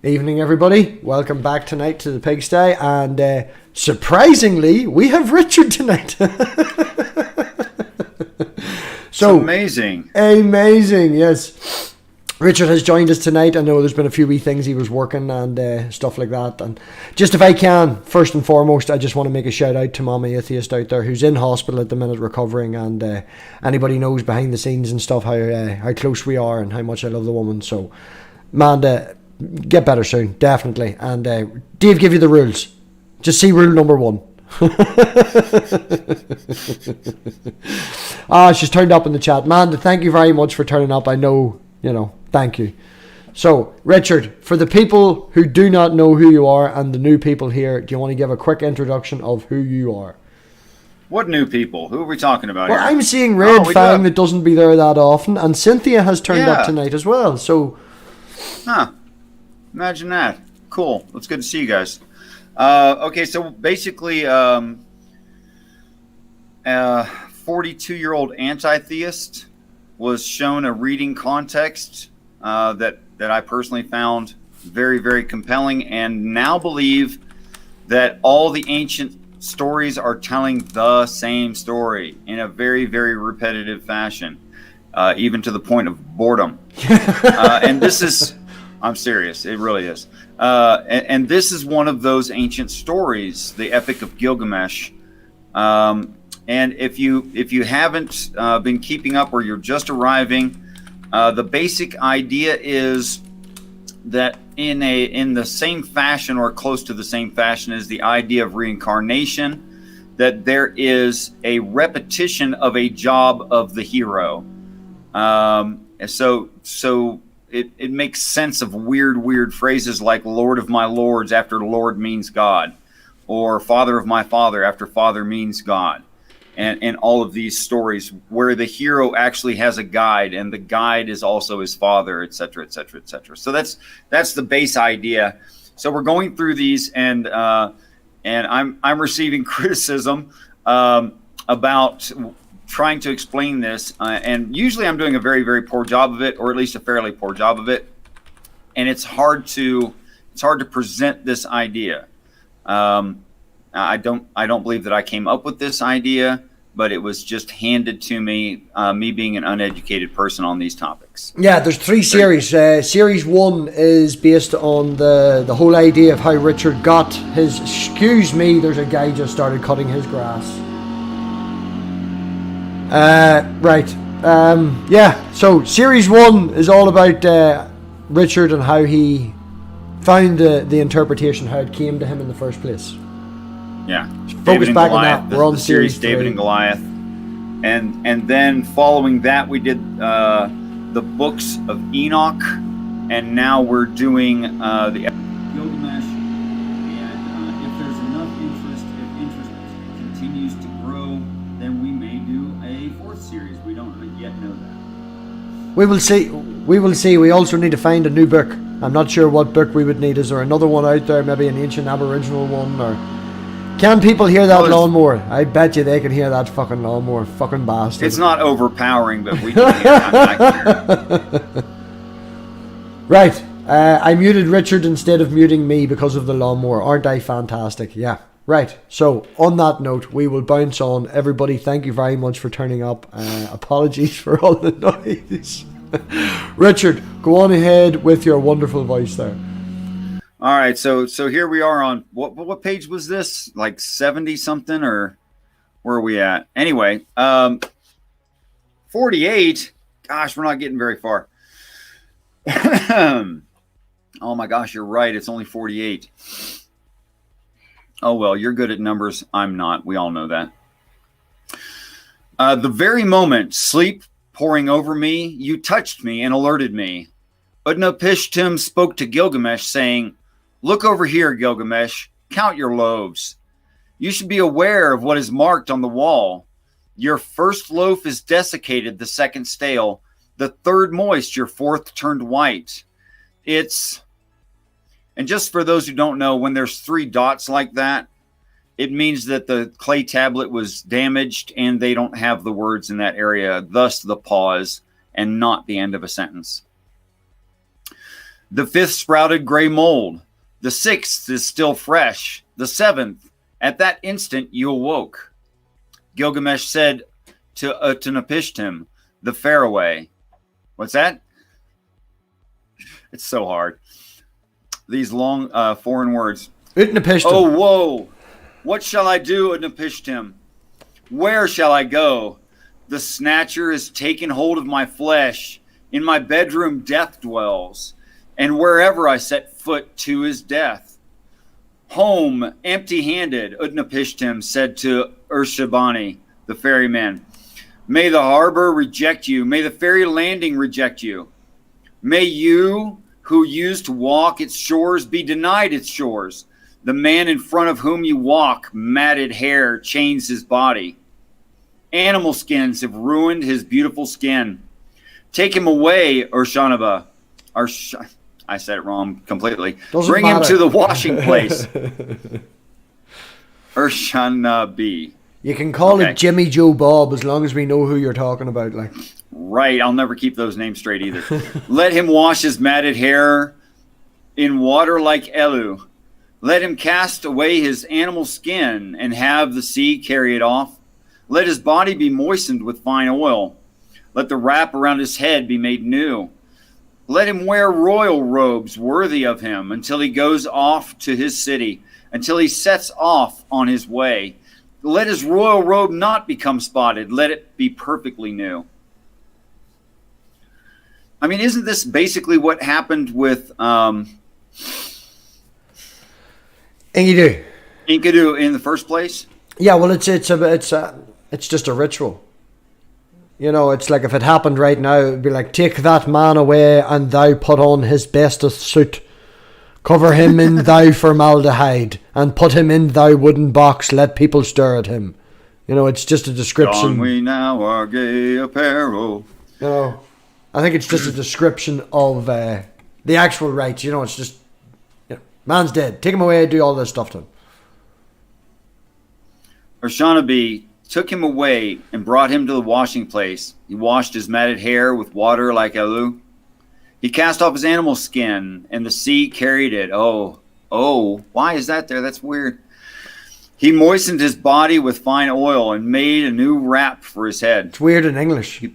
Evening, everybody. Welcome back tonight to the pigsty, and surprisingly, we have Richard tonight. So amazing, yes. Richard has joined us tonight. I know there's been a few wee things he was working and stuff like that. And just if I can, first and foremost, I just want to make a shout out to MOMMA Atheist out there who's in hospital at the minute recovering, and anybody knows behind the scenes and stuff how close we are and how much I love the woman. So, man, get better soon, definitely. And Dave, give you the rules. Just see rule number 1. She's turned up in the chat. Man, thank you very much for turning up. I know, thank you. So, Richard, for the people who do not know who you are and the new people here, do you want to give a quick introduction of who you are? What new people? Who are we talking about here? I'm seeing Red Fang that doesn't be there that often, and Cynthia has turned up tonight as well. So, imagine that. Cool. It's good to see you guys. Okay, so basically, 42-year-old anti-theist was shown a reading context that I personally found very, very compelling, and now believe that all the ancient stories are telling the same story in a very, very repetitive fashion, even to the point of boredom. And this is... I'm serious. It really is. And this is one of those ancient stories, the Epic of Gilgamesh. And if you haven't been keeping up, or you're just arriving, the basic idea is that in the same fashion, or close to the same fashion, as the idea of reincarnation, that there is a repetition of a job of the hero. So it makes sense of weird phrases like Lord of my lords after Lord means God, or Father of my father after Father means God, and all of these stories where the hero actually has a guide, and the guide is also his father, etc., etc., etc. So that's the base idea. So we're going through these, and I'm receiving criticism about trying to explain this, and usually I'm doing a very, very poor job of it, or at least a fairly poor job of it, and it's hard to present this idea. I don't believe that I came up with this idea, but it was just handed to me, me being an uneducated person on these topics. Yeah, there's 3 series. Series 1 is based on the whole idea of how Richard got his... Excuse me, there's a guy just started cutting his grass. So series 1 is all about Richard and how he found the interpretation, how it came to him in the first place. Yeah. Focus back on that. We're on the series David and Goliath. And then following that, we did the books of Enoch, and now we're doing the Gilgamesh. And if there's enough interest, if interest continues to grow, then we may do a 4th series. We don't yet know that. We will see. We also need to find a new book. I'm not sure what book we would need. Is there another one out there, maybe an ancient Aboriginal one? Or can people hear that lawnmower? I bet you they can hear that fucking lawnmower. Fucking bastard. It's not overpowering, but we can hear it. I can hear it. Right. I muted Richard instead of muting me because of the lawnmower. Aren't I fantastic? Yeah. Right. So, on that note, we will bounce on. Everybody, thank you very much for turning up. Apologies for all the noise. Richard, go on ahead with your wonderful voice there. All right. So here we are on... What page was this? Like 70 something, or where are we at? Anyway, 48. Gosh, we're not getting very far. Oh my gosh, you're right. It's only 48. Oh, well, you're good at numbers. I'm not. We all know that. The very moment, sleep pouring over me, you touched me and alerted me. Utnapishtim spoke to Gilgamesh, saying, "Look over here, Gilgamesh. Count your loaves. You should be aware of what is marked on the wall. Your first loaf is desiccated, the second stale, the third moist, your fourth turned white. and just for those who don't know, when there's 3 dots like that, it means that the clay tablet was damaged and they don't have the words in that area, thus the pause and not the end of a sentence. The 5th sprouted gray mold. The 6th is still fresh. The 7th, at that instant you awoke. Gilgamesh said to Utnapishtim, the faraway. What's that? It's so hard. These long foreign words. Utnapishtim. Oh, whoa. What shall I do, Utnapishtim? Where shall I go? The snatcher has taken hold of my flesh. In my bedroom death dwells, and wherever I set foot to is death. Home, empty-handed, Utnapishtim said to Urshabani, the ferryman. May the harbor reject you. May the ferry landing reject you. May you, who used to walk its shores, be denied its shores. The man in front of whom you walk, matted hair, chains his body. Animal skins have ruined his beautiful skin. Take him away, Urshanaba. I said it wrong completely. Bring him to the washing place. Urshanabi. You can call it Jimmy Joe Bob as long as we know who you're talking about. Like, right, I'll never keep those names straight either. Let him wash his matted hair in water like Elu. Let him cast away his animal skin and have the sea carry it off. Let his body be moistened with fine oil. Let the wrap around his head be made new. Let him wear royal robes worthy of him until he goes off to his city, until he sets off on his way. Let his royal robe not become spotted. Let it be perfectly new. I mean, isn't this basically what happened with Enkidu in the first place? Yeah, well, it's just a ritual. You know, it's like if it happened right now, it'd be like, take that man away and thou put on his bestest suit. Cover him in thou formaldehyde and put him in thou wooden box. Let people stare at him. You know, it's just a description. Don we now our gay apparel. You know, I think it's just a description of the actual rites. You know, it's just, you know, man's dead. Take him away, do all this stuff to him. Urshanabi took him away and brought him to the washing place. He washed his matted hair with water like Elu. He cast off his animal skin, and the sea carried it. Oh, why is that there? That's weird. He moistened his body with fine oil and made a new wrap for his head. It's weird in English.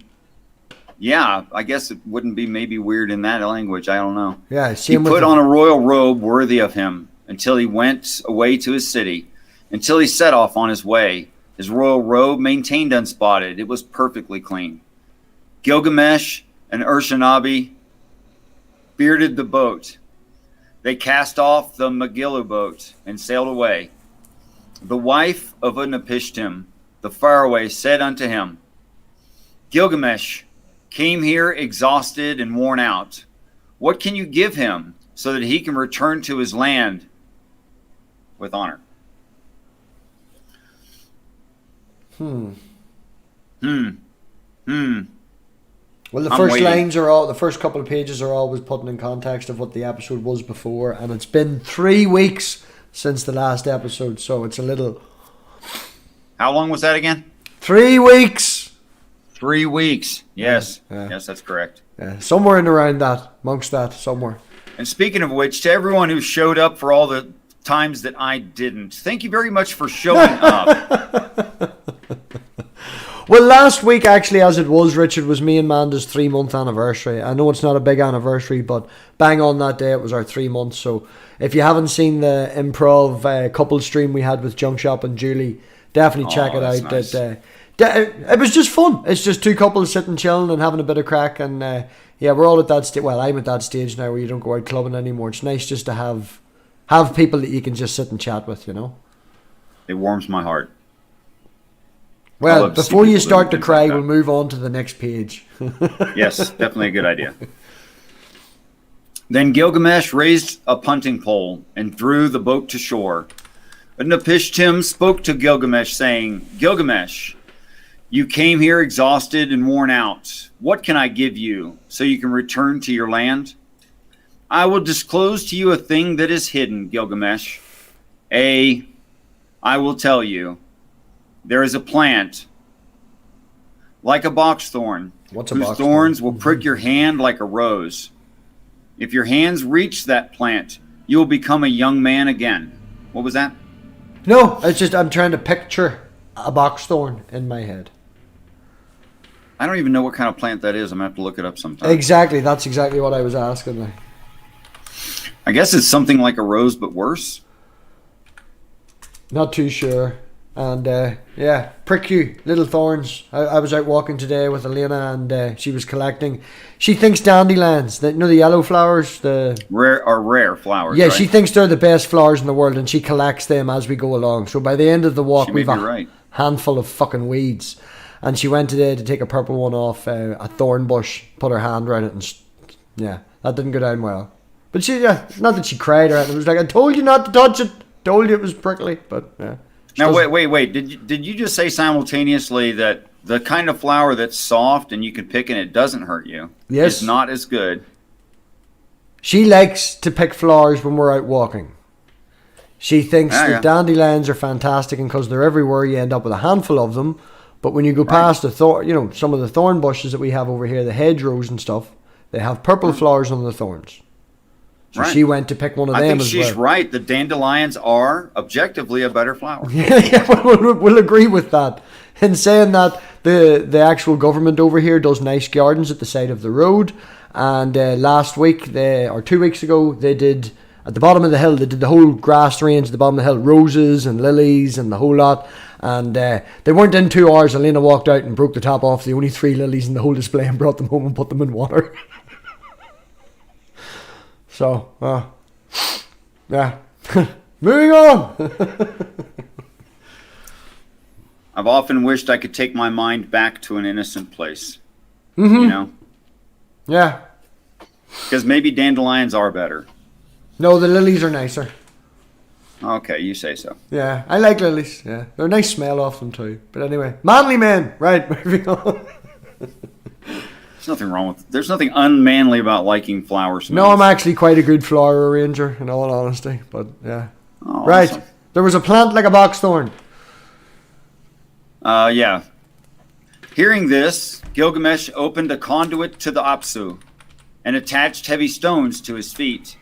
Yeah, I guess it wouldn't be maybe weird in that language. I don't know. Yeah, he put on a royal robe worthy of him until he went away to his city, until he set off on his way. His royal robe maintained unspotted. It was perfectly clean. Gilgamesh and Urshanabi bearded the boat. They cast off the Megillah boat and sailed away. The wife of Utnapishtim, the faraway, said unto him, Gilgamesh came here exhausted and worn out. What can you give him so that he can return to his land with honor? Well, the first couple of pages are always putting in context of what the episode was before, and it's been 3 weeks since the last episode, so it's a little... How long was that again? 3 weeks! 3 weeks. Yes. Yeah. Yes, that's correct. Yeah. Somewhere in around that, amongst that, somewhere. And speaking of which, to everyone who showed up for all the times that I didn't, thank you very much for showing up. Well, last week, actually, as it was, Richard, was me and Manda's 3-month anniversary. I know it's not a big anniversary, but bang on that day, it was our 3 months. So if you haven't seen the improv couple stream we had with Junk Shop and Julie, definitely check it out. Nice. It was just fun. It's just 2 couples sitting, chilling and having a bit of crack. And yeah, we're all at that stage. Well, I'm at that stage now where you don't go out clubbing anymore. It's nice just to have people that you can just sit and chat with, you know. It warms my heart. Well, before you start to cry, we'll move on to the next page. Yes, definitely a good idea. Then Gilgamesh raised a punting pole and drew the boat to shore. Utnapishtim spoke to Gilgamesh, saying, Gilgamesh, you came here exhausted and worn out. What can I give you so you can return to your land? I will disclose to you a thing that is hidden, Gilgamesh. I will tell you, there is a plant like a boxthorn, What's a whose boxthorn? thorns will prick your hand like a rose. If your hands reach that plant, you will become a young man again. What was that? No, it's just I'm trying to picture a boxthorn in my head. I don't even know what kind of plant that is. I'm going to have to look it up sometime. Exactly, that's exactly what I was asking. I guess it's something like a rose, but worse. Not too sure. And yeah, prick you, little thorns. I was out walking today with Elena, and she was collecting. She thinks dandelions, the yellow flowers, the rare flowers. Yeah, right? she thinks they're the best flowers in the world, and she collects them as we go along. So by the end of the walk, we've a handful of fucking weeds. And she went today to take a purple one off a thorn bush, put her hand around it, and yeah, that didn't go down well. But not that she cried or anything. It was like, I told you not to touch it. Told you it was prickly, but yeah. Now wait. Did you just say simultaneously that the kind of flower that's soft and you can pick and it doesn't hurt you is not as good? She likes to pick flowers when we're out walking. She thinks that dandelions are fantastic, and because they're everywhere, you end up with a handful of them. But when you go past some of the thorn bushes that we have over here, the hedgerows and stuff, they have purple flowers on the thorns. So she went to pick one of them as well. I think she's right. The dandelions are objectively a better flower. Yeah, we'll agree with that. In saying that, the actual government over here does nice gardens at the side of the road. And last week, or 2 weeks ago, they did, at the bottom of the hill, they did the whole grass range at the bottom of the hill, roses and lilies and the whole lot. And they weren't in 2 hours. Elena walked out and broke the top off the only 3 lilies in the whole display and brought them home and put them in water. So, yeah. Moving on. I've often wished I could take my mind back to an innocent place. Mm-hmm. You know? Yeah. Because maybe dandelions are better. No, the lilies are nicer. Okay, you say so. Yeah, I like lilies. Yeah, they're a nice smell off them too. But anyway, manly men. Right, moving on. There's nothing unmanly about liking flower smells. No, I'm actually quite a good flower arranger, in all honesty. But yeah. Oh, right. Awesome. There was a plant like a boxthorn. Yeah. Hearing this, Gilgamesh opened a conduit to the Apsu and attached heavy stones to his feet.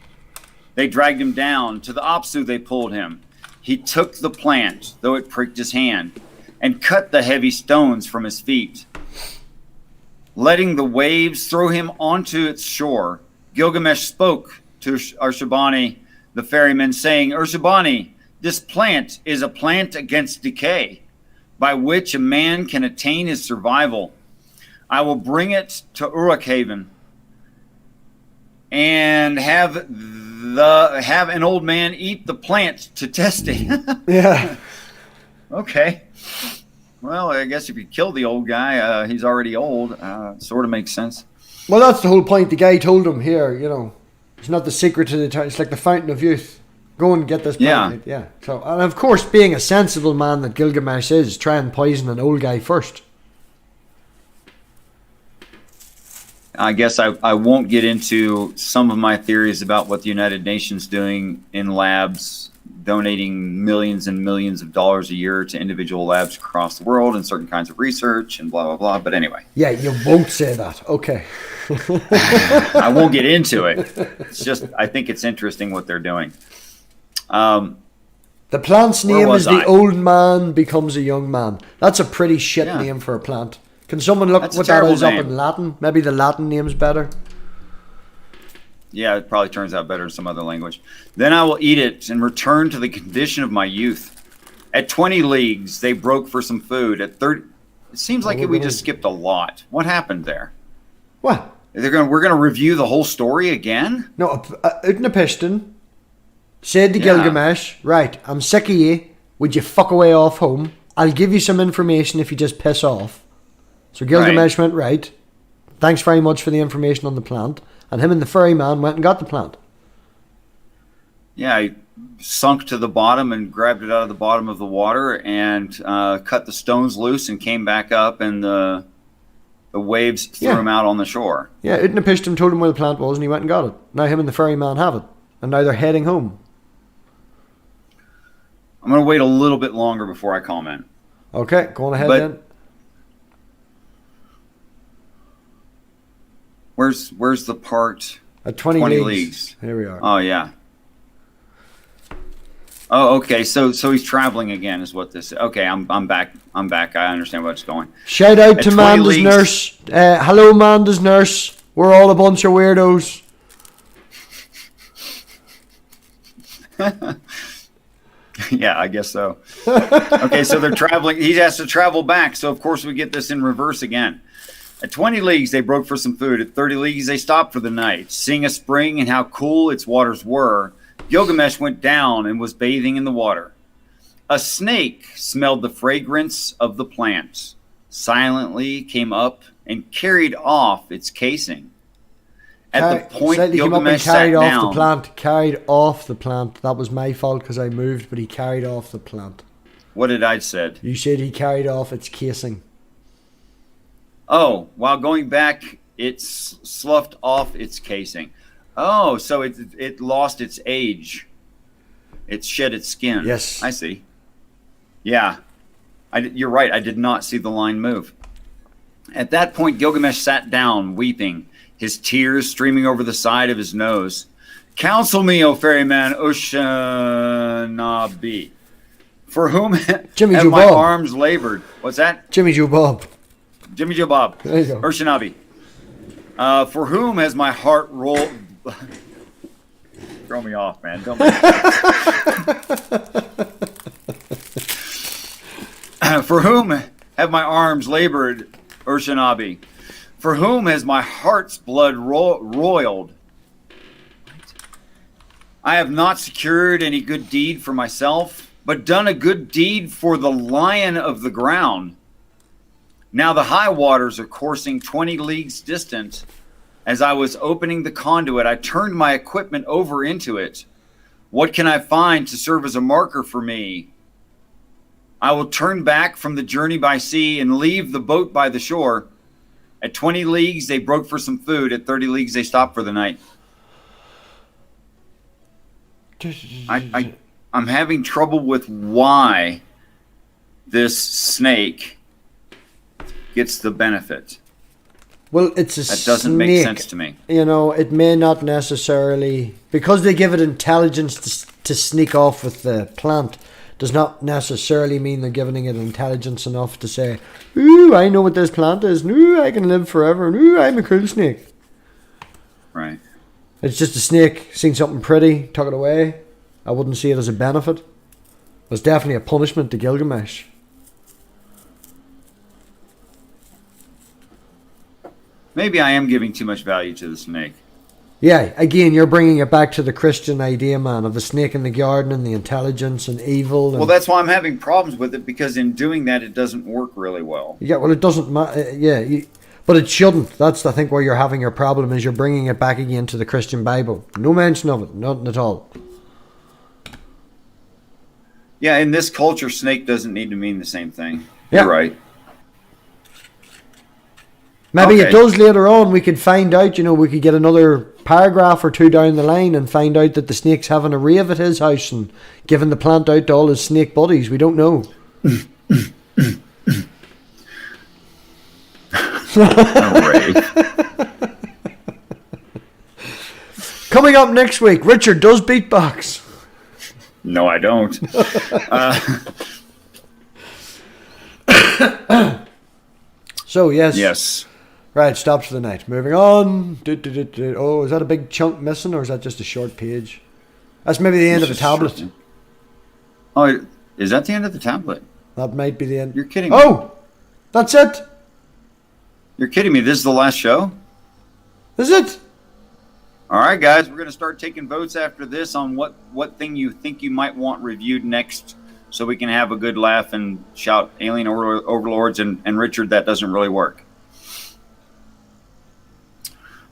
They dragged him down. To the Apsu they pulled him. He took the plant, though it pricked his hand, and cut the heavy stones from his feet. Letting the waves throw him onto its shore, Gilgamesh spoke to Urshabani, the ferryman, saying, Urshabani, this plant is a plant against decay, by which a man can attain his survival. I will bring it to Urukhaven and have an old man eat the plant to test it. Yeah. Okay. Well, I guess if you kill the old guy, he's already old. Sort of makes sense. Well, that's the whole point. The guy told him here, it's not the secret to the time. It's like the fountain of youth. Go and get this plant. Yeah. So, and of course, being a sensible man that Gilgamesh is, try and poison an old guy first. I guess I won't get into some of my theories about what the United Nations doing in labs, donating millions and millions of dollars a year to individual labs across the world and certain kinds of research and blah, blah, blah. But anyway. Yeah, you won't say that. Okay. I won't get into it. It's just, I think it's interesting what they're doing. The plant's name is The Old Man Becomes a Young Man. That's a pretty shit name for a plant. Can someone look what that is up in Latin? Maybe the Latin name's better. Yeah, it probably turns out better in some other language. Then I will eat it and return to the condition of my youth. At 20 leagues, they broke for some food. At 30, it seems like we just skipped a lot. What happened there? What? We're gonna review the whole story again? No, Utnapishtim said to Gilgamesh, right, I'm sick of you. Would you fuck away off home? I'll give you some information if you just piss off. So Gilgamesh went, right, thanks very much for the information on the plant. And him and the ferryman went and got the plant. Yeah, he sunk to the bottom and grabbed it out of the bottom of the water and cut the stones loose and came back up. And the the waves threw him out on the shore. Yeah, Utnapishtim told him where the plant was, and he went and got it. Now him and the ferryman have it, and now they're heading home. I'm going to wait a little bit longer before I comment. Okay, go on ahead then. Where's the part? At 20 leagues. Here we are. Oh, yeah. Oh, okay. So he's traveling again, is what this is. Okay, I'm back. I'm back. I understand where it's going. Shout out to Manda's nurse. Hello, Manda's nurse. We're all a bunch of weirdos. Yeah, I guess so. Okay, so they're traveling. He has to travel back. So, of course, we get this in reverse again. At 20 leagues, they broke for some food. At 30 leagues, they stopped for the night. Seeing a spring and how cool its waters were, Gilgamesh went down and was bathing in the water. A snake smelled the fragrance of the plant, silently came up and carried off its casing. At the point Gilgamesh sat down... Carried off the plant. That was my fault because I moved, but he carried off the plant. What did I said? You said he carried off its casing. Oh, while going back, it sloughed off its casing. Oh, so it lost its age. It shed its skin. Yes. I see. Yeah. You're right. I did not see the line move. At that point, Gilgamesh sat down, weeping, his tears streaming over the side of his nose. Counsel me, O ferryman Ushanabi, for whom have my arms labored. What's that? Jimmy Joe Bob. Jimmy Joe Bob. There you go. Urshanabi. For whom has my heart rolled... Throw me off, man. Don't make For whom have my arms labored, Urshanabi? For whom has my heart's blood roiled? I have not secured any good deed for myself, but done a good deed for the lion of the ground. Now the high waters are coursing 20 leagues distant. As I was opening the conduit, I turned my equipment over into it. What can I find to serve as a marker for me? I will turn back from the journey by sea and leave the boat by the shore. At 20 leagues, they broke for some food. At 30 leagues, they stopped for the night. I'm having trouble with why this snake gets the benefit. Well, it's a snake. That doesn't make sense to me. You know, it may not necessarily... Because they give it intelligence to sneak off with the plant, does not necessarily mean they're giving it intelligence enough to say, ooh, I know what this plant is, and ooh, I can live forever, and ooh, I'm a cool snake. Right. It's just a snake, seeing something pretty, tuck it away. I wouldn't see it as a benefit. It's definitely a punishment to Gilgamesh. Maybe I am giving too much value to the snake. Yeah, again, you're bringing it back to the Christian idea, man, of the snake in the garden and the intelligence and evil. And... Well, that's why I'm having problems with it, because in doing that, it doesn't work really well. Yeah, well, it doesn't matter. But it shouldn't. That's, I think, where you're having your problem, is you're bringing it back again to the Christian Bible. No mention of it. Nothing at all. Yeah, in this culture, snake doesn't need to mean the same thing. Yeah. You're right. Maybe it does later on. We could find out, we could get another paragraph or two down the line and find out that the snake's having a rave at his house and giving the plant out to all his snake buddies. We don't know. Coming up next week, Richard does beatbox. No, I don't. So, yes. Yes. Right, stops for the night. Moving on. Oh, is that a big chunk missing, or is that just a short page? That's maybe the end of the tablet. Oh, is that the end of the tablet? That might be the end. You're kidding me. Oh, that's it. You're kidding me. This is the last show? Is it? All right, guys. We're going to start taking votes after this on what thing you think you might want reviewed next, so we can have a good laugh and shout alien overlords and Richard, that doesn't really work.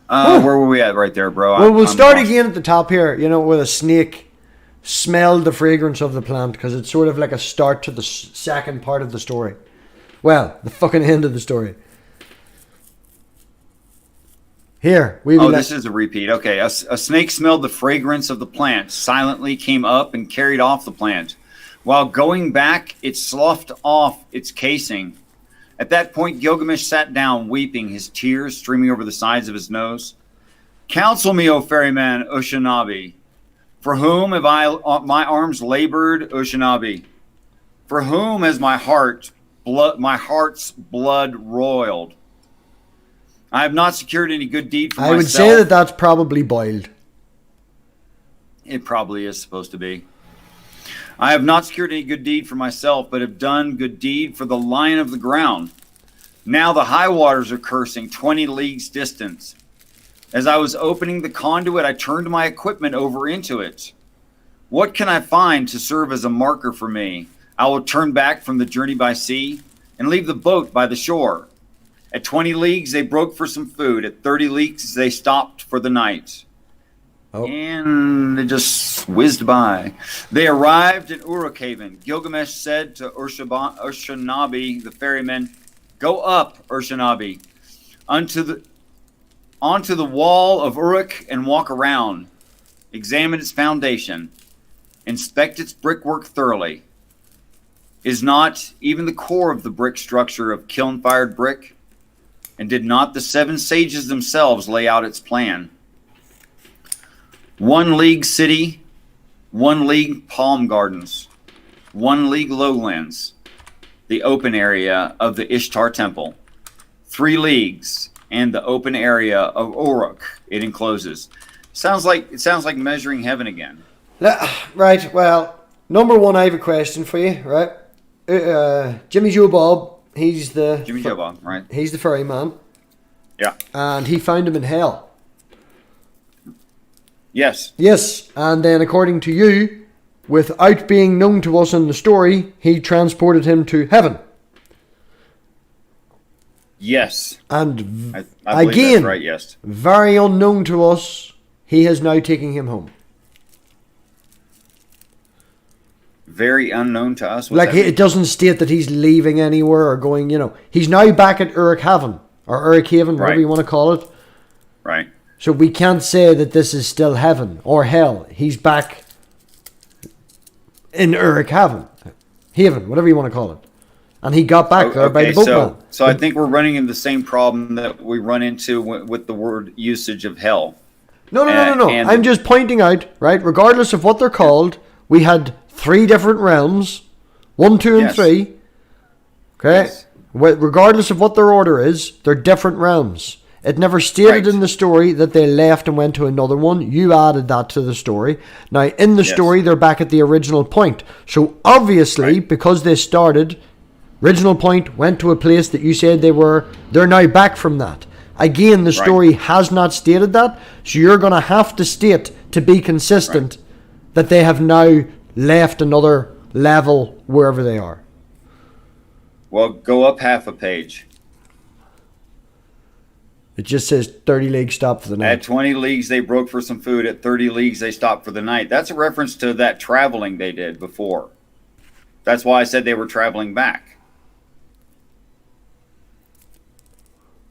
Where were we at right there, bro? Well, we'll start again at the top here, where the snake smelled the fragrance of the plant, because it's sort of like a start to the second part of the story. Well, the fucking end of the story. Here, this is a repeat. Okay. A snake smelled the fragrance of the plant, silently came up and carried off the plant. While going back, it sloughed off its casing. At that point, Gilgamesh sat down, weeping, his tears streaming over the sides of his nose. Counsel me, O ferryman Ushanabi. For whom have my arms labored, Ushanabi? For whom has my heart's blood roiled? I have not secured any good deed for myself. I would say that that's probably boiled. It probably is supposed to be. I have not secured any good deed for myself, but have done good deed for the lion of the ground. Now the high waters are cursing 20 leagues distance. As I was opening the conduit, I turned my equipment over into it. What can I find to serve as a marker for me? I will turn back from the journey by sea and leave the boat by the shore. At 20 leagues, they broke for some food. At 30 leagues, they stopped for the night. Oh. And it just whizzed by. They arrived at Uruk-haven. Gilgamesh said to Ushanabi, the ferryman, "Go up, Ushanabi, onto the wall of Uruk and walk around. Examine its foundation. Inspect its brickwork thoroughly. Is not even the core of the brick structure of kiln-fired brick? And did not the 7 sages themselves lay out its plan? 1 league city, 1 league palm gardens, 1 league lowlands, the open area of the Ishtar temple, 3 leagues, and the open area of Uruk it encloses." It sounds like measuring heaven again. Right. Well, number one, I have a question for you. Right, Jimmy Joe Bob. He's the Jimmy Joe Bob, right? He's the ferryman. Yeah. And he found him in hell. Yes. Yes. And then, according to you, without being known to us in the story, he transported him to heaven. Yes. And I believe again, that's right, yes. Very unknown to us, he is now taking him home. Very unknown to us. It doesn't state that he's leaving anywhere or going, he's now back at Uruk-haven, or Uruk-haven, whatever you want to call it. Right. So we can't say that this is still heaven or hell. He's back in Uruk-haven, whatever you want to call it. And he got back there by the boatman. So I think we're running into the same problem that we run into with the word usage of hell. No. I'm just pointing out, right, regardless of what they're called, we had 3 different realms, 1, 2, and 3. Okay? Yes. Regardless of what their order is, they're different realms. It never stated in the story that they left and went to another one. You added that to the story. Now, in the story, they're back at the original point. So, obviously, because they started, original point, went to a place that you said they're now back from that. Again, the story has not stated that. So, you're going to have to state, to be consistent, that they have now left another level wherever they are. Well, go up half a page. It just says 30 leagues stopped for the night. At 20 leagues, they broke for some food. At 30 leagues, they stopped for the night. That's a reference to that traveling they did before. That's why I said they were traveling back.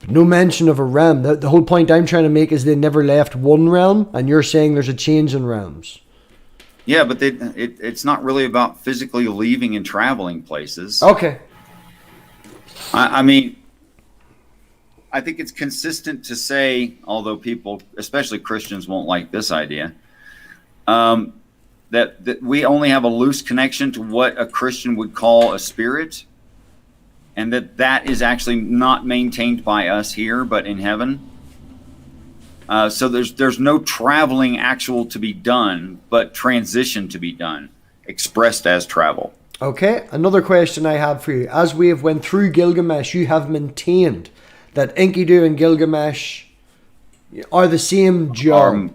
No mention of a realm. The whole point I'm trying to make is they never left one realm, and you're saying there's a change in realms. Yeah, but it's not really about physically leaving and traveling places. Okay. I mean, I think it's consistent to say, although people, especially Christians, won't like this idea, that we only have a loose connection to what a Christian would call a spirit, and that is actually not maintained by us here, but in heaven. So there's no traveling actual to be done, but transition to be done, expressed as travel. Okay, another question I have for you. As we have went through Gilgamesh, you have maintained that Enkidu and Gilgamesh are the same job.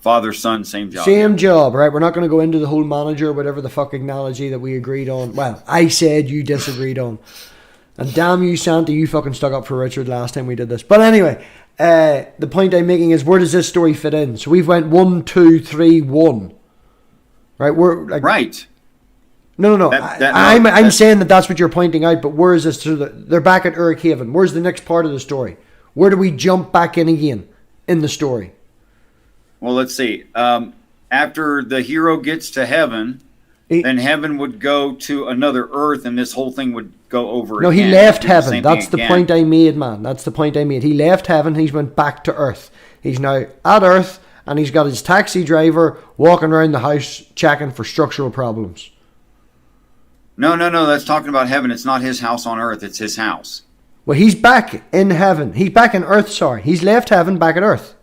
Father, son, same job. Same job, right? We're not going to go into the whole manager, whatever the fuck analogy that we agreed on. Well, I said you disagreed on. And damn you, Santi, you fucking stuck up for Richard last time we did this. But anyway, the point I'm making is, where does this story fit in? So we've went 1, 2, 3, 1. Right? We're like, right. No. I'm saying that's what you're pointing out, but where is this? They're back at Uruk-haven. Where's the next part of the story? Where do we jump back in again in the story? Well, let's see. After the hero gets to heaven, then heaven would go to another earth, and this whole thing would go over No, again. he left heaven. That's the point I made, man. That's the point I made. He left heaven. He's went back to earth. He's now at earth, and he's got his taxi driver walking around the house checking for structural problems. No. That's talking about heaven. It's not his house on earth. It's his house. Well, he's back in heaven. He's back in earth, sorry. He's left heaven, back at earth.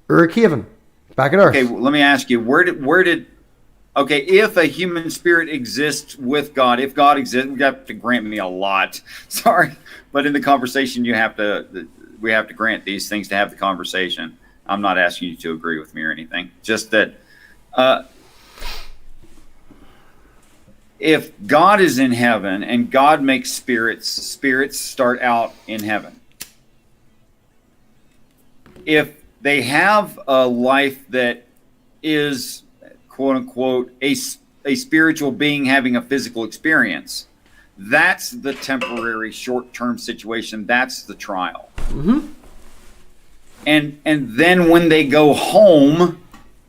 Urkhaven, back at earth. Okay, well, let me ask you, okay, if a human spirit exists with God, if God exists, you have to grant me a lot. Sorry, but in the conversation, we have to grant these things to have the conversation. I'm not asking you to agree with me or anything. Just that if God is in heaven and God makes spirits start out in heaven. If they have a life that is, quote unquote, a spiritual being having a physical experience, that's the temporary short-term situation. That's the trial. Mm-hmm. And then when they go home,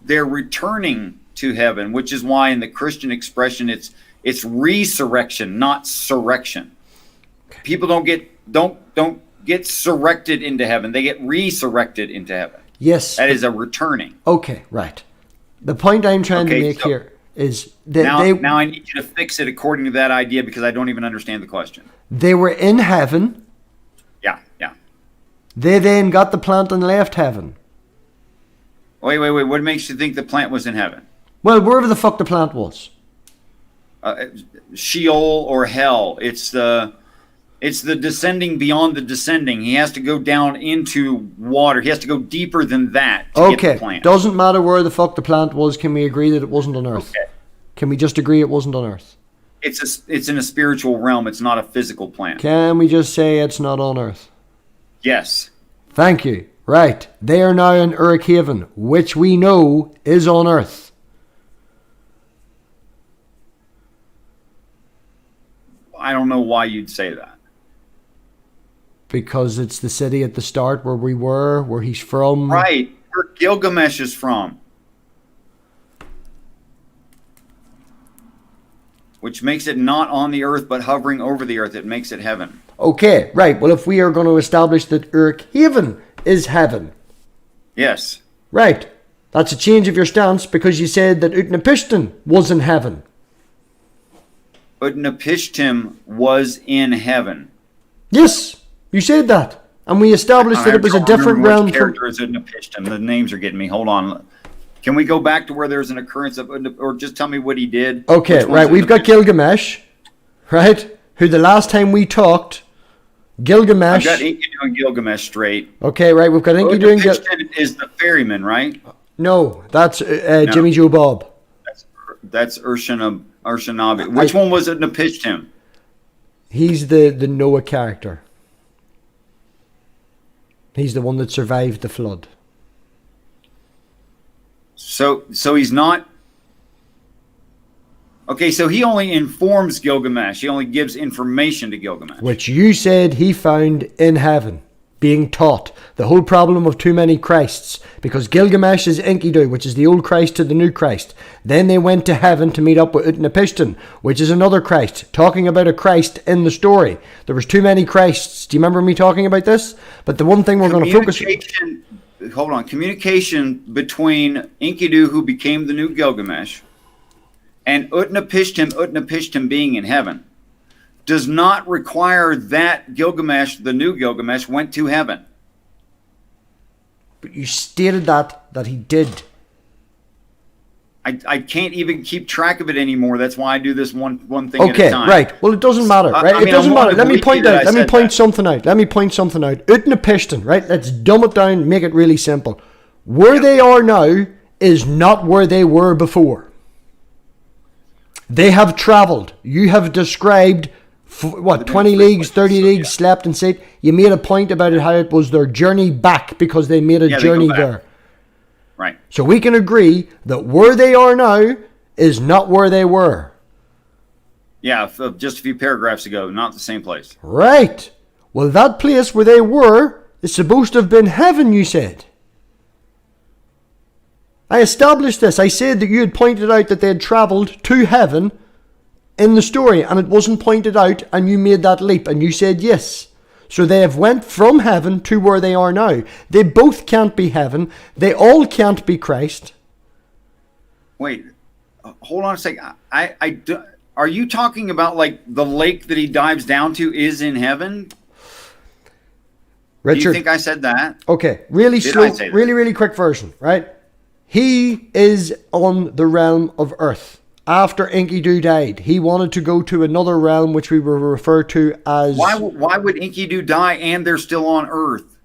they're returning to heaven, which is why in the Christian expression it's resurrection, not surrection. Okay. People don't get surrected into heaven. They get resurrected into heaven. Yes. That is a returning. Okay, right. The point I'm trying to make here is that now I need you to fix it according to that idea because I don't even understand the question. They were in heaven. Yeah. They then got the plant and left heaven. Wait. What makes you think the plant was in heaven? Well, wherever the fuck the plant was. Sheol or hell. It's the descending beyond the descending. He has to go down into water. He has to go deeper than that to get the plant. Doesn't matter where the fuck the plant was. Can we agree that it wasn't on earth? Okay. Can we just agree it wasn't on earth? It's in a spiritual realm. It's not a physical plant. Can we just say it's not on earth? Yes. Thank you. Right. They are now in Urkhaven, which we know is on earth. I don't know why you'd say that. Because it's the city at the start where we were, where he's from. Right. Where Gilgamesh is from. Which makes it not on the earth, but hovering over the earth. It makes it heaven. Okay, right. Well, if we are going to establish that Urkhaven is heaven. Yes. Right. That's a change of your stance because you said that Utnapishtim was in heaven. Utnapishtim was in heaven. Yes, you said that. And we established that it was a different realm. Which character is Utnapishtim? The names are getting me. Hold on. Can we go back to where there's an occurrence of, or just tell me what he did? Okay, right. We've got Gilgamesh, right? Who the last time we talked, Gilgamesh. I've got Enkidu and Gilgamesh straight. Okay, right. We've got Enkidu and Gilgamesh. Is the ferryman, right? No, that's Jimmy Joe Bob. That's Urshanabi. Which one was Utnapishtim? He's the Noah character. He's the one that survived the flood. So he's not. Okay, so he only informs Gilgamesh. He only gives information to Gilgamesh. Which you said he found in heaven, being taught. The whole problem of too many Christs. Because Gilgamesh is Enkidu, which is the old Christ to the new Christ. Then they went to heaven to meet up with Utnapishtim, which is another Christ. Talking about a Christ in the story. There was too many Christs. Do you remember me talking about this? But the one thing we're going to focus on. Hold on. Communication between Enkidu, who became the new Gilgamesh, and Utnapishtim being in heaven, does not require that Gilgamesh, the new Gilgamesh, went to heaven. But you stated that he did. I can't even keep track of it anymore. That's why I do this one thing at a time. Okay, right. Well, it doesn't matter, right? It doesn't matter. Let me point something out. Utnapishtim, right? Let's dumb it down, make it really simple. Where they are now is not where they were before. They have travelled. You have described, 20 leagues, 30 leagues, slept and said. You made a point about it, how it was their journey back because they made a journey there. Right. So we can agree that where they are now is not where they were. Yeah, just a few paragraphs ago, not the same place. Right. Well, that place where they were is supposed to have been heaven, you said. I established this. I said that you had pointed out that they had travelled to heaven in the story, and it wasn't pointed out, and you made that leap, and you said yes. So they have went from heaven to where they are now. They both can't be heaven. They all can't be Christ. Wait, hold on a second. Are you talking about like the lake that he dives down to is in heaven? Richard, do you think I said that? Okay, really slow, really quick version, right? He is on the realm of earth. After Enkidu died, he wanted to go to another realm, which we will refer to as... Why would Enkidu die and they're still on earth?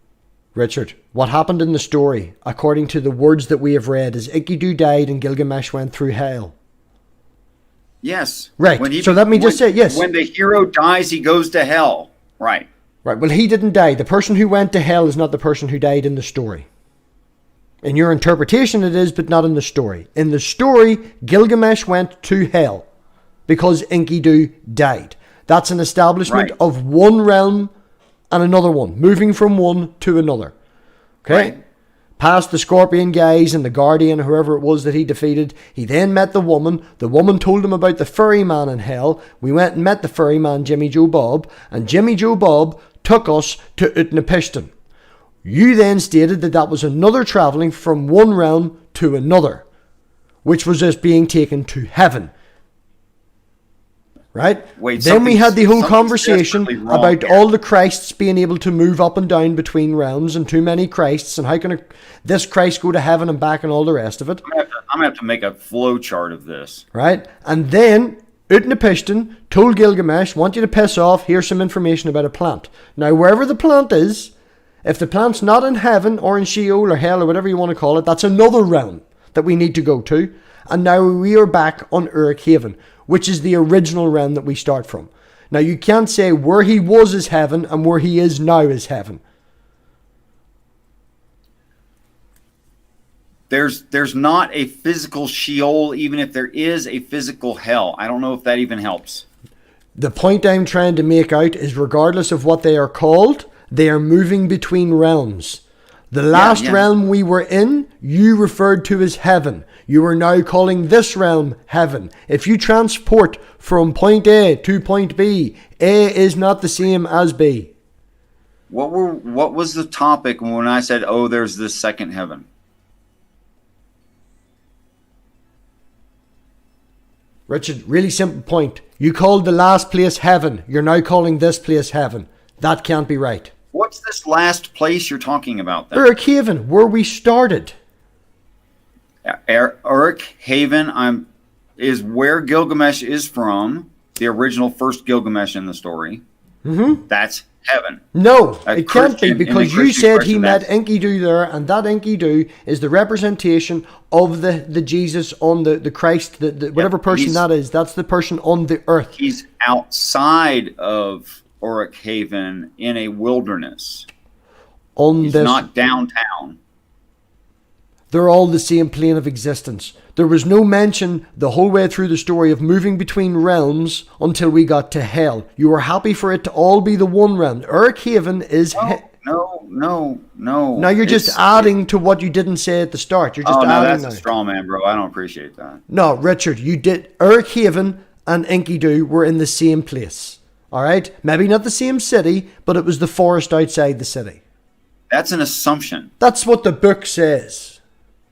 Richard, what happened in the story, according to the words that we have read, is Enkidu died and Gilgamesh went through hell. Yes. Right, so let me just say, yes. When the hero dies, he goes to hell. Right. Right, well, he didn't die. The person who went to hell is not the person who died in the story. In your interpretation it is, but not in the story. In the story, Gilgamesh went to hell because Enkidu died. That's an establishment of one realm and another one, moving from one to another. Okay? Right. Past the Scorpion guys and the Guardian, whoever it was that he defeated. He then met the woman. The woman told him about the furry man in hell. We went and met the furry man, Jimmy Joe Bob, and Jimmy Joe Bob took us to Utnapishtim. You then stated that that was another travelling from one realm to another, which was just being taken to heaven. Right? Wait, then we had the whole conversation about all the Christs being able to move up and down between realms and too many Christs, and how can this Christ go to heaven and back and all the rest of it. I'm going to have to make a flow chart of this. Right? And then Utnapishtim told Gilgamesh, want you to piss off, here's some information about a plant. Now, wherever the plant is, if the plant's not in heaven or in Sheol or hell or whatever you want to call it, that's another realm that we need to go to. And now we are back on Uruk Haven, which is the original realm that we start from. Now you can't say where he was is heaven and where he is now is heaven. There's not a physical Sheol, even if there is a physical hell. I don't know if that even helps. The point I'm trying to make out is regardless of what they are called, they are moving between realms. The last realm we were in, you referred to as heaven. You are now calling this realm heaven. If you transport from point A to point B, A is not the same as B. What was the topic when I said, oh, there's this second heaven? Richard, really simple point. You called the last place heaven. You're now calling this place heaven. That can't be right. What's this last place you're talking about then? Uruk Haven, where we started. Uruk Haven is where Gilgamesh is from, the original first Gilgamesh in the story. Mm-hmm. That's heaven. No, it can't be, because you said he met Enkidu there, and that Enkidu is the representation of the Jesus on the Christ, whatever person that is. That's the person on the earth. He's outside of Uruk Haven in a wilderness. He's not downtown. They're all the same plane of existence. There was no mention the whole way through the story of moving between realms until we got to hell. You were happy for it to all be the one realm. Uruk Haven is... No. Now you're just adding to what you didn't say at the start. You're just adding that's now. A straw man, bro. I don't appreciate that. No, Richard, you did. Uruk Haven and Enkidu were in the same place. All right? Maybe not the same city, but it was the forest outside the city. That's an assumption. That's what the book says.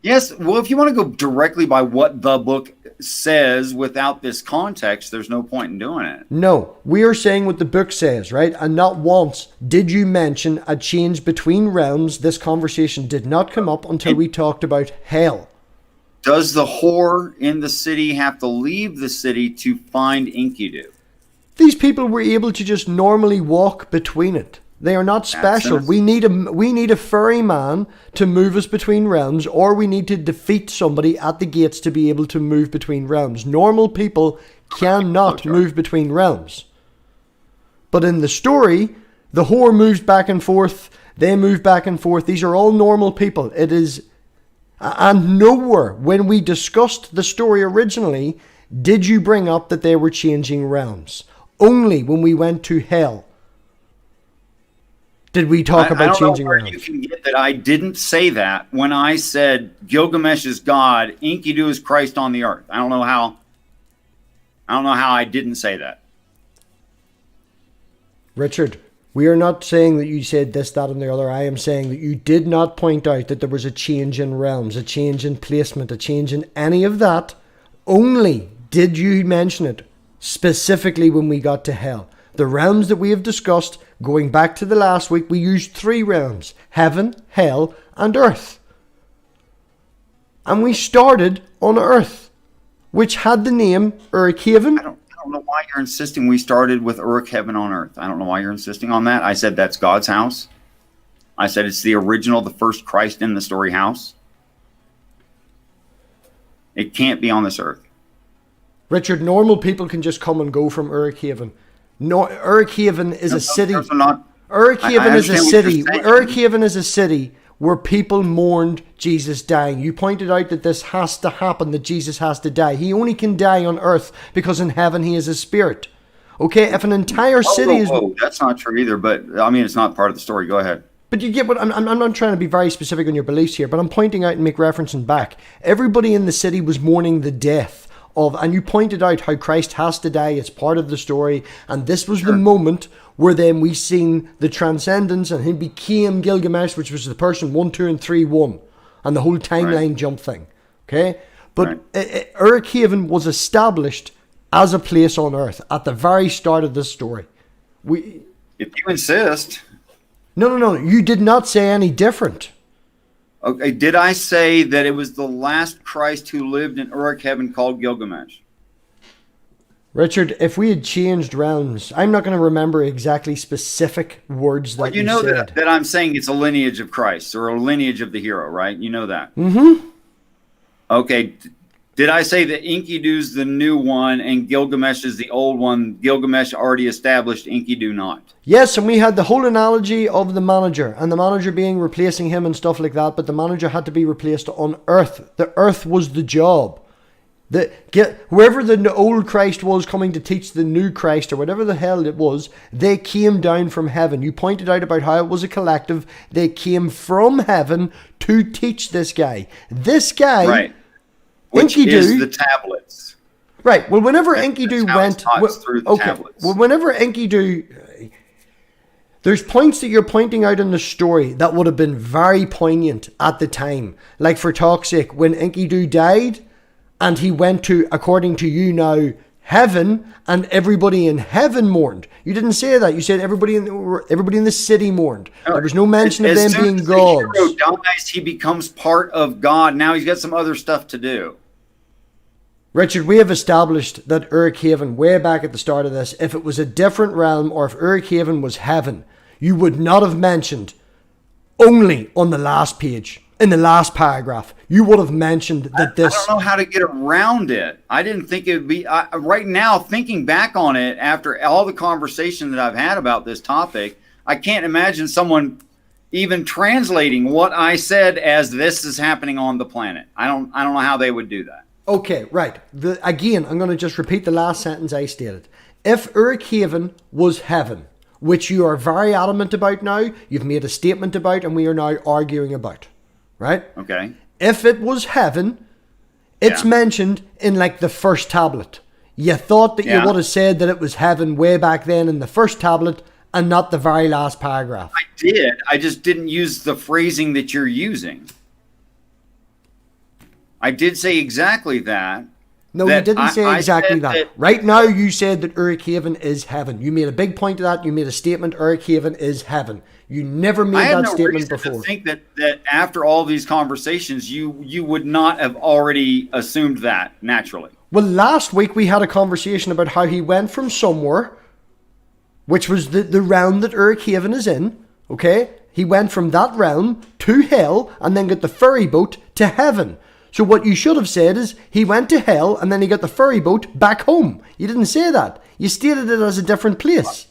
Yes, well, if you want to go directly by what the book says without this context, there's no point in doing it. No, we are saying what the book says, right? And not once did you mention a change between realms. This conversation did not come up until we talked about hell. Does the whore in the city have to leave the city to find Enkidu? These people were able to just normally walk between it. They are not special. We need a furry man to move us between realms, or we need to defeat somebody at the gates to be able to move between realms. Normal people cannot move between realms. But in the story, the whore moves back and forth. They move back and forth. These are all normal people. It is, and nowhere when we discussed the story originally did you bring up that they were changing realms. Only when we went to hell Did we talk I about don't changing know where realms? you can get that I didn't say that when I said Gilgamesh is God, Enkidu is Christ on the earth. I don't know how I didn't say that. Richard, we are not saying that you said this, that, and the other. I am saying that you did not point out that there was a change in realms, a change in placement, a change in any of that. Only did you mention it specifically when we got to hell. The realms that we have discussed, going back to the last week, we used 3 realms: heaven, hell, and earth. And we started on earth, which had the name Uruk-Haven. I don't know why you're insisting we started with Uruk, heaven on earth. I don't know why you're insisting on that. I said that's God's house. I said it's the original, the first Christ in the story house. It can't be on this earth. Richard, normal people can just come and go from Uruk-Haven. No, Uruk-Haven is a city. Uruk-Haven is a city. Uruk-Haven is a city where people mourned Jesus dying. You pointed out that this has to happen, that Jesus has to die. He only can die on earth because in heaven he is a spirit. Okay, if an entire city is... That's not true either, but I mean, it's not part of the story. Go ahead. But you get what I'm not trying to be very specific on your beliefs here, but I'm pointing out and make reference and back. Everybody in the city was mourning the death of, and you pointed out how Christ has to die. It's part of the story, and this was the moment where then we seen the transcendence, and he became Gilgamesh, which was the person 1, 2, and 3, 1, and the whole timeline jump thing. Okay, but Uruk-Haven was established as a place on Earth at the very start of this story. If you insist. No. You did not say any different. Okay, did I say that it was the last Christ who lived in Uruk-Haven called Gilgamesh? Richard, if we had changed realms, I'm not going to remember exactly specific words that you said. Know that I'm saying it's a lineage of Christ or a lineage of the hero, right? You know that. Mm-hmm. Okay, did I say that Enkidu's the new one and Gilgamesh is the old one? Gilgamesh already established, Enkidu not. Yes, and we had the whole analogy of the manager, and the manager being replacing him and stuff like that, but the manager had to be replaced on Earth. The Earth was the job. Whoever the old Christ was coming to teach the new Christ, or whatever the hell it was, they came down from heaven. You pointed out about how it was a collective. They came from heaven to teach this guy. This guy... Right. Which is the tablets. Right. Well, whenever Enkidu went... through the tablets. Well, whenever Enkidu... There's points that you're pointing out in the story that would have been very poignant at the time. Like, for talk's sake, when Enkidu died and he went to, according to you now, heaven, and everybody in heaven mourned. You didn't say that. You said everybody in the city mourned. There was no mention of them being gods. As the hero dies, he becomes part of God. Now he's got some other stuff to do. Richard, we have established that Uruk-Haven, way back at the start of this, if it was a different realm or if Uruk-Haven was heaven, you would not have mentioned only on the last page, in the last paragraph. You would have mentioned that this... I don't know how to get around it. I didn't think it would be... right now, thinking back on it, after all the conversation that I've had about this topic, I can't imagine someone even translating what I said as this is happening on the planet. I don't know how they would do that. Okay, right. Again, I'm going to just repeat the last sentence I stated. If Uruk-Haven was heaven, which you are very adamant about now, you've made a statement about, and we are now arguing about, right? Okay. If it was heaven, it's mentioned in like the first tablet. You thought that you would have said that it was heaven way back then in the first tablet and not the very last paragraph. I did. I just didn't use the phrasing that you're using. I did say exactly that. No, you didn't say exactly that. Right now, you said that Uruk-Haven is heaven. You made a big point of that. You made a statement, Uruk-Haven is heaven. You never made that statement before. I think that after all these conversations, you would not have already assumed that naturally. Well, last week we had a conversation about how he went from somewhere, which was the realm that Uruk-Haven is in, okay? He went from that realm to hell and then got the ferry boat to heaven. So what you should have said is he went to hell and then he got the ferry boat back home. You didn't say that. You stated it as a different place.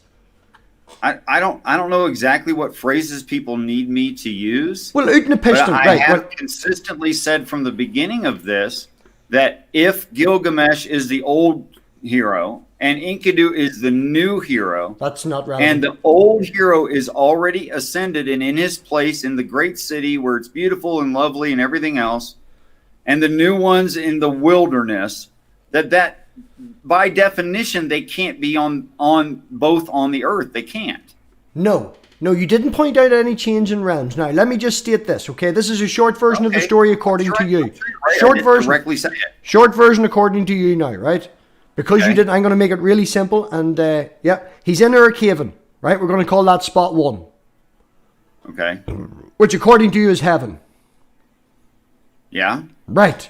I don't know exactly what phrases people need me to use. Well, out in the piston, I have consistently said from the beginning of this that if Gilgamesh is the old hero, and Enkidu is the new hero. That's not relevant. And the old hero is already ascended and in his place in the great city where it's beautiful and lovely and everything else. And the new ones in the wilderness, that by definition, they can't be on both on the earth. They can't. No, you didn't point out any change in realms. Now, let me just state this, okay? This is a short version of the story according to you. Right. Short version. Directly say it. Short version according to you now, right? Because Okay. you didn't, I'm going to make it really simple. And yeah, he's in Uruk-haven, right? We're going to call that spot 1. Okay. Which according to you is heaven. Yeah. Right.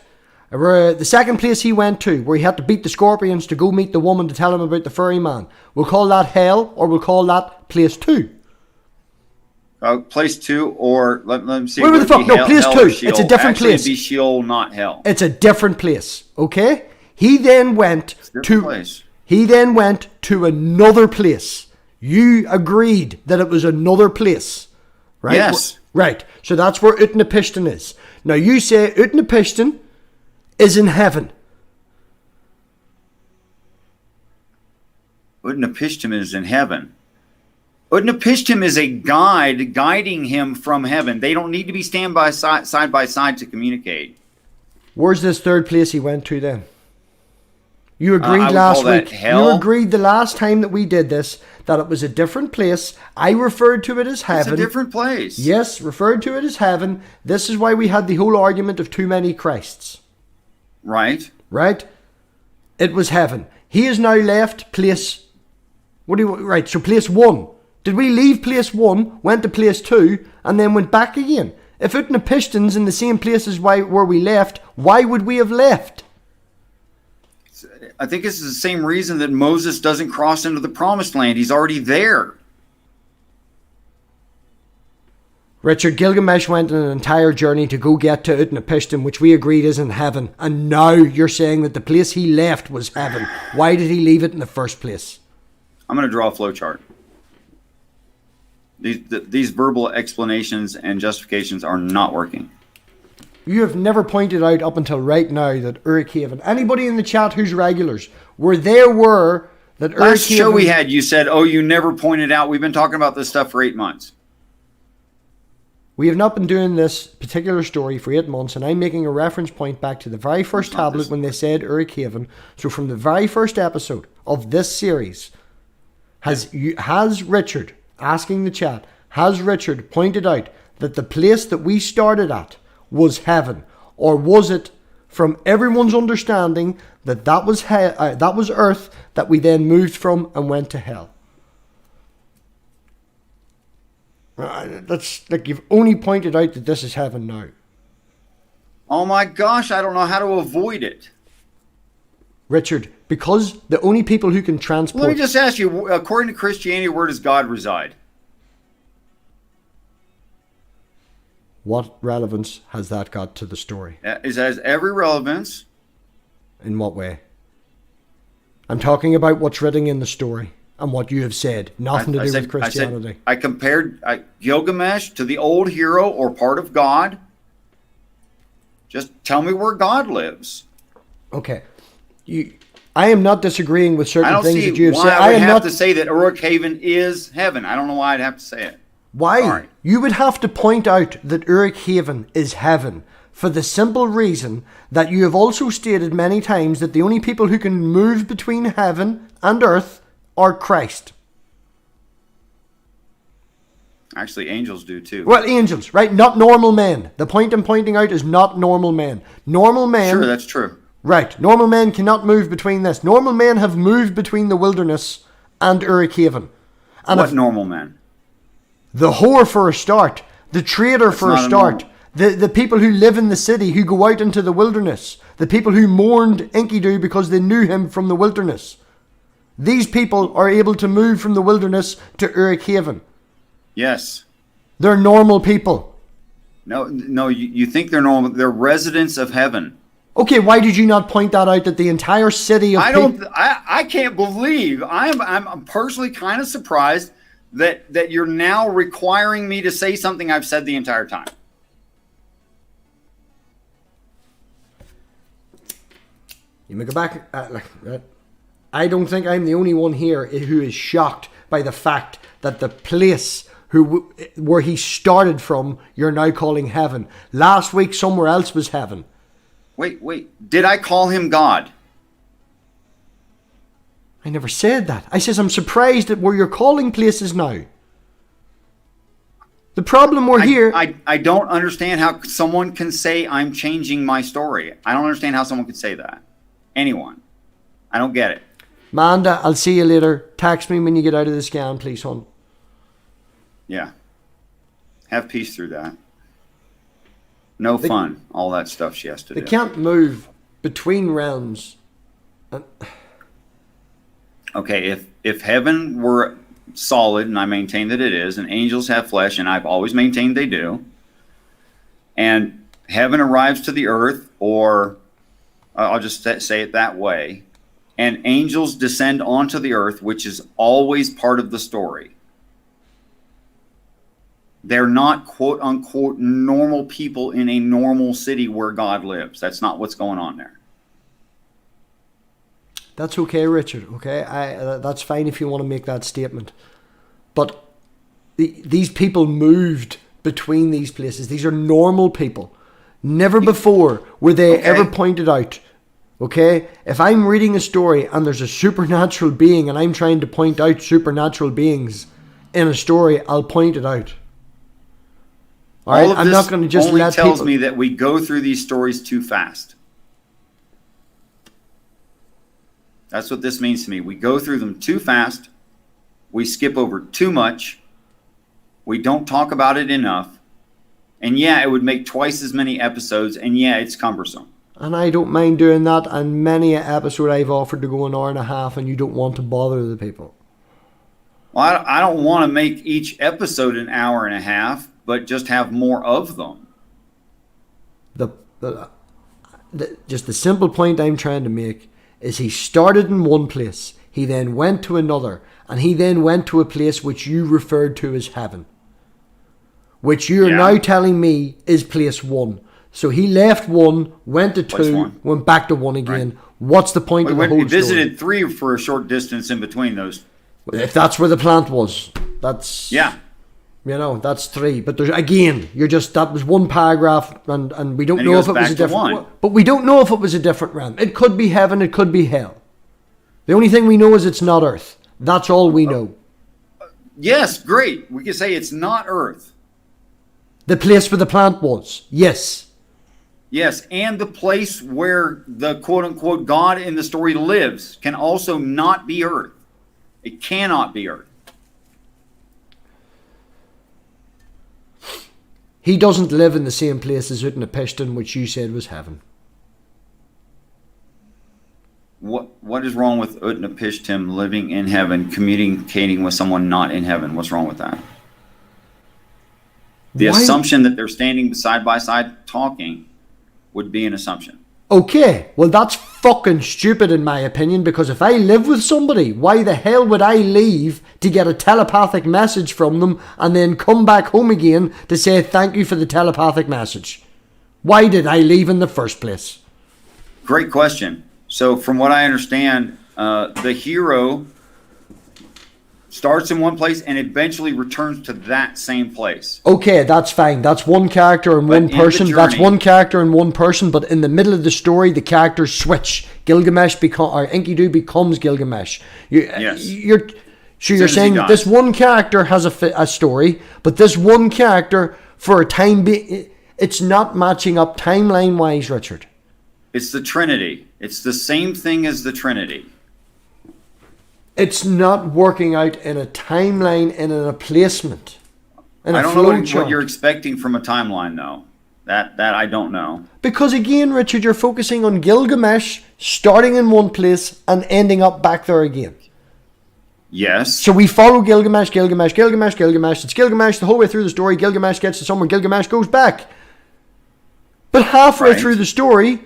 The second place he went to, where he had to beat the scorpions to go meet the woman to tell him about the furry man, we'll call that hell, or we'll call that place 2. Place 2, or let me see. Wait, what the fuck? No, place 2. It's a different Actually, place. It'd be Sheol, not hell. It's a different place, okay? He then went place. He then went to another place. You agreed that it was another place, right? Yes. Right. So that's where Utnapishtim is. Now you say Utnapishtim is in heaven. Utnapishtim is in heaven. Utnapishtim is a guide guiding him from heaven. They don't need to be side by side to communicate. Where's this third place he went to then? You agreed I would last call that week. hell. You agreed the last time that we did this that it was a different place. I referred to it as heaven. It's a different place. Yes, referred to it as heaven. This is why we had the whole argument of too many Christs. Right. Right? It was heaven. He has now left place. Right, so place 1. Did we leave place 1, went to place 2, and then went back again? If Utnapishtim's in the same place as where we left, why would we have left? I think this is the same reason that Moses doesn't cross into the promised land. He's already there. Richard, Gilgamesh went on an entire journey to go get to Utnapishtim, which we agreed is in heaven. And now you're saying that the place he left was heaven. Why did he leave it in the first place? I'm going to draw a flow chart. These verbal explanations and justifications are not working. You have never pointed out up until right now that Uruk-haven, anybody in the chat who's regulars, were that Uruk-haven... Last show we had, you said, oh, you never pointed out. We've been talking about this stuff for 8 months. We have not been doing this particular story for 8 months, and I'm making a reference point back to the very first tablet when they said Uruk-haven. So from the very first episode of this series, has Richard, asking the chat, has Richard pointed out that the place that we started at was heaven, or was it from everyone's understanding that was earth that we then moved from and went to hell? That's like you've only pointed out that this is heaven now. Oh my gosh, I don't know how to avoid it. Richard, because the only people who can transport... Let me just ask you, according to Christianity, where does God reside? What relevance has that got to the story? It has every relevance. In what way? I'm talking about what's written in the story and what you have said. Nothing to do with Christianity. I compared Gilgamesh to the old hero or part of God. Just tell me where God lives. Okay. I am not disagreeing with certain things that you have said. I would have to say that Uruk-haven is heaven. I don't know why I'd have to say it. Why? Sorry. You would have to point out that Uruk-haven is heaven for the simple reason that you have also stated many times that the only people who can move between heaven and earth are Christ. Actually, angels do too. Well, angels, right? Not normal men. The point I'm pointing out is not normal men. Normal men... Sure, that's true. Right. Normal men cannot move between this. Normal men have moved between the wilderness and Uruk-haven. What normal men? The whore for a start. The trader for a start. The people who live in the city who go out into the wilderness. The people who mourned Enkidu because they knew him from the wilderness. These people are able to move from the wilderness to Uruk-haven. Yes. They're normal people. No, you think they're normal. They're residents of heaven. Okay, why did you not point that out that the entire city of I can't believe. I'm personally kind of surprised that you're now requiring me to say something I've said the entire time. You may go back like that. I don't think I'm the only one here who is shocked by the fact that the place where he started from, you're now calling heaven. Last week, somewhere else was heaven. Wait. Did I call him God? I never said that. I says I'm surprised at where you're calling places now. The problem here... I don't understand how someone can say I'm changing my story. I don't understand how someone could say that. Anyone. I don't get it. Manda, I'll see you later. Text me when you get out of the scan, please, hon. Yeah. Have peace through that. No fun. All that stuff she has to do. They can't move between realms. Okay, if heaven were solid, and I maintain that it is, and angels have flesh, and I've always maintained they do, and heaven arrives to the earth, or I'll just say it that way, and angels descend onto the earth, which is always part of the story. They're not quote-unquote normal people in a normal city where God lives. That's not what's going on there. That's okay, Richard, okay? That's fine if you want to make that statement. But these people moved between these places. These are normal people. Never before were they ever pointed out, okay? If I'm reading a story and there's a supernatural being and I'm trying to point out supernatural beings in a story, I'll point it out. All right? I'm not going to just let people... only tells me that we go through these stories too fast. That's what this means to me. We go through them too fast. We skip over too much. We don't talk about it enough. And yeah, it would make twice as many episodes. And yeah, it's cumbersome. And I don't mind doing that. And many an episode I've offered to go an hour and a half and you don't want to bother the people. Well, I don't want to make each episode an hour and a half, but just have more of them. Just the simple point I'm trying to make is he started in one place, he then went to another, and he then went to a place which you referred to as heaven, which you are now telling me is place 1. So he left 1, went to 2, went back to 1 again. Right. What's the point of the whole story? We visited 3 for a short distance in between those. If that's where the plant was, that's... Yeah. You know, that's 3. But there's, again, that was 1 paragraph, and we don't know if it was a different... But we don't know if it was a different realm. It could be heaven, it could be hell. The only thing we know is it's not Earth. That's all we know. Yes, great. We can say it's not Earth. The place where the plant was, yes. Yes, and the place where the quote-unquote God in the story lives can also not be Earth. It cannot be Earth. He doesn't live in the same place as Utnapishtim, which you said was heaven. What is wrong with Utnapishtim living in heaven, communicating with someone not in heaven? What's wrong with that? The assumption that they're standing side by side talking would be an assumption. Okay, well that's fucking stupid in my opinion, because if I live with somebody, why the hell would I leave to get a telepathic message from them and then come back home again to say thank you for the telepathic message? Why did I leave in the first place? Great question. So from what I understand, the hero starts in one place and eventually returns to that same place. Okay, that's fine. That's one character and one person. That's one character and one person, but in the middle of the story, the characters switch. Enkidu becomes Gilgamesh. You're saying this one character has a story, but this one character, for a time being, it's not matching up timeline-wise, Richard. It's the Trinity. It's the same thing as the Trinity. It's not working out in a timeline and in a placement. I don't know what you're expecting from a timeline, though. That I don't know. Because again, Richard, you're focusing on Gilgamesh starting in one place and ending up back there again. Yes. So we follow Gilgamesh. It's Gilgamesh the whole way through the story. Gilgamesh gets to somewhere. Gilgamesh goes back. But halfway through the story,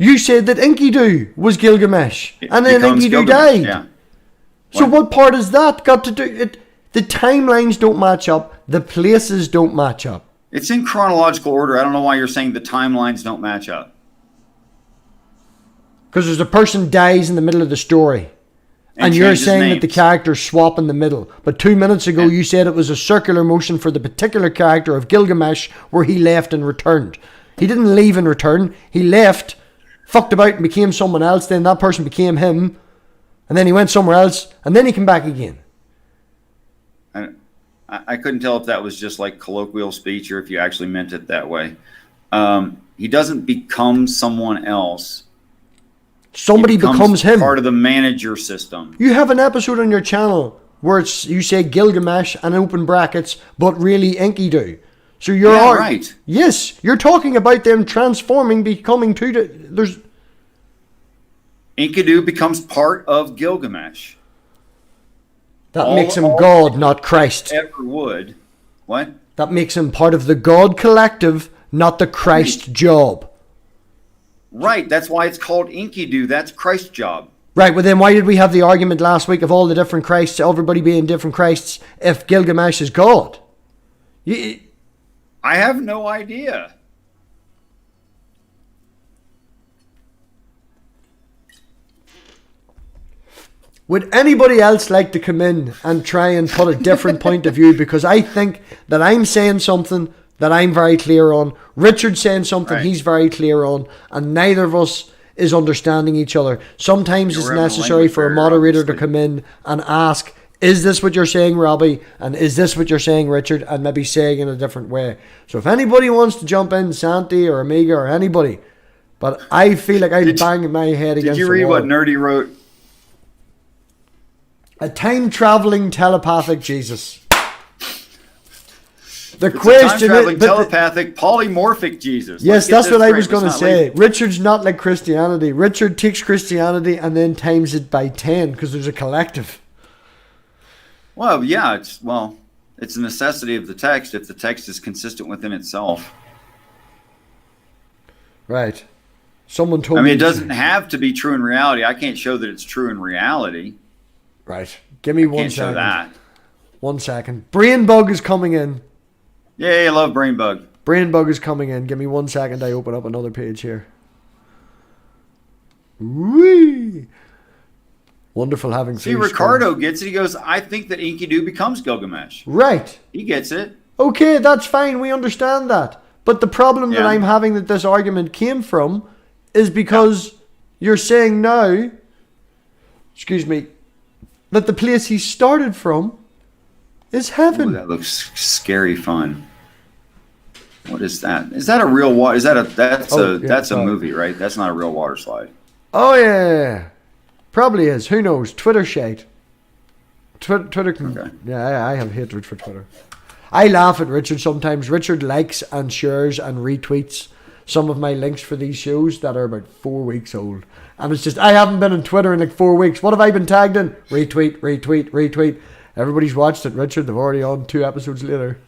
you said that Enkidu was Gilgamesh, and then Enkidu died. Yeah. So what part has that got to do? The timelines don't match up. The places don't match up. It's in chronological order. I don't know why you're saying the timelines don't match up. Because there's a person dies in the middle of the story. And you're saying that the characters swap in the middle. But 2 minutes ago, you said it was a circular motion for the particular character of Gilgamesh where he left and returned. He didn't leave and return. He left, fucked about and became someone else. Then that person became him. And then he went somewhere else. And then he came back again. I couldn't tell if that was just like colloquial speech or if you actually meant it that way. He doesn't become someone else. Somebody becomes him. Part of the manager system. You have an episode on your channel where you say Gilgamesh and open brackets, but really Enkidu. So you're right. Yes, you're talking about them transforming, becoming there's. Enkidu becomes part of Gilgamesh. That makes him God, not Christ. Ever would. What? That makes him part of the God collective, not the Christ job. Right, that's why it's called Enkidu. That's Christ's job. Right, well then why did we have the argument last week of all the different Christs, everybody being different Christs, if Gilgamesh is God? I have no idea. Would anybody else like to come in and try and put a different point of view? Because I think that I'm saying something that I'm very clear on. Richard's saying something he's very clear on. And neither of us is understanding each other. Sometimes it's necessary for a moderator to come in and ask, is this what you're saying, Robbie? And is this what you're saying, Richard? And maybe saying in a different way. So if anybody wants to jump in, Santi or Amiga or anybody. But I feel like I'm banging my head against the wall. Did you read what Nerdy wrote? A time-traveling telepathic Jesus. The question is... telepathic, polymorphic Jesus. Yes, that's what I was going to say. Richard's not like Christianity. Richard takes Christianity and then times it by 10 because there's a collective. Well, yeah, it's a necessity of the text if the text is consistent within itself. Right. Someone told me... it doesn't have to be true in reality. I can't show that it's true in reality. Right. Give me 1 second. Can't show that. 1 second. BrainBug is coming in. Yay, I love BrainBug. BrainBug is coming in. Give me 1 second. I open up another page here. Whee! Wonderful having See, Ricardo gets it. He goes, I think that Enkidu becomes Gilgamesh. Right. He gets it. Okay, that's fine. We understand that. But the problem that I'm having that this argument came from is because you're saying now, excuse me, that the place he started from is heaven. Ooh, that looks scary fun. What is that? Is that a real water? Is that that's a movie, right? That's not a real water slide. Oh yeah, probably is. Who knows? Twitter shade. Twitter can. Okay. Yeah, I have hatred for Twitter. I laugh at Richard sometimes. Richard likes and shares and retweets some of my links for these shows that are about 4 weeks old. And it's just, I haven't been on Twitter in like 4 weeks. What have I been tagged in? Retweet, retweet, retweet. Everybody's watched it, Richard. They've already on 2 episodes later.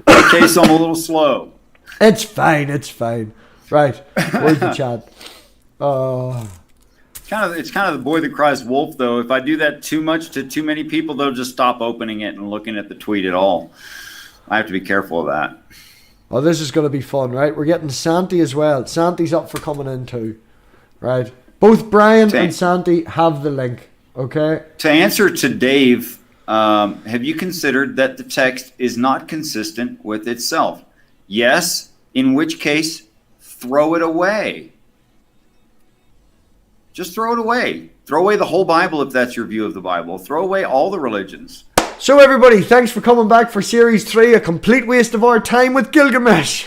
Okay, so I'm a little slow. It's fine, it's fine. Right, where's the chat? It's kind of the boy that cries wolf, though. If I do that too much to too many people, they'll just stop opening it and looking at the tweet at all. I have to be careful of that. Oh, this is going to be fun, right? We're getting Santi as well. Santi's up for coming in too, right? Both Brian and Santi have the link, okay? To answer to Dave, have you considered that the text is not consistent with itself? Yes, in which case, throw it away. Just throw it away. Throw away the whole Bible if that's your view of the Bible. Throw away all the religions. So everybody, thanks for coming back for Series 3, a complete waste of our time with Gilgamesh.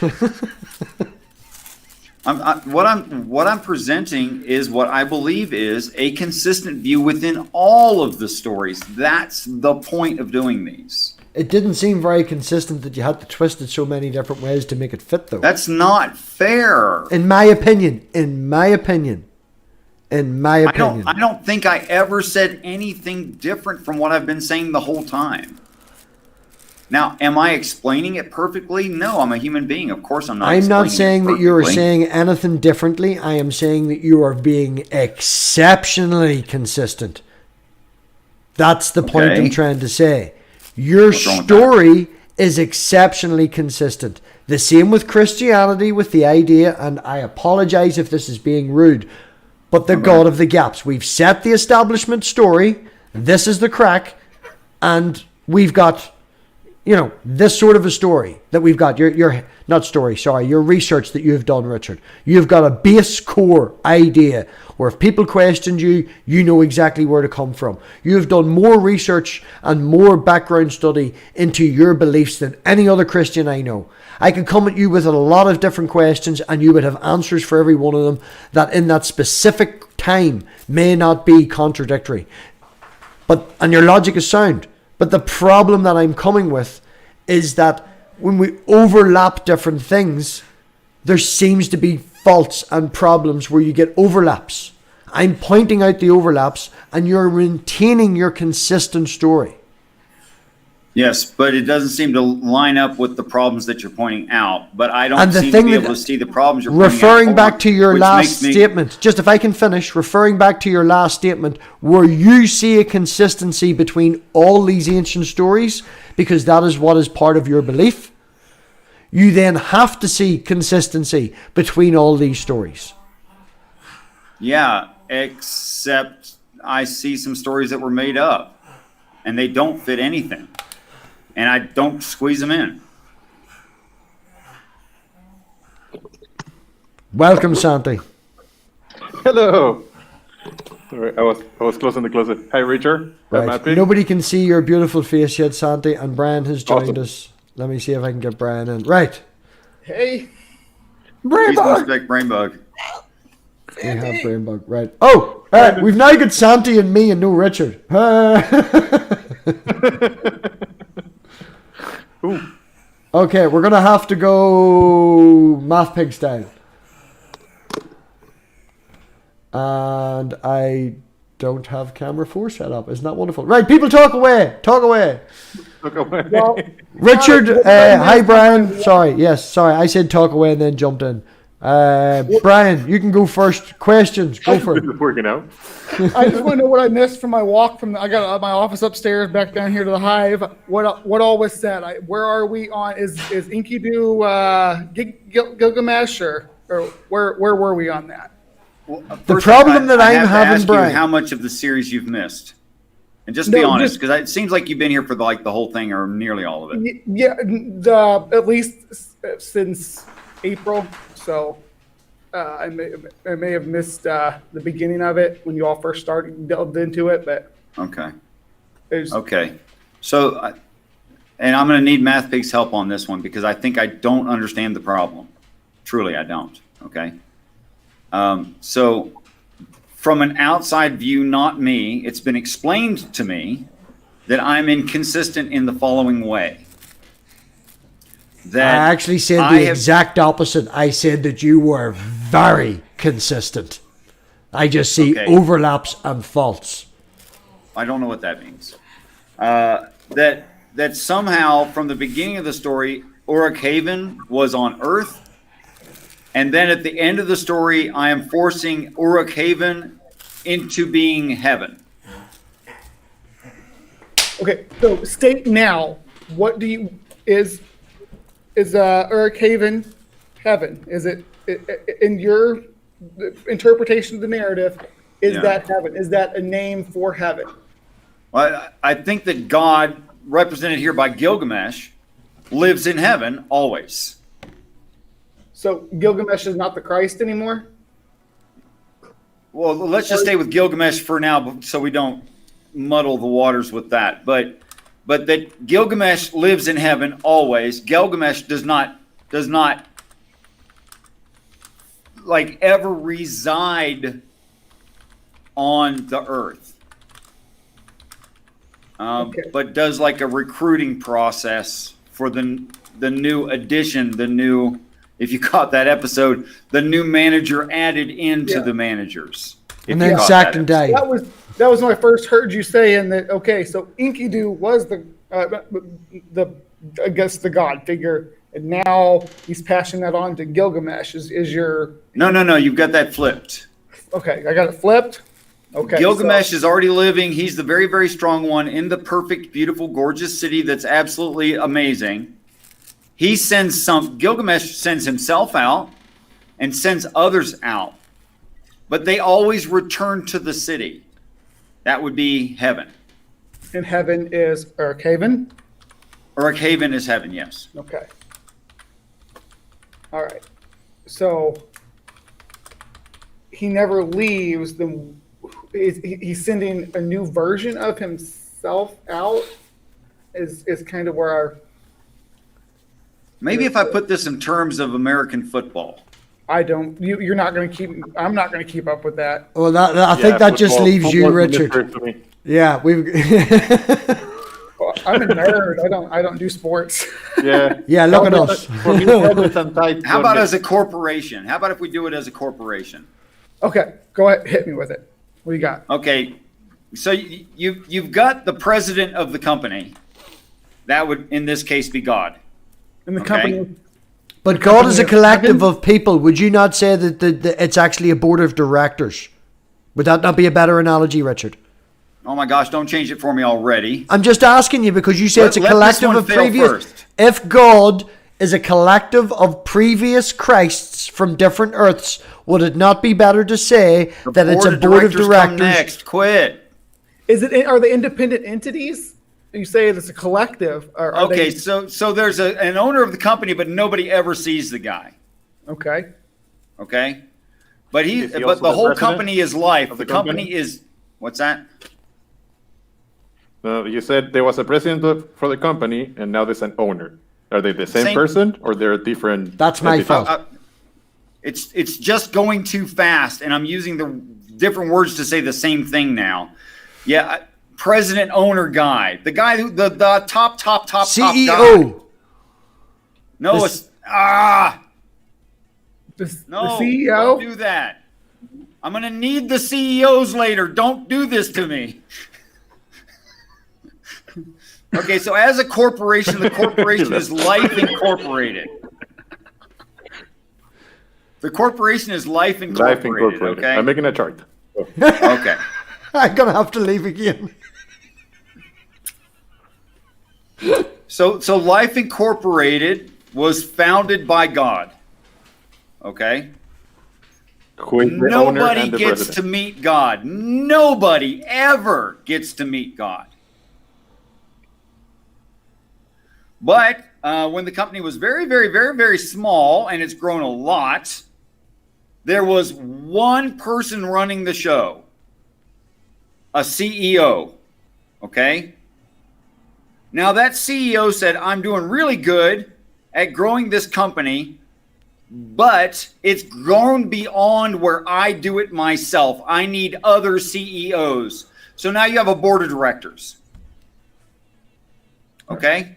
What I'm presenting is what I believe is a consistent view within all of the stories. That's the point of doing these. It didn't seem very consistent that you had to twist it so many different ways to make it fit, though. That's not fair. In my opinion. I don't think I ever said anything different from what I've been saying the whole time. Now, am I explaining it perfectly? No, I'm a human being. Of course I'm not. I'm not saying that you are saying anything differently. I am saying that you are being exceptionally consistent. That's the point I'm trying to say. Your story is exceptionally consistent. The same with Christianity, with the idea, and I apologize if this is being rude, but the God of the gaps. We've set the establishment story. This is the crack, and we've got, this sort of a story that we've got. Your research that you've done, Richard. You've got a base core idea where if people questioned you, you know exactly where to come from. You've done more research and more background study into your beliefs than any other Christian I know. I could come at you with a lot of different questions and you would have answers for every one of them that in that specific time may not be contradictory. And your logic is sound. But the problem that I'm coming with is that when we overlap different things, there seems to be faults and problems where you get overlaps. I'm pointing out the overlaps and you're maintaining your consistent story. Yes, but it doesn't seem to line up with the problems that you're pointing out. But I don't seem to be able to see the problems you're pointing out. Referring back to your last statement, just if I can finish, referring back to your last statement, where you see a consistency between all these ancient stories, because that is what is part of your belief, you then have to see consistency between all these stories. Yeah, except I see some stories that were made up, and they don't fit anything. And I don't squeeze them in. Welcome, Santi. Hello. Sorry, I was closing the closet. Hi, Richard. Right. MathPig. Nobody can see your beautiful face yet, Santi, and Brian has joined us. Let me see if I can get Brian in. Right. Hey. Please don't expect BRAINBUG. We have BRAINBUG. Right. Oh, we've now got Santi and me and no Richard. Ooh. Okay, we're going to have to go MathPig style. And I don't have camera 4 set up. Isn't that wonderful? Right, people talk away. Talk away. Talk away. Well, Richard, hi Brian. Sorry, I said talk away and then jumped in. Brian, you can go first. Questions, go for it. This is working out. I just want to know what I missed from my walk I got my office upstairs back down here to the hive. What all was said? Where are we on? Is Enkidu Gilgamesh or where were we on that? Well, the problem that I'm having, Brian, how much of the series you've missed, and just be honest, because it seems like you've been here for the whole thing or nearly all of it. Yeah, at least since April. So I may have missed the beginning of it when you all first delved into it, but okay. So, and I'm going to need MathPig's help on this one because I think I don't understand the problem. Truly, I don't. Okay. So, from an outside view, not me, it's been explained to me that I'm inconsistent in the following way. I actually said the exact opposite. I said that you were very consistent. I just see overlaps and faults. I don't know what that means. That somehow from the beginning of the story, Uruk-Haven was on Earth. And then at the end of the story, I am forcing Uruk-Haven into being heaven. Okay, so state now, what do you is Uruk-Haven heaven? Is it in your interpretation of the narrative? Is that heaven? Is that a name for heaven? Well, I think that God, represented here by Gilgamesh, lives in heaven always. So Gilgamesh is not the Christ anymore? Well, let's just stay with Gilgamesh for now so we don't muddle the waters with that. But that Gilgamesh lives in heaven always. Gilgamesh does not like ever reside on the earth. But does like a recruiting process for the new addition, if you caught that episode, the new manager added into the managers. And then sacked and died. That was when I first heard you saying that. Okay, so Enkidu was the I guess the god figure, and now he's passing that on to Gilgamesh. Is your no? You've got that flipped. Okay, I got it flipped. Okay. Gilgamesh so- is already living. He's the very, very strong one in the perfect, beautiful, gorgeous city that's absolutely amazing. Gilgamesh sends himself out and sends others out. But they always return to the city. That would be heaven. And heaven is Urkhaven? Urkhaven is heaven, yes. Okay. All right. So he never leaves. Then he's sending a new version of himself out. Is kind of where our. Maybe if I put this in terms of American football. I don't. You're not going to keep. I'm not going to keep up with that. Well, I think that just leaves you, Richard. To me. Yeah, we've. Well, I'm a nerd. I don't do sports. Yeah. Yeah, look at us. For me, helmets and tights How don't about mix. as a corporation? How about if we do it as a corporation? Okay, go ahead. Hit me with it. What do you got? Okay, so you've got the president of the company. That would, in this case, be God. In the Okay. company. But God is a company of collective heaven? of people. Would you not say that it's actually a board of directors? Would that not be a better analogy, Richard? Oh my gosh, don't change it for me already. I'm just asking you because you say Let- it's a let this collective one of fail previous. first. If God is a collective of previous Christs from different Earths, would it not be better to say that it's a board of come directors? next, quit. Are they independent entities? You say it's a collective. Or are Okay, They, so there's an owner of the company, but nobody ever sees the guy. okay. Okay, but Is he but also the the whole president company is life. of The the company company? is what's that? You said there was a president for the company, and now there's an owner. Are they the same person, or they're different? That's my entities? fault. It's just going too fast, and I'm using the different words to say the same thing now. Yeah, president, owner guy, the guy who the top guy. CEO. No, This- it's The no. CEO. Don't do that. I'm gonna need the CEOs later. Don't do this to me. Okay, so as a corporation, the corporation is Life Incorporated. The corporation is Life Incorporated. Life Incorporated. Okay. I'm making a chart. Okay. I'm gonna have to leave again. So Life Incorporated was founded by God. Okay. Who is the owner Nobody and the gets president? to meet God. Nobody ever gets to meet God. But when the company was very, very, very, very small, and it's grown a lot, there was one person running the show, a CEO. Okay. Now that CEO said, I'm doing really good at growing this company, but it's grown beyond where I do it myself. I need other CEOs. So now you have a board of directors. Okay?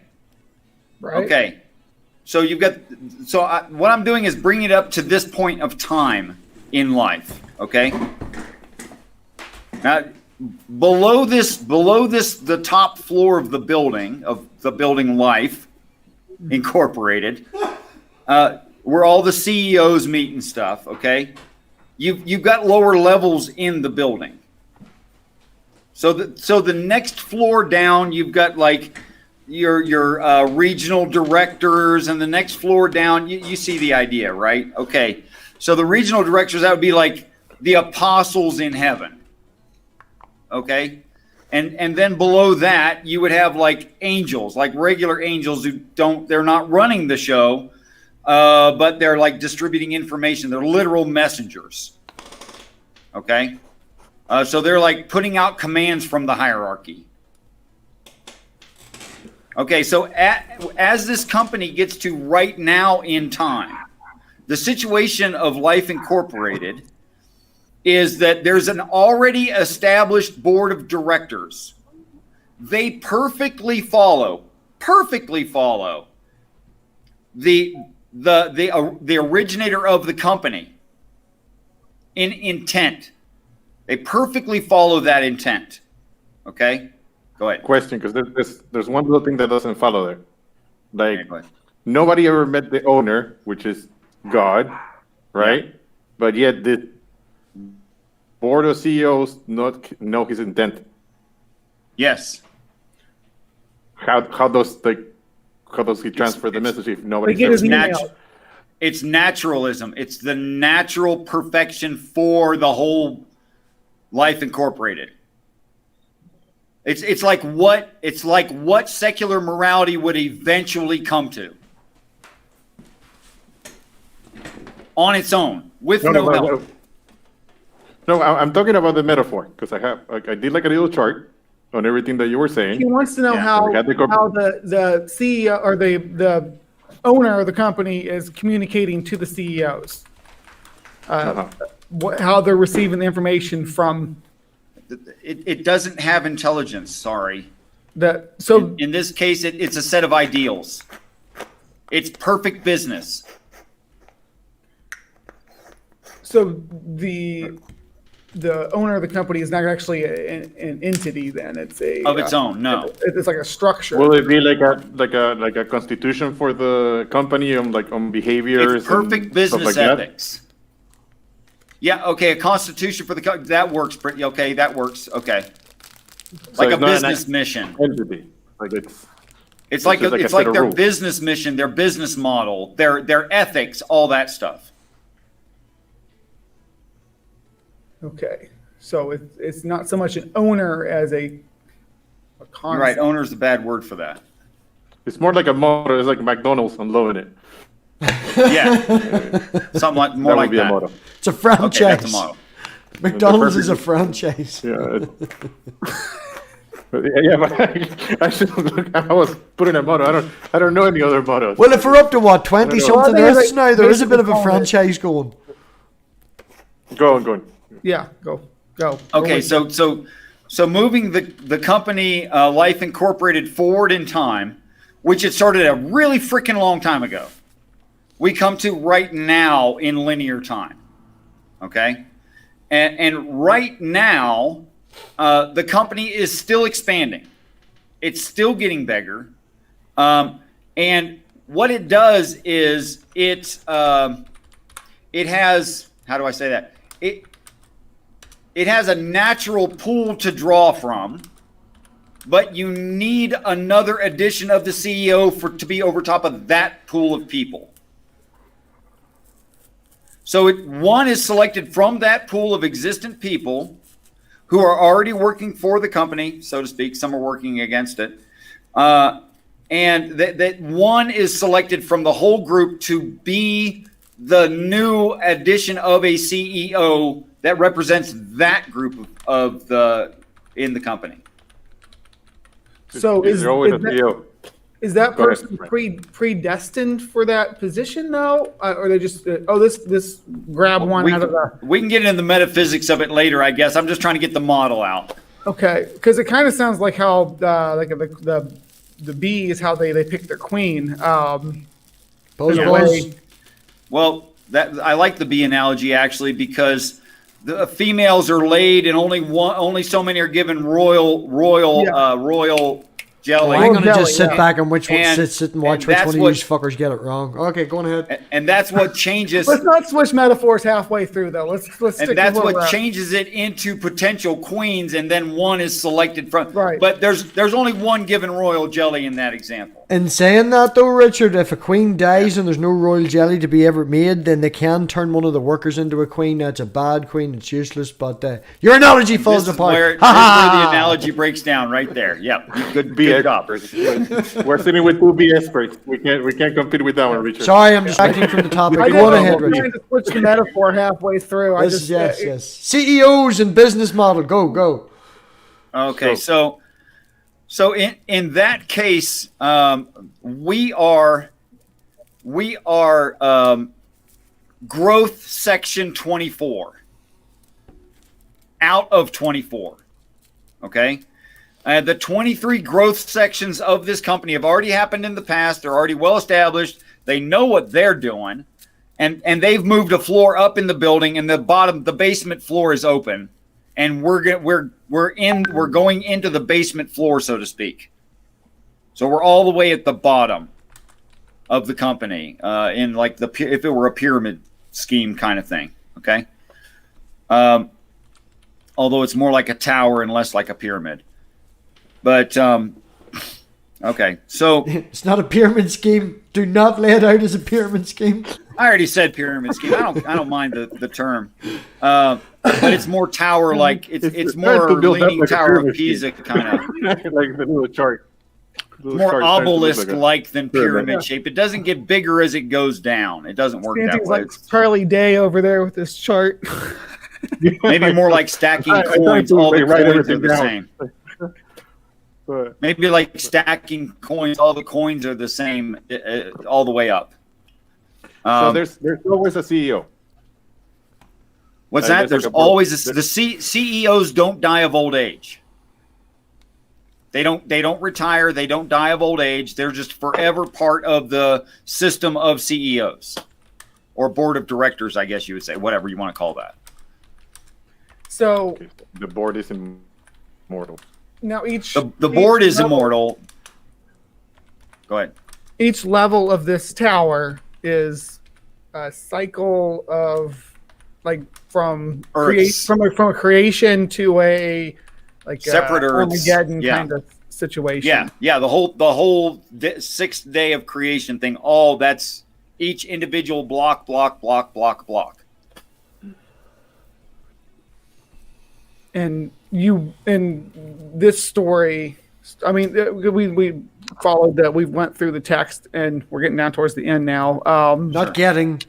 Right. Okay. So you've got, what I'm doing is bringing it up to this point of time in life. Okay? Now, below this, the top floor of the building Life Incorporated, where all the CEOs meet and stuff. Okay, you've got lower levels in the building. So the next floor down, you've got like your regional directors, and the next floor down, you see the idea, right? Okay, so the regional directors, that would be like the apostles in heaven. Okay, and then below that, you would have like angels, like regular angels they're not running the show, but they're like distributing information. They're literal messengers. Okay, so they're like putting out commands from the hierarchy. Okay, so as this company gets to right now in time, the situation of Life Incorporated is that there's an already established board of directors. They perfectly follow the originator of the company in intent. They perfectly follow that intent. Okay, go ahead. Question, because there's one little thing that doesn't follow there. Like, Okay, go ahead. nobody ever met the owner, which is God, right? Yeah. But yet board of CEOs not know his intent? Yes. How does he transfer the message if nobody They get his cares? email. It's naturalism. It's the natural perfection for the whole Life Incorporated. It's like what secular morality would eventually come to on its own with no help. No, I'm talking about the metaphor because I did like a little chart on everything that you were saying. He wants to know how the CEO or the owner of the company is communicating to the CEOs. How they're receiving the information from. It doesn't have intelligence. Sorry. In this case, it's a set of ideals. It's perfect business. So the owner of the company is not actually an entity. Then it's of its own. No, it's like a structure. Will it be like a constitution for the company on behaviors? It's perfect business ethics. Yeah, okay, a constitution for the that works pretty okay. That works okay. Like a business mission. Entity. It's like their business mission, their business model, their ethics, all that stuff. Okay, so it's not so much an owner as a concept. You're right, owner's a bad word for that. It's more like a motto. It's like McDonald's. I'm loving it. Yeah, something more like that. Motto. It's a franchise. Okay, that's a model. McDonald's is a franchise. Yeah. I was putting a motto. I don't know any other mottos. Well, if we're up to 20 something Earths now, there is a bit of a basically franchise going. Go on. Yeah, go. Okay, so moving the company Life Incorporated forward in time, which it started a really freaking long time ago. We come to right now in linear time, okay? And right now, the company is still expanding. It's still getting bigger. And what it does is it has, how do I say that? It has a natural pool to draw from, but you need another addition of the CEO to be over top of that pool of people. So one is selected from that pool of existent people who are already working for the company, so to speak. Some are working against it. And that one is selected from the whole group to be the new addition of a CEO that represents that group in the company. So is that Go ahead, person Frank. predestined for that position though, or they just this grab one out of the? We can get into the metaphysics of it later, I guess. I'm just trying to get the model out. Okay, because it kind of sounds like how like the bee is how they pick their queen. Well, I like the bee analogy actually because the females are laid and only so many are given royal jelly. Well, I'm going to just sit yeah. back and sit and watch which one of you what- fuckers get it wrong. Okay, go on ahead. And that's what changes. Let's not switch metaphors halfway through though. Let's stick. And that's with what changes it into potential queens, and then one is selected from. Right. But there's only one given royal jelly in that example. In saying that though, Richard, if a queen dies and there's no royal jelly to be ever made, then they can turn one of the workers into a queen. That's a bad queen. It's useless. But your analogy falls This is apart. where the analogy breaks down right there. Yep. Good job. We're sitting with two B experts. We can't compete with that one, Richard. Sorry, I'm distracting from the topic. I Go on I'm ahead, trying Richard. to switch the metaphor halfway through. Yes. CEOs and business model. Go. Okay, so in that case, we are growth section 24 out of 24. Okay, the 23 growth sections of this company have already happened in the past. They're already well established. They know what they're doing, and they've moved a floor up in the building, and the basement floor is open. And we're going into the basement floor, so to speak. So we're all the way at the bottom of the company, in like if it were a pyramid scheme kind of thing. Okay. although it's more like a tower and less like a pyramid. But okay, so It's not a pyramid scheme. Do not lay it out as a pyramid scheme. I already said pyramid scheme. I don't mind the term, but it's more tower like. It's more leaning like Tower of Pisa kind of. Like the little chart. More obelisk-like than pyramid shape. It doesn't get bigger as it goes down. It doesn't work that Santi's way. like Charlie Day over there with this chart. Maybe more like stacking coins. All the coins are the same. Maybe like stacking coins. All the coins are the same all the way up. So there's always a CEO. What's that? There's always the CEOs don't die of old age. They don't retire. They don't die of old age. They're just forever part of the system of CEOs or board of directors, I guess you would say, whatever you want to call that. So the board is immortal. now The board is immortal. Go ahead. Each level of this tower is a cycle of like from a creation to a like separate Armageddon kind of situation. Yeah. The whole 6th day of creation thing. All that's each individual block. And this story, I mean, we followed that. We went through the text, and we're getting down towards the end now. Not getting.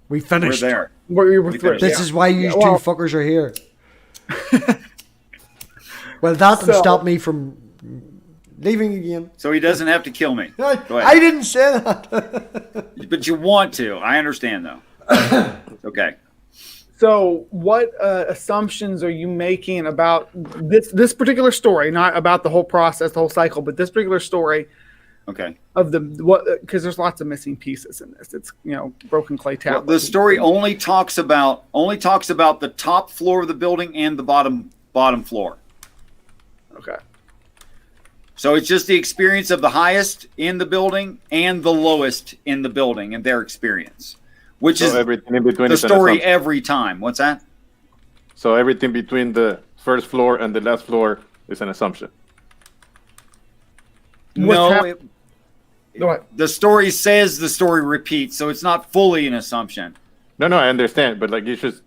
We finished. We're there. We were through. This is why you two fuckers are here. Well, that and stop me from leaving again. So he doesn't have to kill me. Go ahead. I didn't say that. But you want to. I understand, though. Okay. So, what assumptions are you making about this particular story? Not about the whole process, the whole cycle, but this particular story. Okay. Of because there's lots of missing pieces in this. It's broken clay tablets. Well, the story only talks about the top floor of the building and the bottom floor. Okay. So it's just the experience of the highest in the building and the lowest in the building and their experience, which is everything in between the story every time. What's that? So everything between the first floor and the last floor is an assumption. No, Go ahead. the story says the story repeats, so it's not fully an assumption. No, I understand, but like this is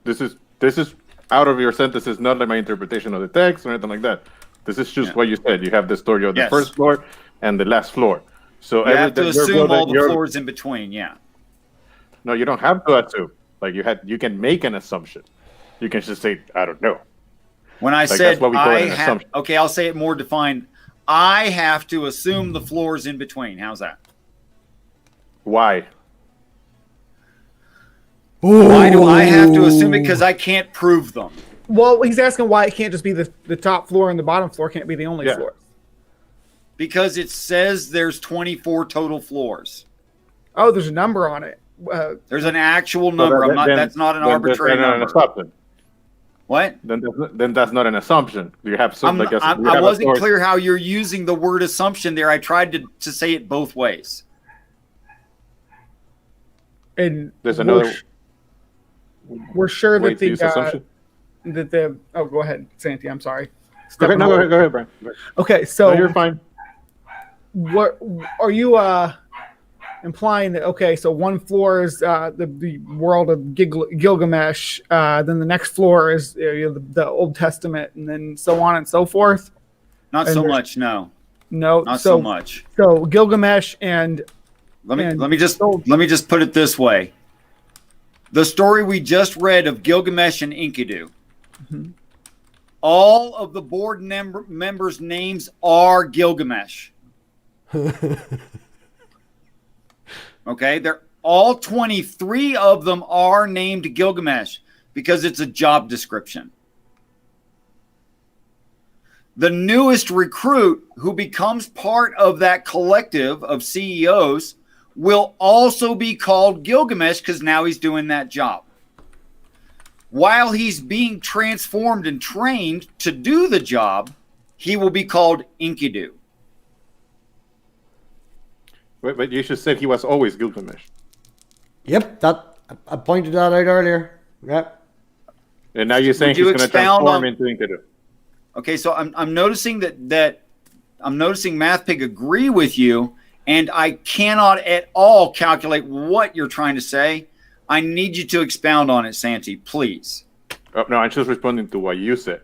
out of your sentences, not like my interpretation of the text or anything like that. This is just what you said. You have the story of the first floor and the last floor. So you have to assume all the floors in between. Yeah. No, you don't have to assume. Like you can make an assumption. You can just say, I don't know. When I like said that's what we call an assumption. Okay, I'll say it more defined. I have to assume the floors in between. How's that? Why? Why do I have to assume it? Because I can't prove them. Well, he's asking why it can't just be the top floor and the bottom floor can't be the only floors. Because it says there's 24 total flours. Oh, there's a number on it. There's an actual number. That's not an arbitrary number. What? Then that's not an assumption. You have some. I wasn't clear how you're using the word assumption there. I tried to say it both ways. And there's another. We're sure that go ahead, Santi. I'm sorry. Go ahead, Brian. Okay, so you're fine. What are you implying that? Okay, so one floor is the world of Gilgamesh. Then the next floor is the Old Testament, and then so on and so forth. Not so much, no. No, not so much. So Gilgamesh and let me just put it this way. The story we just read of Gilgamesh and Enkidu. Mm-hmm. All of the board members' names are Gilgamesh. Okay, they're all 23 of them are named Gilgamesh because it's a job description. The newest recruit who becomes part of that collective of CEOs will also be called Gilgamesh because now he's doing that job. While he's being transformed and trained to do the job, he will be called Enkidu. But you just said he was always Gilgamesh. Yep, I pointed that out earlier. Yep. And now you're saying Would you he's going to expound transform on- into Enkidu. Okay, so I'm noticing that I'm noticing MathPig agree with you, and I cannot at all calculate what you're trying to say. I need you to expound on it, Santi, please. Oh, no, I'm just responding to what you said.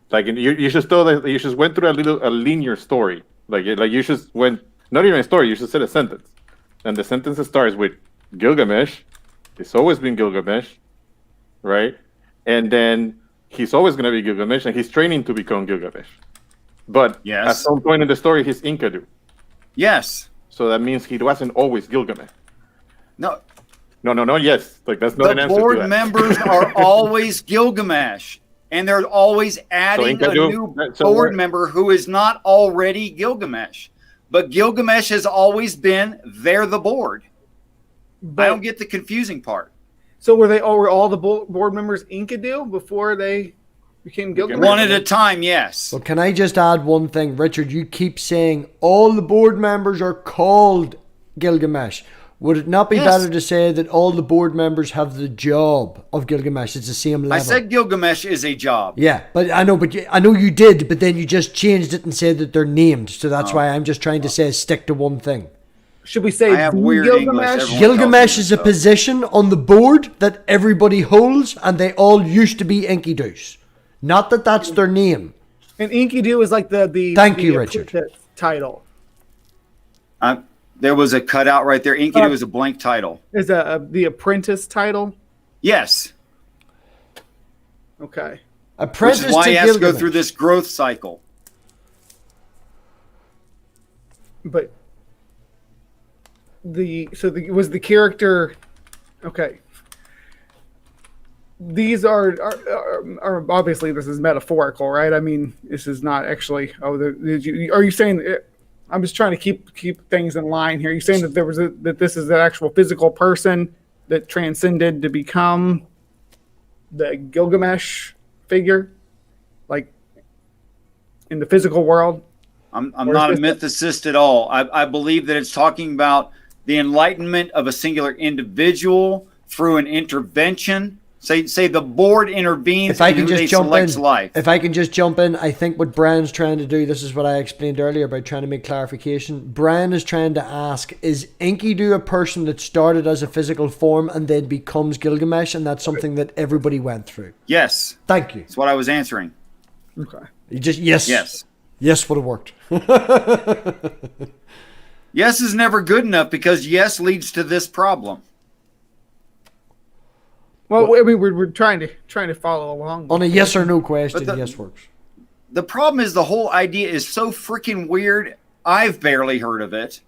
Like you just thought that you just went through a linear story. Like you just went, not even a story. You just said a sentence, and the sentence starts with Gilgamesh. It's always been Gilgamesh, right? And then he's always going to be Gilgamesh, and he's training to become Gilgamesh. But Yes. at some point in the story, he's Enkidu. Yes. So that means he wasn't always Gilgamesh. No. No, yes. Like, that's not an The answer to board that. members are always Gilgamesh, and they're always adding a Enkidu- new so board what- member who is not already Gilgamesh. But Gilgamesh has always been they're the board. I don't get the confusing part. So were all the board members Enkidu before they became Gilgamesh? One at a time, yes. Well, can I just add one thing? Richard, you keep saying all the board members are called Gilgamesh. Would it not be Yes. better to say that all the board members have the job of Gilgamesh? It's the same level. I said Gilgamesh is a job. Yeah, but I know you did, but then you just changed it and said that they're named. So that's why I'm just trying to say stick to one thing. Should we say I have the weird Gilgamesh? English, everyone. Gilgamesh tells me is a so. position on the board that everybody holds, and they all used to be Enkidus. Not that that's their name. And Enkidu is like the Thank the you, Richard. apprentice title. There was a cutout right there. Enkidu is a blank title. Is the apprentice title? Yes. Okay. Which Apprentice is why to he has to go Gilgamesh. through this growth cycle. But was the character okay? These are obviously this is metaphorical, right? I mean, this is not actually. Oh, are you saying? I'm just trying to keep things in line here. Are you saying that that this is an actual physical person that transcended to become the Gilgamesh figure, like in the physical world? I'm not a mythicist at all. I believe that it's talking about the enlightenment of a singular individual through an intervention. Say the board intervenes If I and can who they just jump selects in, life. if I can just jump in, I think what Brian's trying to do, this is what I explained earlier about trying to make clarification. Brian is trying to ask, is Enkidu a person that started as a physical form and then becomes Gilgamesh, and that's something that everybody went through? Yes. Thank you. That's what I was answering. Okay. You just yes would have worked. Yes is never good enough because yes leads to this problem. Well, I mean, we're trying to follow along. On a yes or no question, But the- yes works. The problem is the whole idea is so freaking weird. I've barely heard of it.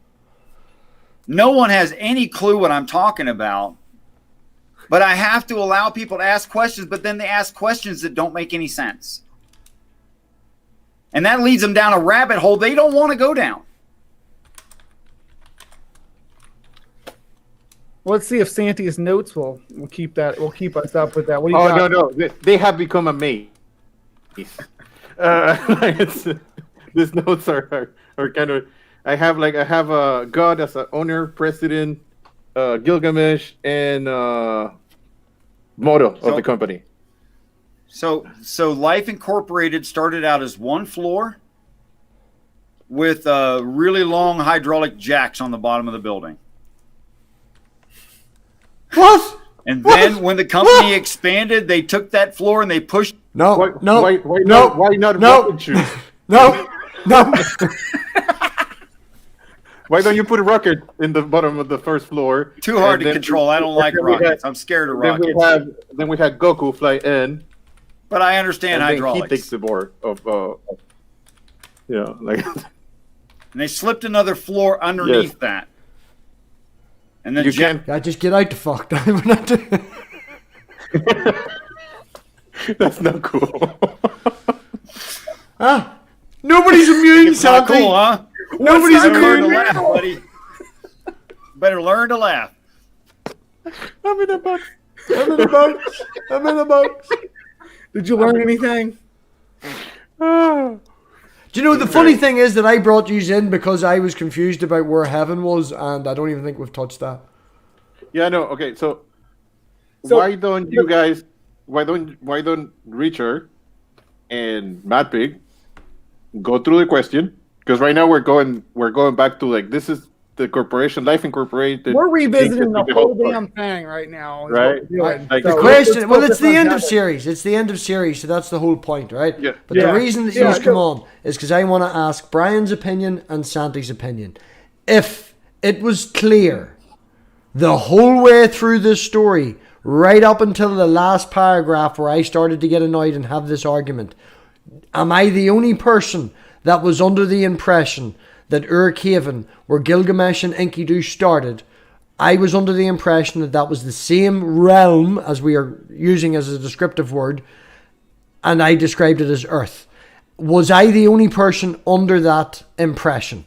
No one has any clue what I'm talking about. But I have to allow people to ask questions, but then they ask questions that don't make any sense. And that leads them down a rabbit hole they don't want to go down. Well, let's see if Santi's notes will keep us up with that. What do you got? No. They have become a maze. These notes are kind of. I have a god as an owner, president, Gilgamesh, and motto of the company. So Life Incorporated started out as one floor with really long hydraulic jacks on the bottom of the building. What? And then when the company expanded, they took that floor and they pushed. No, Why no, not rocket shoes? no. Why don't you put a rocket in the bottom of the first floor? Too hard And to then- control. I don't like then we rockets. had- I'm scared of Then rockets. we had Goku fly in, But I understand and then he hydraulics. takes the board of like And they slipped another floor underneath Yes. that. And then you can't. Yeah, just get out the fuck. That's not cool. Nobody's immune, It's not Santi. cool, huh? Nobody's Better learn to immune. laugh, buddy. Better learn to laugh. I'm in a box. Did you learn anything? Do you know the funny thing is that I brought you in because I was confused about where heaven was, and I don't even think we've touched that. Yeah, no. Okay, so why don't you guys why don't Richard and MathPig go through the question? Because right now we're going back to like this is the corporation Life Incorporated. We're revisiting the whole story. damn thing right now. Is Right. What we're doing. Like The So question, well, let's it's the focus on end of that. series. It's the end of series, so that's the whole point, right? Yeah. But Yeah. the reason that Yeah, you've come go. on is because I want to ask Brian's opinion and Santi's opinion. If it was clear the whole way through this story, right up until the last paragraph where I started to get annoyed and have this argument, am I the only person that was under the impression that Haven, where Gilgamesh and Enkidu started, I was under the impression that that was the same realm as we are using as a descriptive word, and I described it as Earth. Was I the only person under that impression?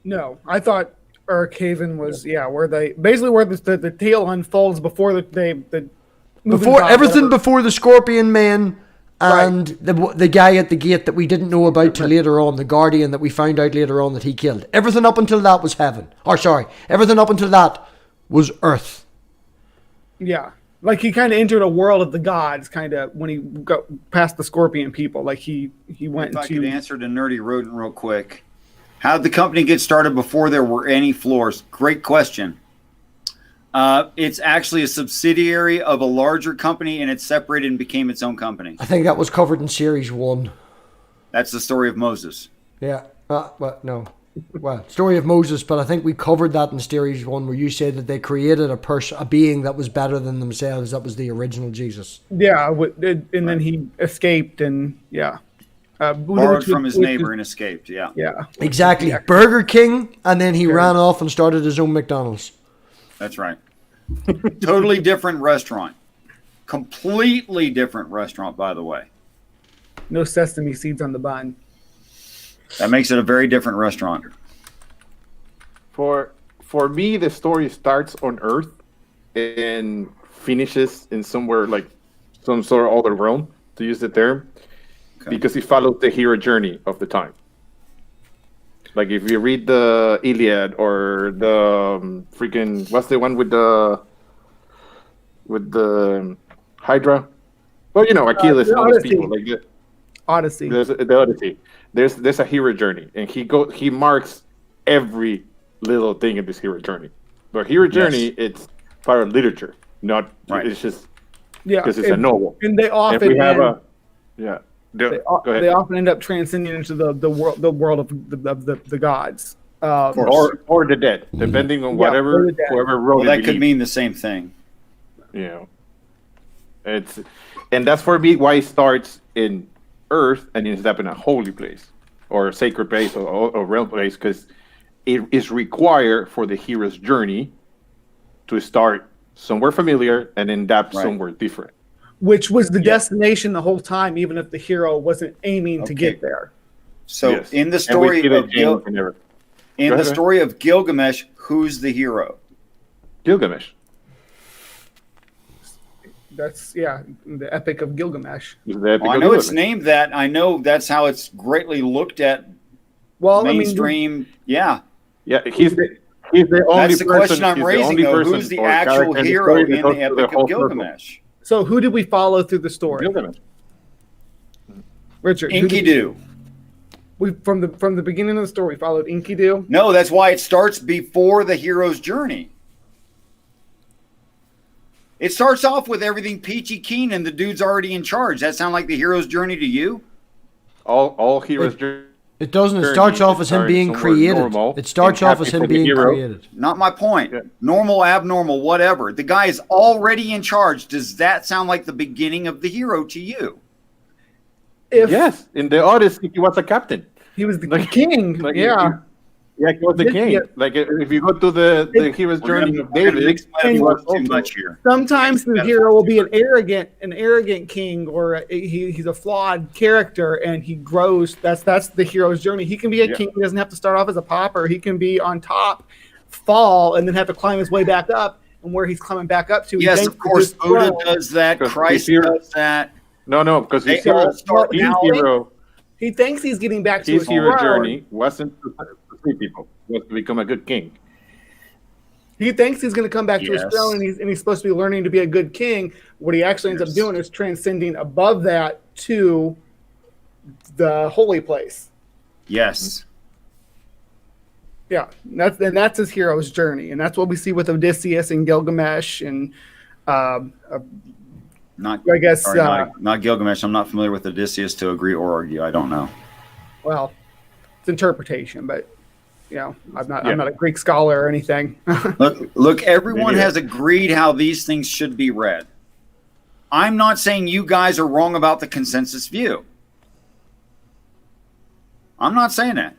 No, I thought Haven was where they basically where the tale unfolds before the Before everything before the Scorpion Man and the guy at the gate that we didn't know about till later on, the Guardian that we found out later on that he killed. Everything up until that was heaven. Everything up until that was Earth. Yeah. Like he kind of entered a world of the gods, kind of when he got past the Scorpion people. Like he went If I could into. answer to Nerdy Rodent real quick. How did the company get started before there were any floors? Great question. It's actually a subsidiary of a larger company, and it separated and became its own company. I think that was covered in series 1. That's the story of Moses. Yeah. Story of Moses, but I think we covered that in series 1 where you said that they created a being that was better than themselves. That was the original Jesus. Yeah, and then he escaped, and Borrowed from his neighbor and escaped, yeah. Yeah. Exactly. Burger King, and then he ran off and started his own McDonald's. That's right. Totally different restaurant. Completely different restaurant, by the way. No sesame seeds on the bun. That makes it a very different restaurant. For me, the story starts on Earth and finishes in somewhere like some sort of other realm, to use the term, because it follows the hero journey of the time. Like if you read the Iliad or the freaking what's the one with the Hydra? Well, Achilles and all those people like that. Odyssey. There's the Odyssey. There's a hero journey, and he marks every little thing in this hero journey. But hero journey, it's part of literature, not it's just because it's a novel. And they often we have they often end up transcending into the world of the gods. Or the dead, depending on whoever wrote it. That could mean the same thing. And that's for me why it starts in Earth and ends up in a holy place or a sacred place or realm place, because it is required for the hero's journey to start somewhere familiar and end up somewhere different. Which was the destination the whole time, even if the hero wasn't aiming to get there. So in the story of Gilgamesh, who's the hero? Gilgamesh. That's the Epic of Gilgamesh. I know it's named that. I know that's how it's greatly looked at. Well, mainstream, yeah. He's the only. That's the question I'm raising. Though, who's the actual hero in the Epic of Gilgamesh? So who did we follow through the story? Gilgamesh. Richard. Enkidu. We from the beginning of the story followed Enkidu. No, that's why it starts before the hero's journey. It starts off with everything peachy keen and the dude's already in charge. That sound like the hero's journey to you? All hero's journey. It doesn't. It starts off as him being created. It starts off as him being created. Not my point. Yeah. Normal, abnormal, whatever. The guy is already in charge. Does that sound like the beginning of the hero to you? Yes. In the Odyssey, he was a captain. He was the king. He was the king. Yeah. Like if you go to the hero's journey of David, he was too much here. Sometimes the hero will be an arrogant king, or he's a flawed character, and he grows. That's the hero's journey. He can be a king. He doesn't have to start off as a pauper. He can be on top, fall, and then have to climb his way back up. And where he's climbing back up to, yes, of course, Buddha does that. Christ does that. No, because he's hero. He thinks he's getting back to his hero journey wasn't to free people. Was to become a good king. He thinks he's going to come back to his Yes. throne, and he's supposed to be learning to be a good king. What he actually ends up Yes. doing is transcending above that to the holy place. Yes. Yeah, that's his hero's journey, and that's what we see with Odysseus and Gilgamesh, and Not, I guess sorry, not Gilgamesh. I'm not familiar with Odysseus to agree or argue. I don't know. well, it's interpretation, but I'm not a Greek scholar or anything. Look, everyone Yeah. has agreed how these things should be read. I'm not saying you guys are wrong about the consensus view. I'm not saying that.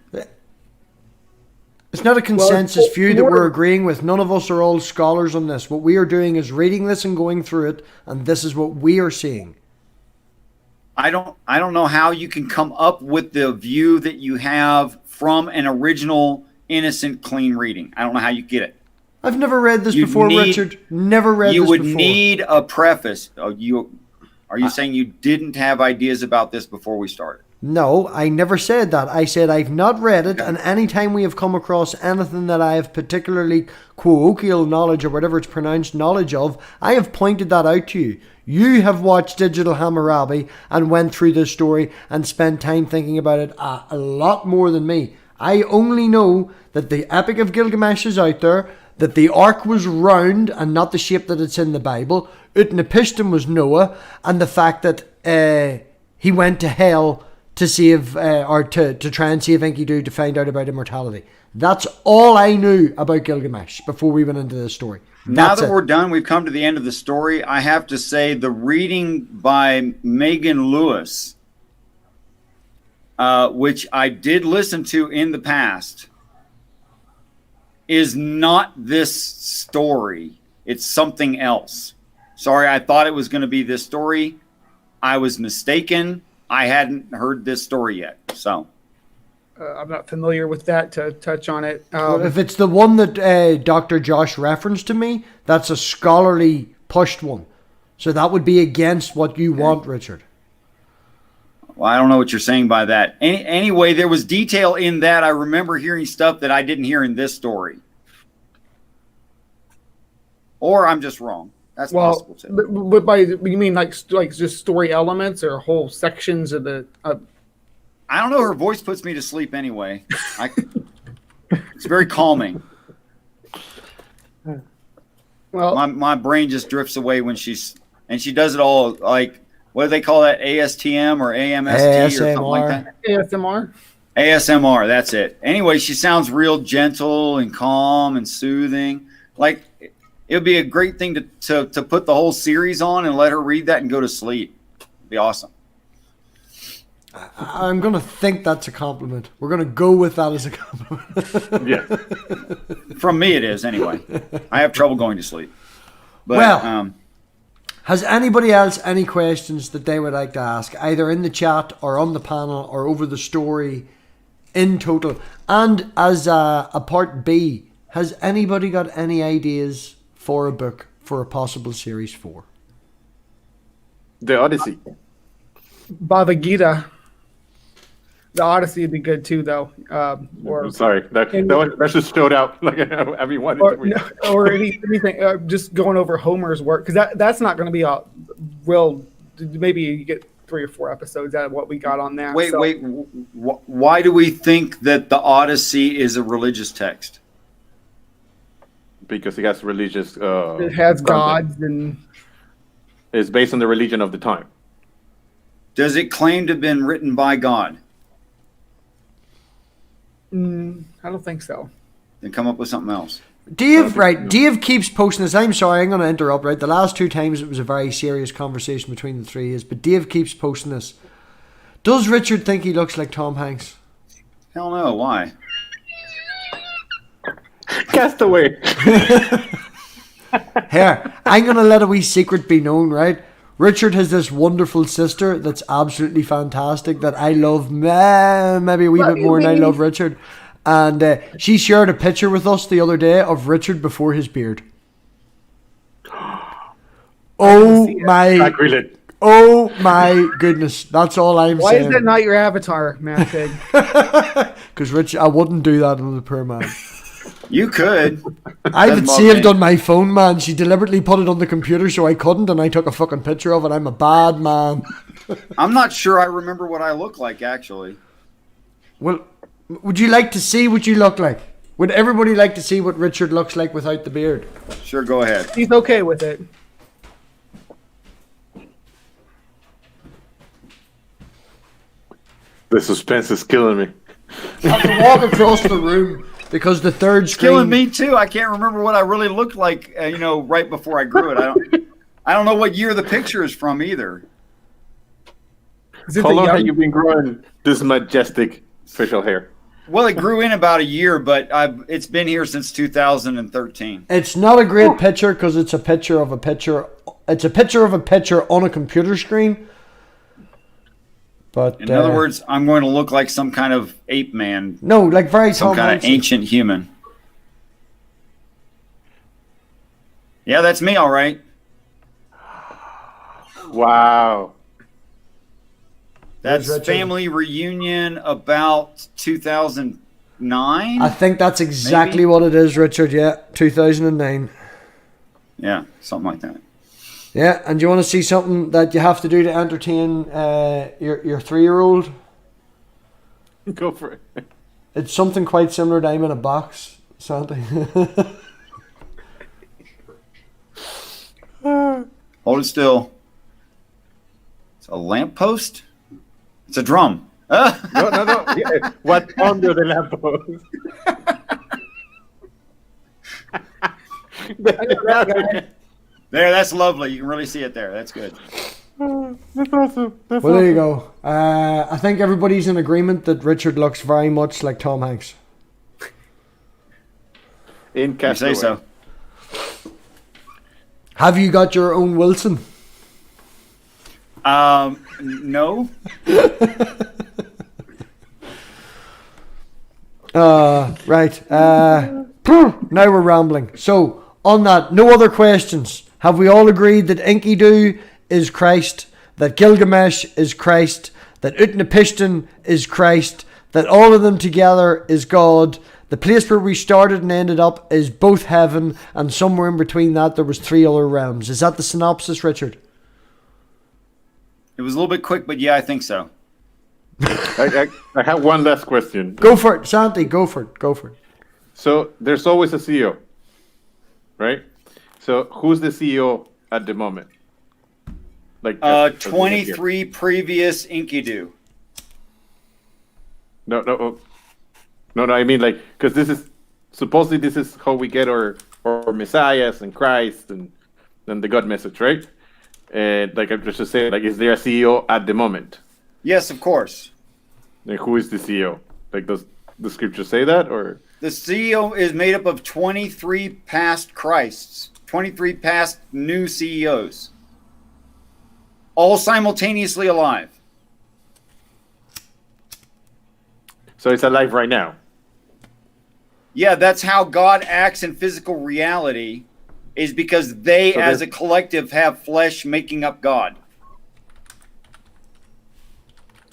It's not a consensus Well, view that we're agreeing with. None of us are all scholars on this. What we are doing is reading this and going through it, and this is what we are seeing. I don't know how you can come up with the view that you have from an original, innocent, clean reading. I don't know how you get it. I've never read this You before, need- Richard. Never read You this would before. need a preface. Are you saying you didn't have ideas about this before we started? No, I never said that. I said I've not read it, and anytime we have come across anything that I have particularly colloquial knowledge or whatever it's pronounced knowledge of, I have pointed that out to you. You have watched Digital Hammurabi and went through this story and spent time thinking about it a lot more than me. I only know that the Epic of Gilgamesh is out there, that the ark was round and not the shape that it's in the Bible, Utnapishtim was Noah, and the fact that he went to hell to save or to try and save Enkidu to find out about immortality. That's all I knew about Gilgamesh before we went into this story. Now That's that it. we're done, we've come to the end of the story. I have to say the reading by Megan Lewis, which I did listen to in the past, is not this story. It's something else. Sorry, I thought it was going to be this story. I was mistaken. I hadn't heard this story yet. So I'm not familiar with that to touch on it. Well, if it's the one that Dr. Josh referenced to me, that's a scholarly pushed one. So that would be against what you want, Richard. well, I don't know what you're saying by that. Anyway, there was detail in that. I remember hearing stuff that I didn't hear in this story. Or I'm just wrong. That's possible too. But by you mean like just story elements or whole sections of the? I don't know. Her voice puts me to sleep anyway. It's very calming. Well, My brain just drifts away when she does it all like, what do they call that? ASTM or AMST or something like that? ASMR. ASMR, that's it. Anyway, she sounds real gentle and calm and soothing. Like, it would be a great thing to put the whole series on and let her read that and go to sleep. It'd be awesome. I'm going to think that's a compliment. We're going to go with that as a compliment. Yeah. From me, it is anyway. I have trouble going to sleep. But, Well, has anybody else any questions that they would like to ask, either in the chat or on the panel or over the story in total? And as a part B, has anybody got any ideas for a book for a possible series 4? The Odyssey. Bhagavad Gita. The Odyssey would be good too, though. Or Sorry, that just showed out like everyone. or anything. Just going over Homer's work, because that's not going to be a real. Maybe you get 3 or 4 episodes out of what we got on that. wait. Why do we think that the Odyssey is a religious text? Because it has religious. It has gods and. It's based on the religion of the time. Does it claim to have been written by God? I don't think so. Then come up with something else. Dave keeps posting this. I'm sorry, I'm going to interrupt, right? The last 2 times it was a very serious conversation between the 3 of us, but Dave keeps posting this. Does Richard think he looks like Tom Hanks? Hell no. Why? Castaway. Here, I'm going to let a wee secret be known, right? Richard has this wonderful sister that's absolutely fantastic that I love maybe a wee bit more than I love Richard. And she shared a picture with us the other day of Richard before his beard. Oh my goodness. That's all I'm Why saying. is that not your avatar, MathPig? Because Rich, I wouldn't do that to the poor man. You could. I have it Doesn't bother saved me. on my phone, man. She deliberately put it on the computer so I couldn't, and I took a fucking picture of it. I'm a bad man. I'm not sure I remember what I look like, actually. Well, would you like to see what you look like? Would everybody like to see what Richard looks like without the beard? Sure, go ahead. He's okay with it. The suspense is killing me. I have to walk across the room because the third screen... Killing me too. I can't remember what I really looked like, right before I grew it. I don't know what year the picture is from either. Is it How the long young- have you been growing this majestic facial hair? Well, it grew in about a year, but it's been here since 2013. It's not a great picture because it's a picture of a picture. It's a picture of a picture on a computer screen. But In other words, I'm going to look like some kind of ape man, no, like very some Tom kind of Hanks-y. ancient human. Yeah, that's me, all right. Wow. That's There's Richard. family reunion about 2009. I think that's exactly Maybe. what it is, Richard. Yeah, 2009. Yeah, something like that. Yeah, and do you want to see something that you have to do to entertain your 3-year-old? Go for it. It's something quite similar to I'm in a box, Santi. Hold it still. It's a lamppost? It's a drum. No. Yeah. What's under the lamppost? There, that's lovely. You can really see it there. That's good. That's awesome. That's Well, there you awesome. go. I think everybody's in agreement that Richard looks very much like Tom Hanks. In You Castaway. say so. Have you got your own Wilson? No. Right. Now we're rambling. So, on that, no other questions. Have we all agreed that Enkidu is Christ, that Gilgamesh is Christ, that Utnapishtim is Christ, that all of them together is God, the place where we started and ended up is both heaven, and somewhere in between that there was 3 other realms. Is that the synopsis, Richard? It was a little bit quick, but yeah, I think so. I have one last question. Go for it, Santi. Go for it. Go for it. So there's always a CEO, right? So who's the CEO at the moment? Like as we sit here. 23 previous Enkidu. No. I mean, like, because this is supposedly this is how we get our messiahs and Christ and the God message, right? And like I'm just saying, like, is there a CEO at the moment? Yes, of course. And who is the CEO? Like, does the scripture say that, or? The CEO is made up of 23 past Christs, 23 past new CEOs, all simultaneously alive. So it's alive right now. Yeah, that's how God acts in physical reality, is because they, So as there's- a collective, have flesh making up God.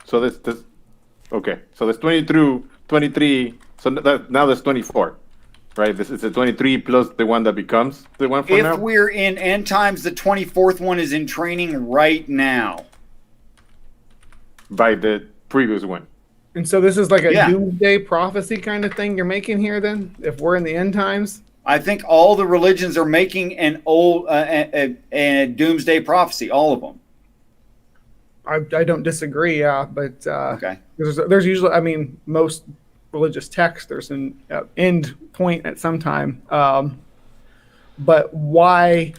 So this okay. So there's 23. So now there's 24, right? This is the 23 plus the one that becomes the one for now. If we're in end times, the 24th one is in training right now. By the previous one. And so this is like a Yeah. doomsday prophecy kind of thing you're making here then? If we're in the end times? I think all the religions are making an old a doomsday prophecy, all of them. I don't disagree, yeah, but Okay. there's usually, I mean, most religious texts, there's an end point at some time. But why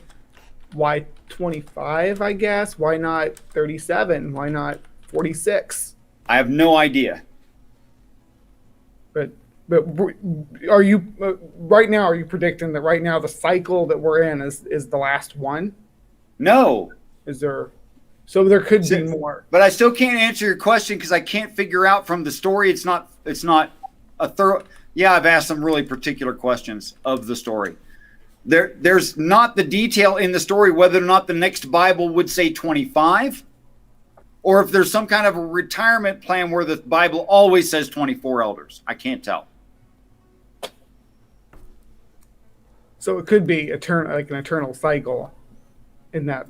25, I guess? Why not 37? Why not 46? I have no idea. But are you right now? Are you predicting that right now the cycle that we're in is the last one? No, Is there? So there could be more. but I still can't answer your question because I can't figure out from the story. It's not a thorough. Yeah, I've asked some really particular questions of the story. There's not the detail in the story whether or not the next Bible would say 25, or if there's some kind of a retirement plan where the Bible always says 24 elders. I can't tell. So it could be like an eternal cycle in that.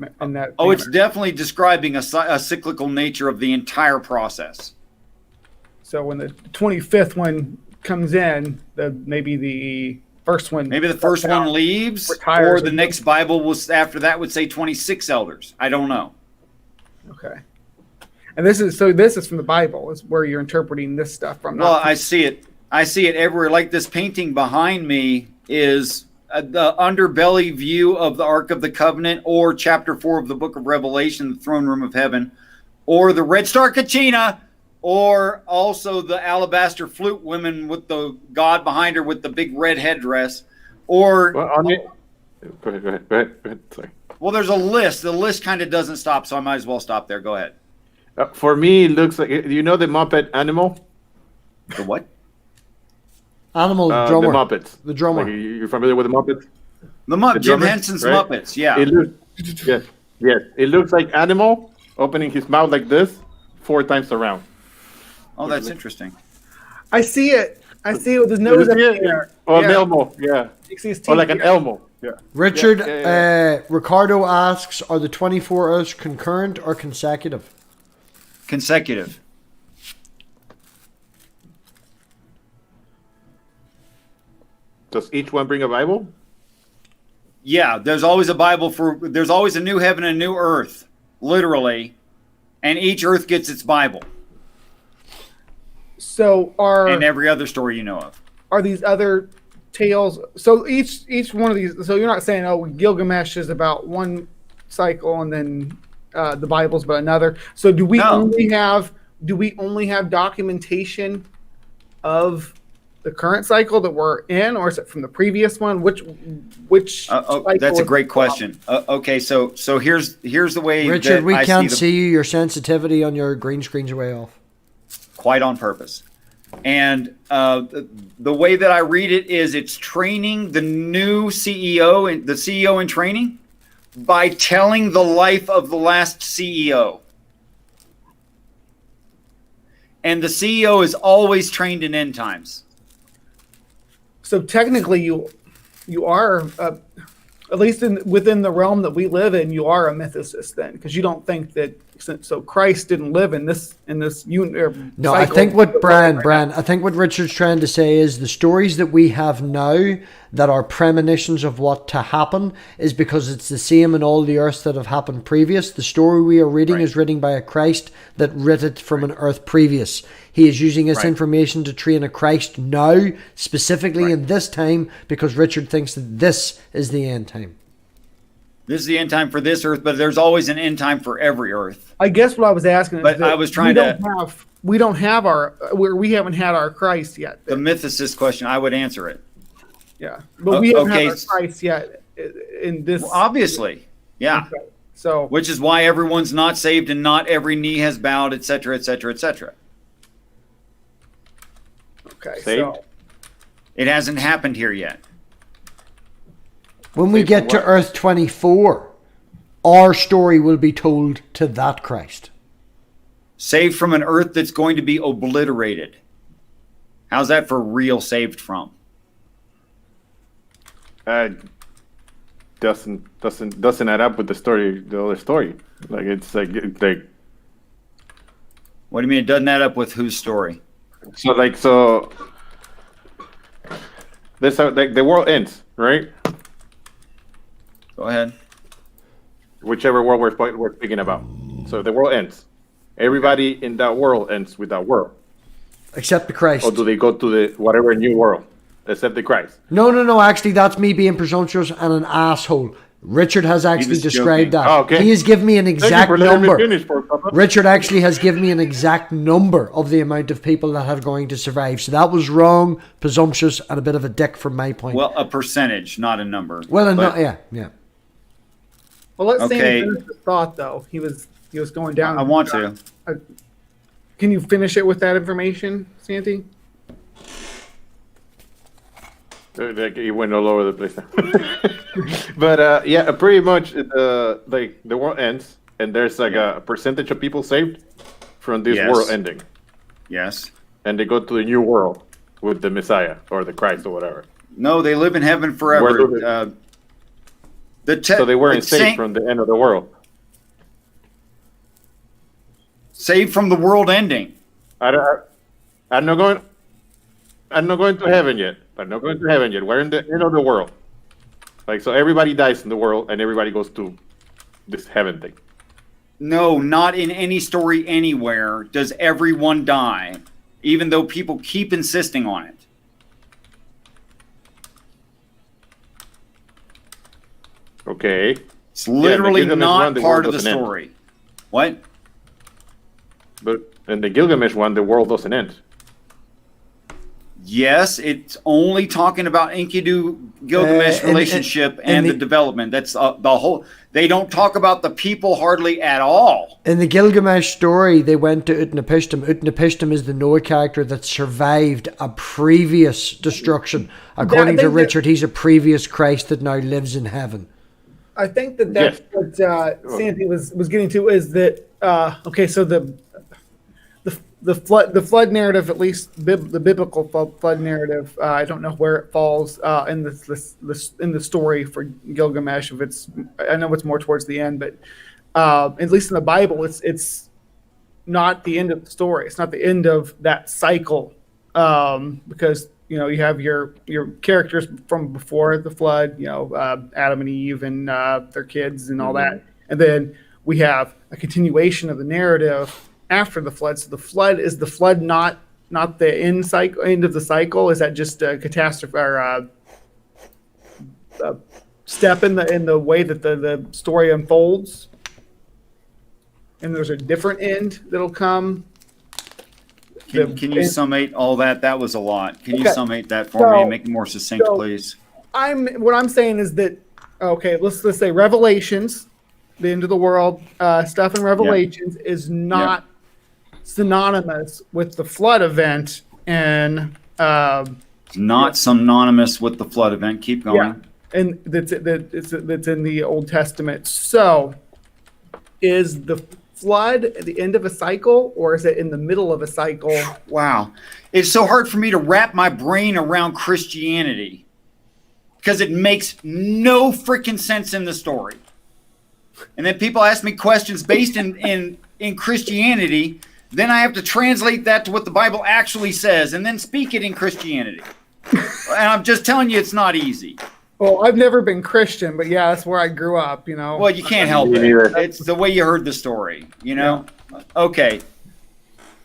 Oh, it's manner. definitely describing a cyclical nature of the entire process. So when the 25th one comes in, maybe the first one. Maybe the first one leaves, retires or the next Bible was after that would say 26 elders. I don't know. Okay. And this is from the Bible, is where you're interpreting this stuff from. Well, I see it. I see it everywhere. Like this painting behind me is the underbelly view of the Ark of the Covenant, or chapter 4 of the book of Revelation, the throne room of heaven, or the red star Kachina, or also the alabaster flute women with the god behind her with the big red headdress, or... Well, Go ahead. Sorry. Well, there's a list. The list kind of doesn't stop, so I might as well stop there. Go ahead. For me, it looks like, you know the Muppet animal? The what? Animal drummer. The Muppets. The drummer. Like, you're familiar with the Muppets? The Jim drummer, Henson's right? Muppets, yeah. Yes. It looks like Animal opening his mouth like this 4 times around. Oh, that's interesting. I see it. With his nose up there. Or an Elmo, yeah. You see his teeth Or like an here. Elmo. Yeah. Richard, Yeah. Ricardo asks, are the 24 Earths concurrent or consecutive? Consecutive. Does each one bring a Bible? Yeah, there's always a new heaven and a new earth, literally, and each earth gets its Bible, So and every other story you know of. are these other tales? So each one of these. So you're not saying, oh, Gilgamesh is about one cycle, and then the Bible's about another. So do we No. only have documentation of the current cycle that we're in, or is it from the previous one? Which cycle That's a is great it from? question. Okay, so here's the way. Richard, that we I can't the, see you. Your sensitivity on your green screen's way off. quite on purpose. And the way that I read it is it's training the new CEO, and the CEO in training, by telling the life of the last CEO. And the CEO is always trained in end times. So technically, you are at least within the realm that we live in. You are a mythicist then, because you don't think that. So Christ didn't live in this No, I think what I think what Richard's trying to say is the stories that we have now that are premonitions of what to happen is because it's the same in all the earths that have happened previous. The story we are reading is written by a Christ that writ it from an earth previous. He is using this information to train a Christ now, specifically in this time, because Richard thinks that this is the end time. This is the end time for this earth, but there's always an end time for every earth. I guess what I was asking is But that I was trying we haven't had our Christ yet. The mythicist question, I would answer it. Yeah, but we haven't okay. had our Christ yet in this. Well, obviously, yeah. Okay. So, Which is why everyone's not saved and not every knee has bowed, etc., etc., etc. okay, Saved? so It hasn't happened here yet. When we get to Earth 24, our story will be told to that Christ. Saved from an earth that's going to be obliterated. How's that for real saved from? Doesn't add up with the other story. Like it's like What do you mean it doesn't add up with whose story? so this how like the world ends, right? Go ahead. Whichever world we're speaking about. So the world ends. Everybody in that world ends with that world. Except the Christ. Or do they go to the whatever new world? Except the Christ. No. Actually, that's me being presumptuous and an asshole. Richard has actually was described joking. that. Oh, okay. He has given me an exact number. Papa. Richard actually has given me an exact number of the amount of people that are going to survive. So that was wrong, presumptuous, and a bit of a dick from my point. Well, a percentage, not a number. Well, But- yeah. well, let's Okay. say finish the thought though. He was going down. I want to. Can you finish it with that information, Santi? Like he went all over the place. But yeah, pretty much like the world ends, and there's like a percentage of people saved from this Yes. world ending, Yes. and they go to the new world with the Messiah or the Christ or whatever. No, they live in heaven Where forever. do so they weren't saved from the end of the world. Saved from the world ending. I'm not going to heaven yet. I'm not going to heaven yet. We're in the end of the world. Like, so everybody dies in the world and everybody goes to this heaven thing. No, not in any story anywhere does everyone die, even though people keep insisting on it. Okay. It's literally not the part world of the doesn't end. story. What? But in the Gilgamesh one, the world doesn't end. Yes, it's only talking about Enkidu-Gilgamesh relationship and the development. That's the whole. They don't talk about the people hardly at all. In the Gilgamesh story, they went to Utnapishtim. Utnapishtim is the Noah character that survived a previous destruction. According to Richard, he's a previous Christ that now lives in heaven. I think that's what Santi was getting to, is that okay, so the flood narrative, at least the biblical flood narrative, I don't know where it falls in the story for Gilgamesh. I know it's more towards the end, but at least in the Bible, it's not the end of the story. It's not the end of that cycle, because you have your characters from before the flood, Adam and Eve and their kids and all that, and then we have a continuation of the narrative after the flood. So the flood not the end of the cycle? Is that just a catastrophe or a step in the way that the story unfolds? And there's a different end that'll come. Can you summate all that? That was a lot. Can you summate that for me and make it more succinct, please? What I'm saying is that, okay, let's say Revelations, the end of the world stuff in Revelations is not synonymous with the flood event, and not synonymous with the flood event. Keep going. Yeah, and that's in the Old Testament. So, is the flood at the end of a cycle, or is it in the middle of a cycle? Wow, it's so hard for me to wrap my brain around Christianity because it makes no freaking sense in the story. And then people ask me questions based in Christianity. Then I have to translate that to what the Bible actually says and then speak it in Christianity. And I'm just telling you, it's not easy. Well, I've never been Christian, but yeah, that's where I grew up, Well, you can't help it. It's the way you heard the story, Yeah. Okay.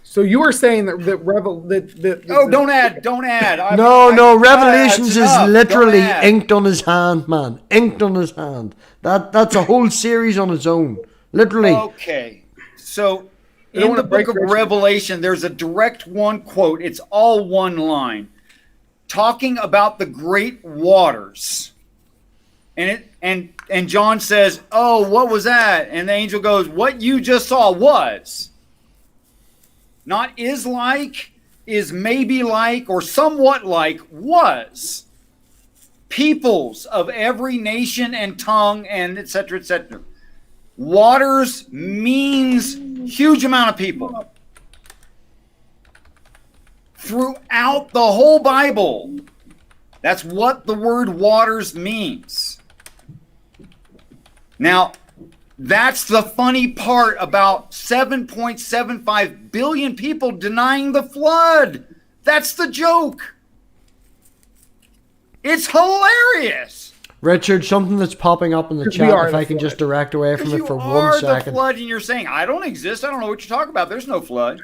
So you were saying that don't add. No, Revelations is literally inked on his hand, man. Inked on his hand. That's a whole series on its own. Literally. Okay. So in the book of Revelation, there's a direct one quote. It's all one line, talking about the great waters. And John says, "Oh, what was that?" And the angel goes, "What you just saw was." Not is like, is maybe like, or somewhat like, was. Peoples of every nation and tongue and et cetera, et cetera. Waters means huge amount of people. Throughout the whole Bible, that's what the word waters means. Now, that's the funny part about 7.75 billion people denying the flood. That's the joke. It's hilarious. Richard, something that's popping up in the chat, if I can just direct away from it for 1 second. You are the flood and you're saying, I don't exist. I don't know what you're talking about. There's no flood.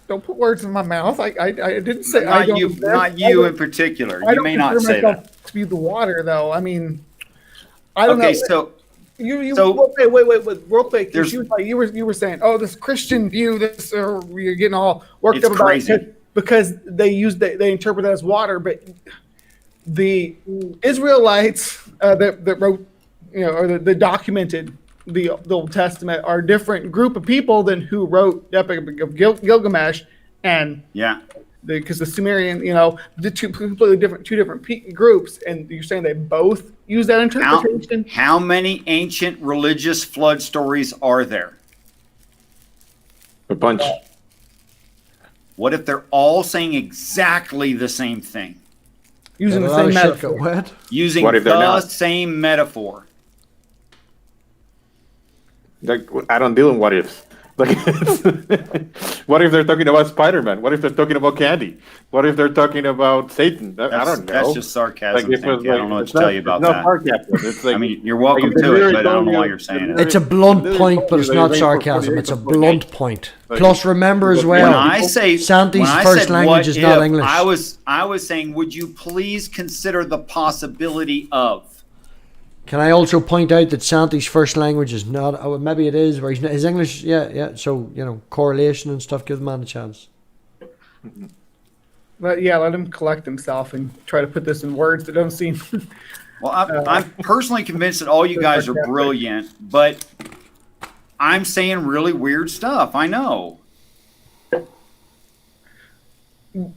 Don't put words in my mouth. I didn't say not you. Not you in particular. You may not say that. To be the water, though. I mean, I don't know. Okay, so wait, real quick. You were saying, oh, this Christian view, you're getting all worked up about it because they interpret that as water, but the Israelites that wrote, or that documented the Old Testament are a different group of people than who wrote the Epic of Gilgamesh, and because the Sumerian, the two different groups, and you're saying they both use that interpretation. How many ancient religious flood stories are there? A bunch. What if they're all saying exactly the same thing? Using A the lot same of shit got metaphor. wet. Using What if they're the not? same metaphor. Like, I don't deal in what ifs. Like, what if they're talking about Spider-Man? What if they're talking about candy? What if they're talking about Satan? I don't know. That's just sarcasm. Like, if Santi. I don't know what it's to tell not- you about it's not that. sarcasm. It's like, I mean, you're welcome like, if they to it, literally but I don't told know you- why you're saying it. It's a blunt point, but it's They not range from sarcasm. 48 It's a to 48. blunt point. Like, Plus, remember as when well, When I say Santi's when I first said language what is not if, English. I was saying, would you please consider the possibility of? Can I also point out that Santi's first language is not? Oh, maybe it is. Where he's not, his English, yeah. So correlation and stuff. Give the man a chance. Let him collect himself and try to put this in words that don't seem. Well, I'm personally convinced that all you guys are brilliant, but I'm saying really weird stuff. I know. I'm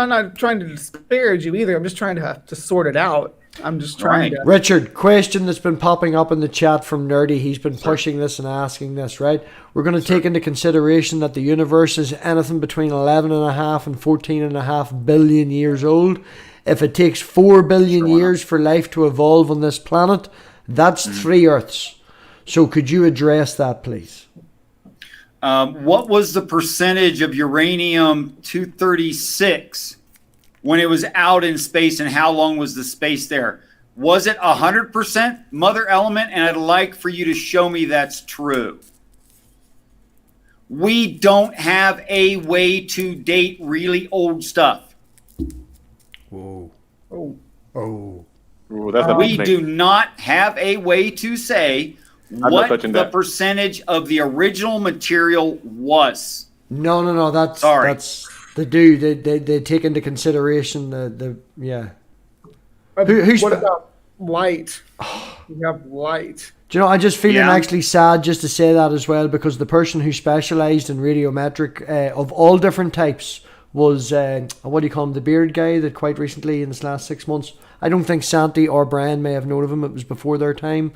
not trying to disparage you either. I'm just trying to sort it out. I'm just trying Right. to. Richard, question that's been popping up in the chat from Nerdy. He's been pushing this and asking this, right? We're going to take into consideration that the universe is anything between 11.5 and 14.5 billion years old. If it takes 4 billion years for life to evolve on this planet, that's 3 Earths. So could you address that, please? What was the percentage of uranium-236 when it was out in space, and how long was the space there? Was it 100% mother element? And I'd like for you to show me that's true. We don't have a way to date really old stuff. Whoa. Oh. Oh. Ooh, that's a We big do thing. not have a way to say not what touching the that. percentage of the original material was. No. That's Sorry. That's they do. They take into consideration the yeah. Who's What about light? You have light. Do you know, I just feeling Yeah. actually sad just to say that as well, because the person who specialised in radiometric of all different types was, what do you call him, the beard guy that quite recently in this last 6 months, I don't think Santi or Brian may have known of him, it was before their time.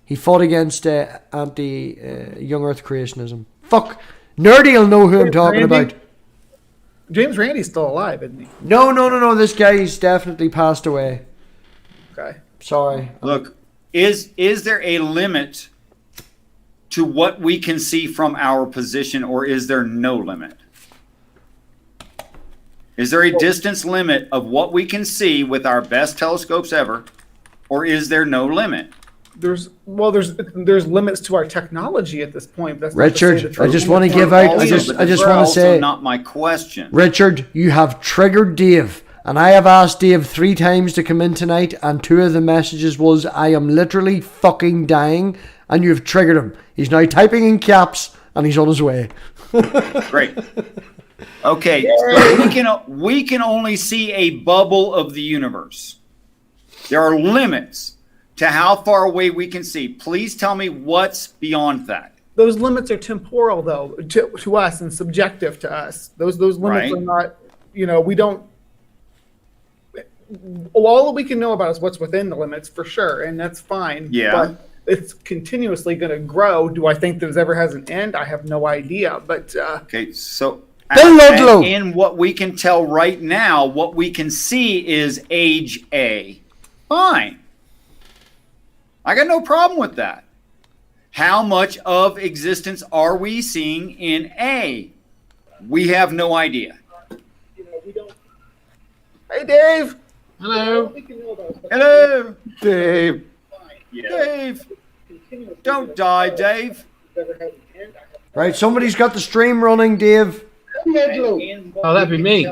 He fought against anti-young earth creationism. Fuck, Nerdy will know who I'm talking Randy? about. James Randy's still alive, isn't he? No, this guy's definitely passed away. Okay. Sorry. Look, is there a limit to what we can see from our position, or is there no limit? Is there a distance limit of what we can see with our best telescopes ever, or is there no limit? There's limits to our technology at this point. That's not to say Richard, the I truth. just want to give out, I Also, just but want those to are also say, not my question. Richard, you have triggered Dave, and I have asked Dave 3 times to come in tonight, and 2 of the messages was, I am literally fucking dying, and you've triggered him. He's now typing in caps, and he's on his way. Great. Okay, so we can only see a bubble of the universe. There are limits to how far away we can see. Please tell me what's beyond that. Those limits are temporal, though, to us and subjective to us. Those limits Right. are not. We don't. All that we can know about is what's within the limits, for sure, and that's fine. Yeah. But it's continuously going to grow. Do I think that it ever has an end? I have no idea. But Okay, so Bill Ludlow. in what we can tell right now, what we can see is age A. Fine. I got no problem with that. How much of existence are we seeing in A? We have no idea. we don't. Hey, Dave. Hello. Hello, Dave. Dave. Don't die, Dave. Right, somebody's got the stream running, Dave. Oh, that'd be me.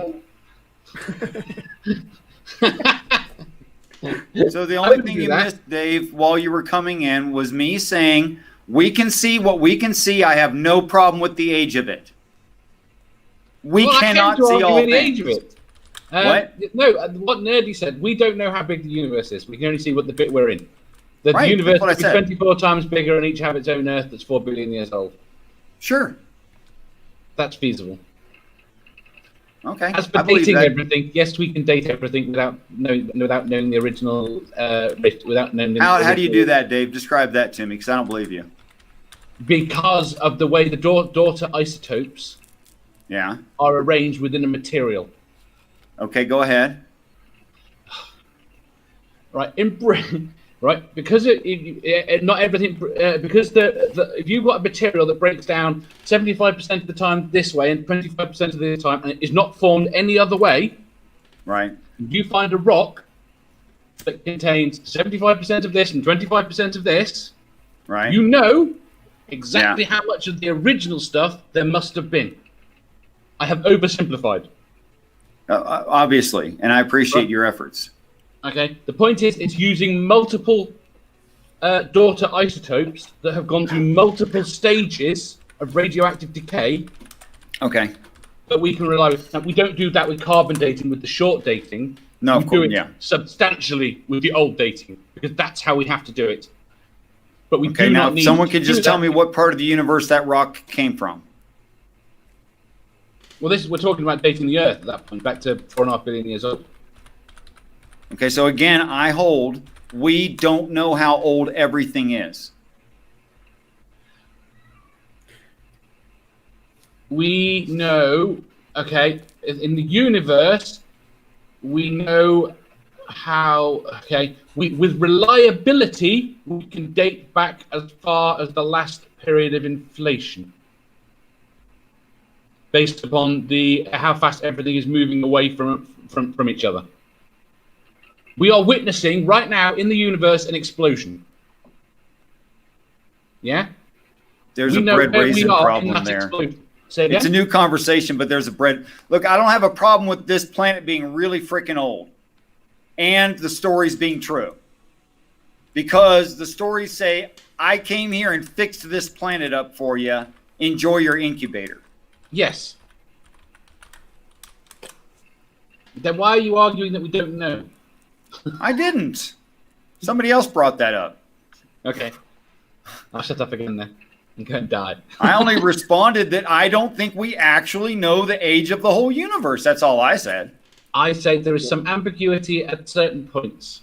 So the only would thing do you that. missed, Dave, while you were coming in was me saying, we can see what we can see. I have no problem with the age of it. We Well, cannot I came to see argue all the age things. of it. What? No, what Nerdy said, we don't know how big the universe is. We can only see what the bit we're in. The Right, universe that's what I could be said. 24 times bigger and each have its own Earth that's 4 billion years old. Sure. That's feasible. Okay. As for I believe dating that. everything, yes, we can date everything without knowing the original. Without knowing. the How do you do original- that, Dave? Describe that to me, because I don't believe you. Because of the way the daughter isotopes Yeah. are arranged within a material. Okay, go ahead. Right, right, because not everything, because if you've got a material that breaks down 75% of the time this way and 25% of the time, and it is not formed any other way, Right. you find a rock that contains 75% of this and 25% of this, Right. you know exactly how much of the original stuff there must have been. I have oversimplified. Obviously, and I appreciate your efforts. Okay, the point is, it's using multiple daughter isotopes that have gone through multiple stages of radioactive decay. Okay. But we can rely with. Now, we don't do that with carbon dating, with the short dating. No, we of course, do it yeah. substantially with the old dating, because that's how we have to do it. But we Okay, do now not need someone to could do just tell that. me what part of the universe that rock came from. Well, we're talking about dating the Earth at that point, back to 4.5 billion years old. Okay, so again, I hold we don't know how old everything is. We know, okay, in the universe, we know how, okay, with reliability, we can date back as far as the last period of inflation, based upon how fast everything is moving away from each other. We are witnessing right now in the universe an explosion. Yeah? There's We a know bread where we raisin are in problem that there. explosion. Say again? It's a new conversation, but there's a bread. Look, I don't have a problem with this planet being really freaking old and the stories being true. Because the stories say, I came here and fixed this planet up for you. Enjoy your incubator. Yes. Then why are you arguing that we don't know? I didn't. Somebody else brought that up. Okay. I'll shut up again then. I'm going to die. I only responded that I don't think we actually know the age of the whole universe. That's all I said. I say there is some ambiguity at certain points,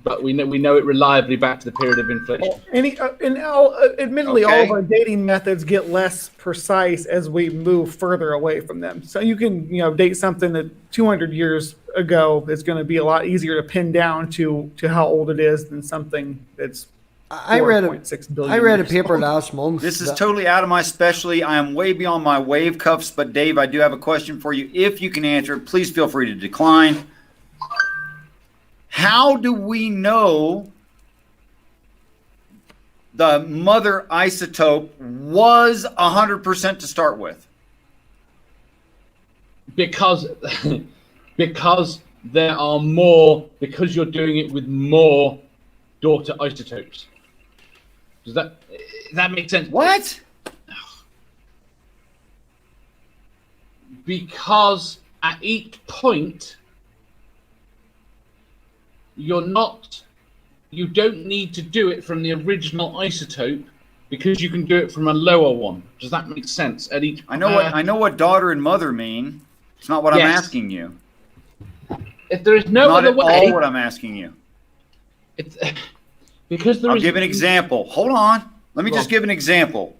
but we know it reliably back to the period of inflation. Admittedly, all of Okay. our dating methods get less precise as we move further away from them. So you can, date something that 200 years ago is going to be a lot easier to pin down to how old it is than something that's I read 4.6 billion I read a years paper old. last month. This is that- totally out of my specialty. I am way beyond my wave cuffs, but Dave, I do have a question for you. If you can answer it, please feel free to decline. How do we know the mother isotope was 100% to start with? Because there are more, because you're doing it with more daughter isotopes. Does that make sense? What? Because at each point, you don't need to do it from the original isotope, because you can do it from a lower one. Does that make sense? At each, I know what daughter and mother mean. It's not what I'm Yes. asking you. If there is no Not other at way, all what I'm asking you. it's because there I'll is. give an example. Hold on. Let me Go just on. give an example.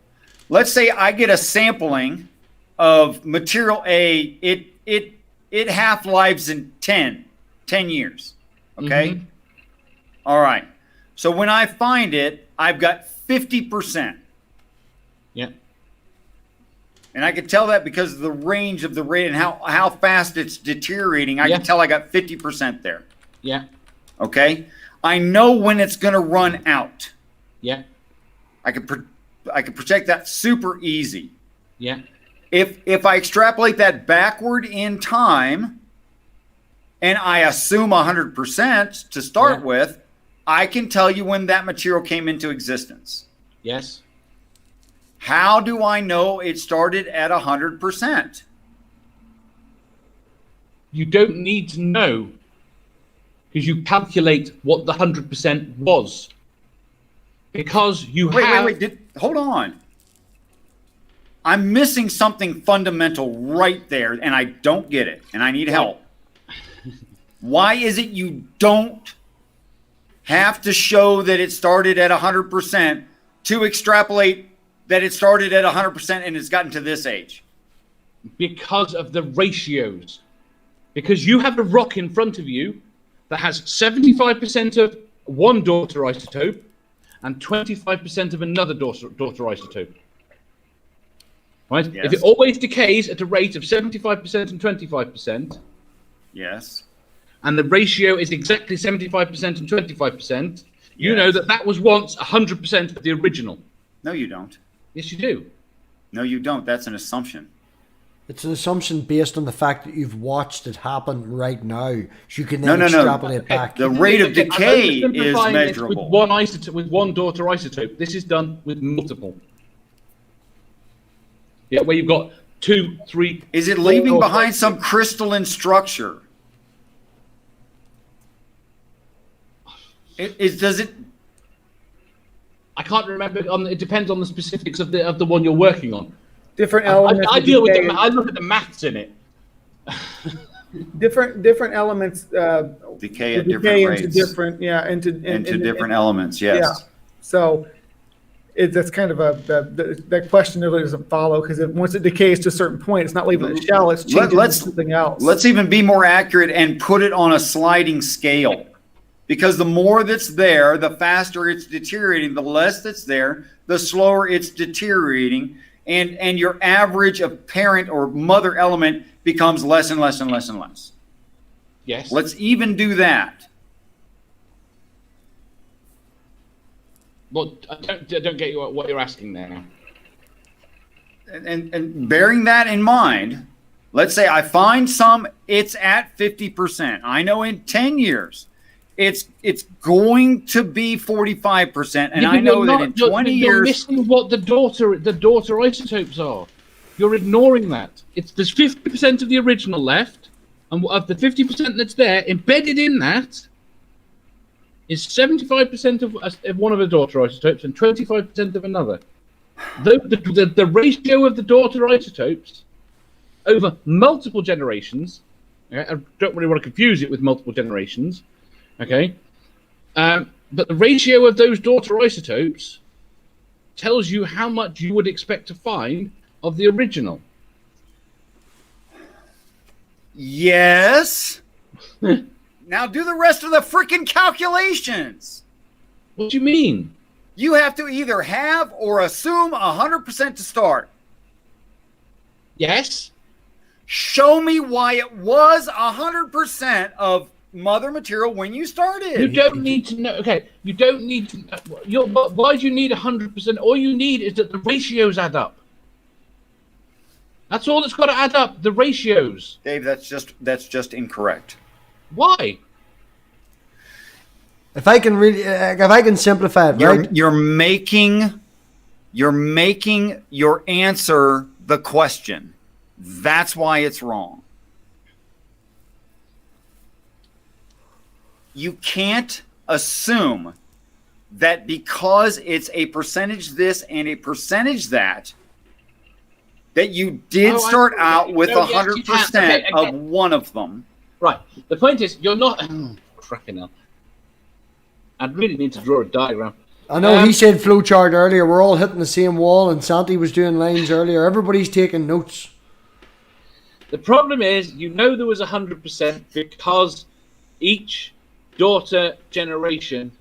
Let's say I get a sampling of material A. It half-lives in 10 years. Okay? Mhm. All right. So when I find it, I've got 50%. Yeah. And I can tell that because of the range of the rate and how fast it's deteriorating. I Yeah. can tell I got 50% there. Yeah. Okay? I know when it's going to run out. Yeah. I can project that super easy. Yeah. If I extrapolate that backward in time and I assume 100% to start Yeah. with, I can tell you when that material came into existence. Yes. How do I know it started at 100%? You don't need to know, because you calculate what the 100% was. Because you have. Wait. Hold on. I'm missing something fundamental right there, and I don't get it, and I need help. Why is it you don't have to show that it started at 100% to extrapolate that it started at 100% and it's gotten to this age? Because of the ratios. Because you have a rock in front of you that has 75% of one daughter isotope and 25% of another daughter isotope. Right? Yes. If it always decays at a rate of 75% and 25%, Yes. and the ratio is exactly 75% and 25%, you Yes. know that was once 100% of the original. No, you don't. Yes, you do. No, you don't. That's an assumption. It's an assumption based on the fact that you've watched it happen right now. So you can No, then no, no. extrapolate back. The rate of decay I'm is oversimplifying this measurable. with one isotope, with one daughter isotope. This is done with multiple. Yeah, where you've got 2, 3. Is it 4 leaving daughter behind isotopes. some crystalline structure? Does it? I can't remember. It depends on the specifics of the one you're working on. Different elements. I of deal with decay. I look at the maths in it. different elements. Decay at decay different into rates. different, yeah, into Different elements, yes. Yeah. So that's kind of that question really doesn't follow, because once it decays to a certain point, it's not leaving the shell, it's changing into something else. Let's even be more accurate and put it on a sliding scale. Because the more that's there, the faster it's deteriorating. The less that's there, the slower it's deteriorating. And your average of parent or mother element becomes less and less and less and less. Yes. Let's even do that. Well, I don't get what you're asking there now. And bearing that in mind, let's say I find some, it's at 50%. I know in 10 years, it's going to be 45%. And Yeah, I know you're that in not- 20 you're years... missing what the daughter isotopes are. You're ignoring that. There's 50% of the original left, and of the 50% that's there, embedded in that is 75% of one of the daughter isotopes and 25% of another. The ratio of the daughter isotopes over multiple generations, I don't really want to confuse it with multiple generations, okay? But the ratio of those daughter isotopes tells you how much you would expect to find of the original. Yes. Now do the rest of the freaking calculations. What do you mean? You have to either have or assume 100% to start. Yes. Show me why it was 100% of mother material when you started. You don't need to know. Okay, you don't need to. Why do you need 100%? All you need is that the ratios add up. That's all that's got to add up. The ratios. Dave, that's just incorrect. Why? If I can simplify it, right? You're making your answer the question. That's why it's wrong. You can't assume that because it's a percentage this and a percentage that you did start out with 100% of one of them. Right. The point is, you're not. Cracking hell. I really need to draw a diagram. I know he said flowchart earlier. We're all hitting the same wall, and Santi was doing lines earlier. Everybody's taking notes. The problem is, there was 100% because each daughter generation,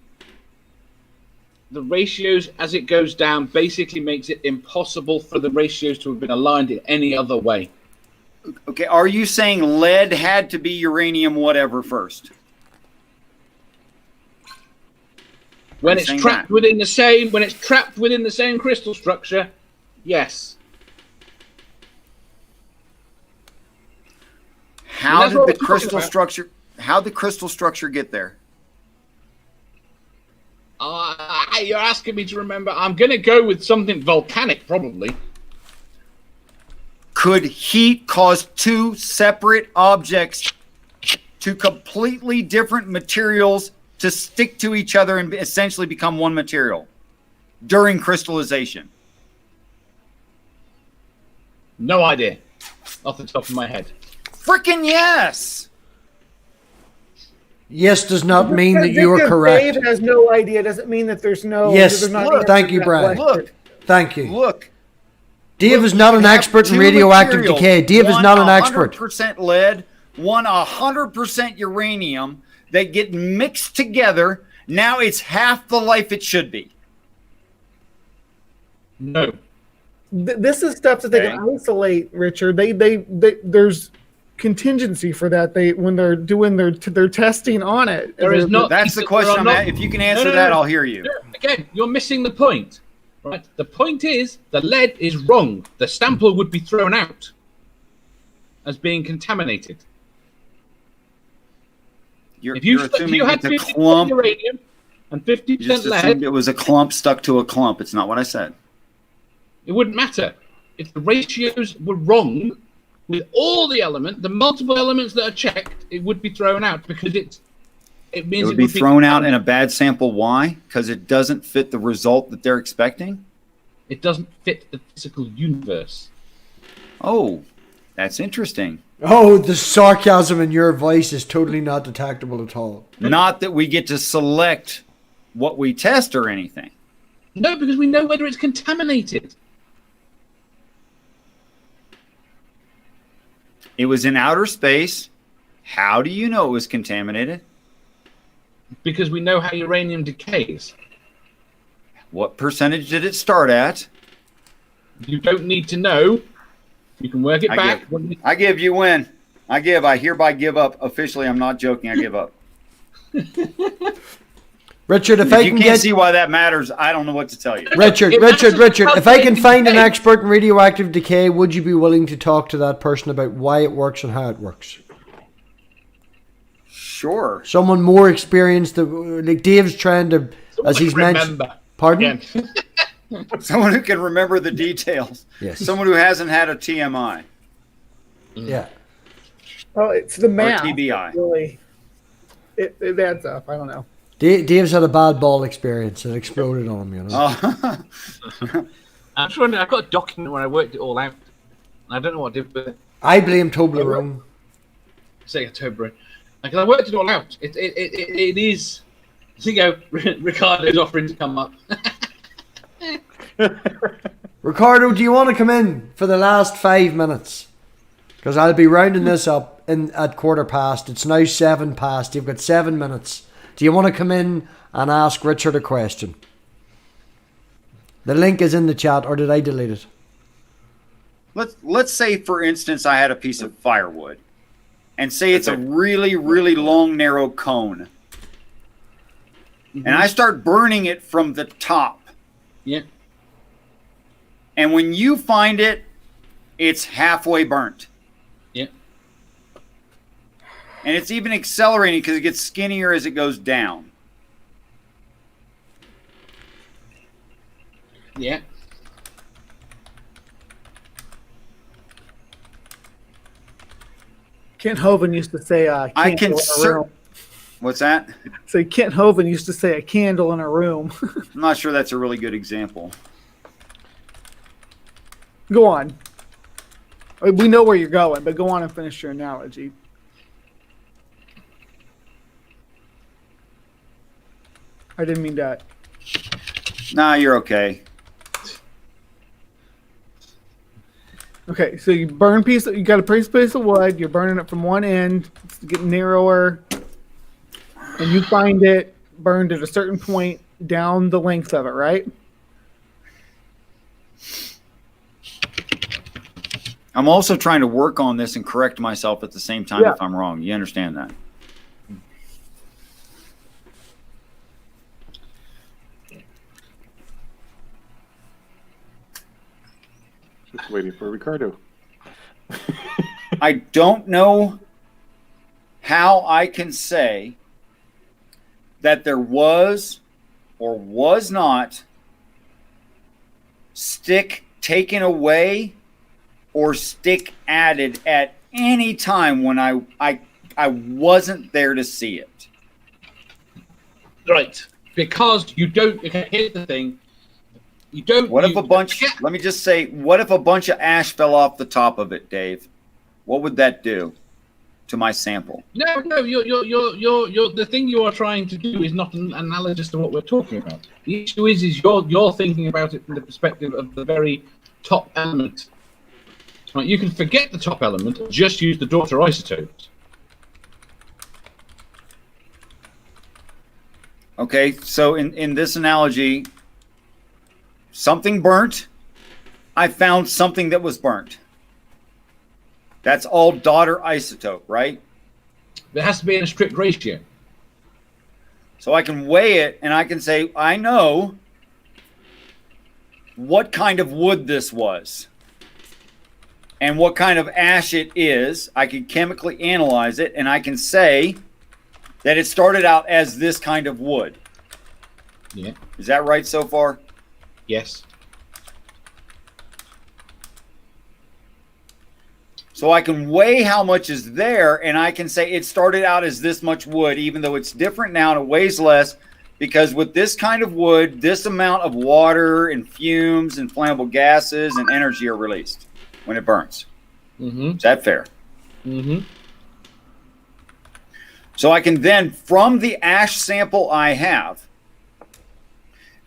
the ratios as it goes down basically makes it impossible for the ratios to have been aligned in any other way. Okay, are you saying lead had to be uranium whatever first? When it's trapped within the same crystal structure, yes. How did the crystal structure get there? You're asking me to remember. I'm going to go with something volcanic, probably. Could heat cause two separate objects to completely different materials to stick to each other and essentially become one material during crystallization? No idea. Off the top of my head. Frickin' yes! Yes does not mean that you are correct. Dave has no idea. Doesn't mean that there's no. Yes, there's not thank you, Brad. Look, Thank you. look. Dave is not an expert in radioactive decay. Dave is not an expert. 100% lead, one 100% uranium that get mixed together. Now it's half the life it should be. No. This is stuff that they can isolate, Richard. They there's contingency for that. When they're doing their testing on it. There is not. That's the question I'm at. If you can answer that, I'll hear you. Again, you're missing the point. Right? The point is the lead is wrong. The sample would be thrown out as being contaminated. You're If you assuming had it's a 50% clump. uranium and 50% You just lead, assumed it was a clump stuck to a clump. It's not what I said. it wouldn't matter. If the ratios were wrong with all the elements, the multiple elements that are checked, it would be thrown out because it means It would be thrown out in a bad sample. Why? Because it doesn't fit the result that they're expecting? It doesn't fit the physical universe. Oh, that's interesting. Oh, the sarcasm in your voice is totally not detectable at all. Not that we get to select what we test or anything. No, because we know whether it's contaminated. It was in outer space. How do you know it was contaminated? Because we know how uranium decays. What percentage did it start at? You don't need to know. You can work it back. I give, you win. I hereby give up. Officially, I'm not joking. I give up. Richard, if If I you can can't get see why that matters, I don't know what to tell you. Richard, if I can find an expert in radioactive decay, would you be willing to talk to that person about why it works and how it works? Sure. Someone more experienced, like Dave's trying to, as he's mentioned. Pardon? Someone who can remember the details. Yes. Someone who hasn't had a TMI. Yeah. Oh, it's the math. TBI. Really, it adds up. I don't know. Dave's had a bad ball experience and exploded on him, you know. Oh. I'm just wondering, I've got a document where I worked it all out. I don't know what I did with it. I blame Toblerone. Say a Toblerone. Because I worked it all out. It is. You go, Ricardo's offering to come up. Ricardo, do you want to come in for the last 5 minutes? Because I'll be rounding this up at 1:15. It's now 7 past. You've got 7 minutes. Do you want to come in and ask Richard a question? The link is in the chat, or did I delete it? Let's say, for instance, I had a piece of firewood, and say it's a really, really long, narrow cone, and I start burning it from the top. Yeah. And when you find it, it's halfway burnt. Yeah. And it's even accelerating because it gets skinnier as it goes down. Yeah. Kent Hovind used to say, I can What's that? So Kent Hovind used to say a candle in a room. I'm not sure that's a really good example. Go on. We know where you're going, but go on and finish your analogy. I didn't mean that. Nah, you're okay. Okay, so you burn you got a piece of wood, you're burning it from one end, it's getting narrower, and you find it burned at a certain point down the length of it, right? I'm also trying to work on this and correct myself at the same time if I'm wrong. You understand that? Just waiting for Ricardo. I don't know how I can say that there was or was not stick taken away or stick added at any time when I wasn't there to see it. Right. Because you don't. Okay, here's the thing. You don't. What if a bunch? Let me just say. What if a bunch of ash fell off the top of it, Dave? What would that do to my sample? No. You're the thing you are trying to do is not analogous to what we're talking about. The issue is you're thinking about it from the perspective of the very top element. Right, you can forget the top element, just use the daughter isotopes. Okay, so in this analogy, something burnt, I found something that was burnt. That's all daughter isotope, right? There has to be in a strict ratio. So I can weigh it and I can say, I know what kind of wood this was and what kind of ash it is. I can chemically analyze it and I can say that it started out as this kind of wood. Yeah. Is that right so far? Yes. So I can weigh how much is there, and I can say it started out as this much wood, even though it's different now and it weighs less, because with this kind of wood, this amount of water and fumes and flammable gases and energy are released when it burns. Mm-hmm. Is that fair? Mm-hmm. So I can then, from the ash sample I have,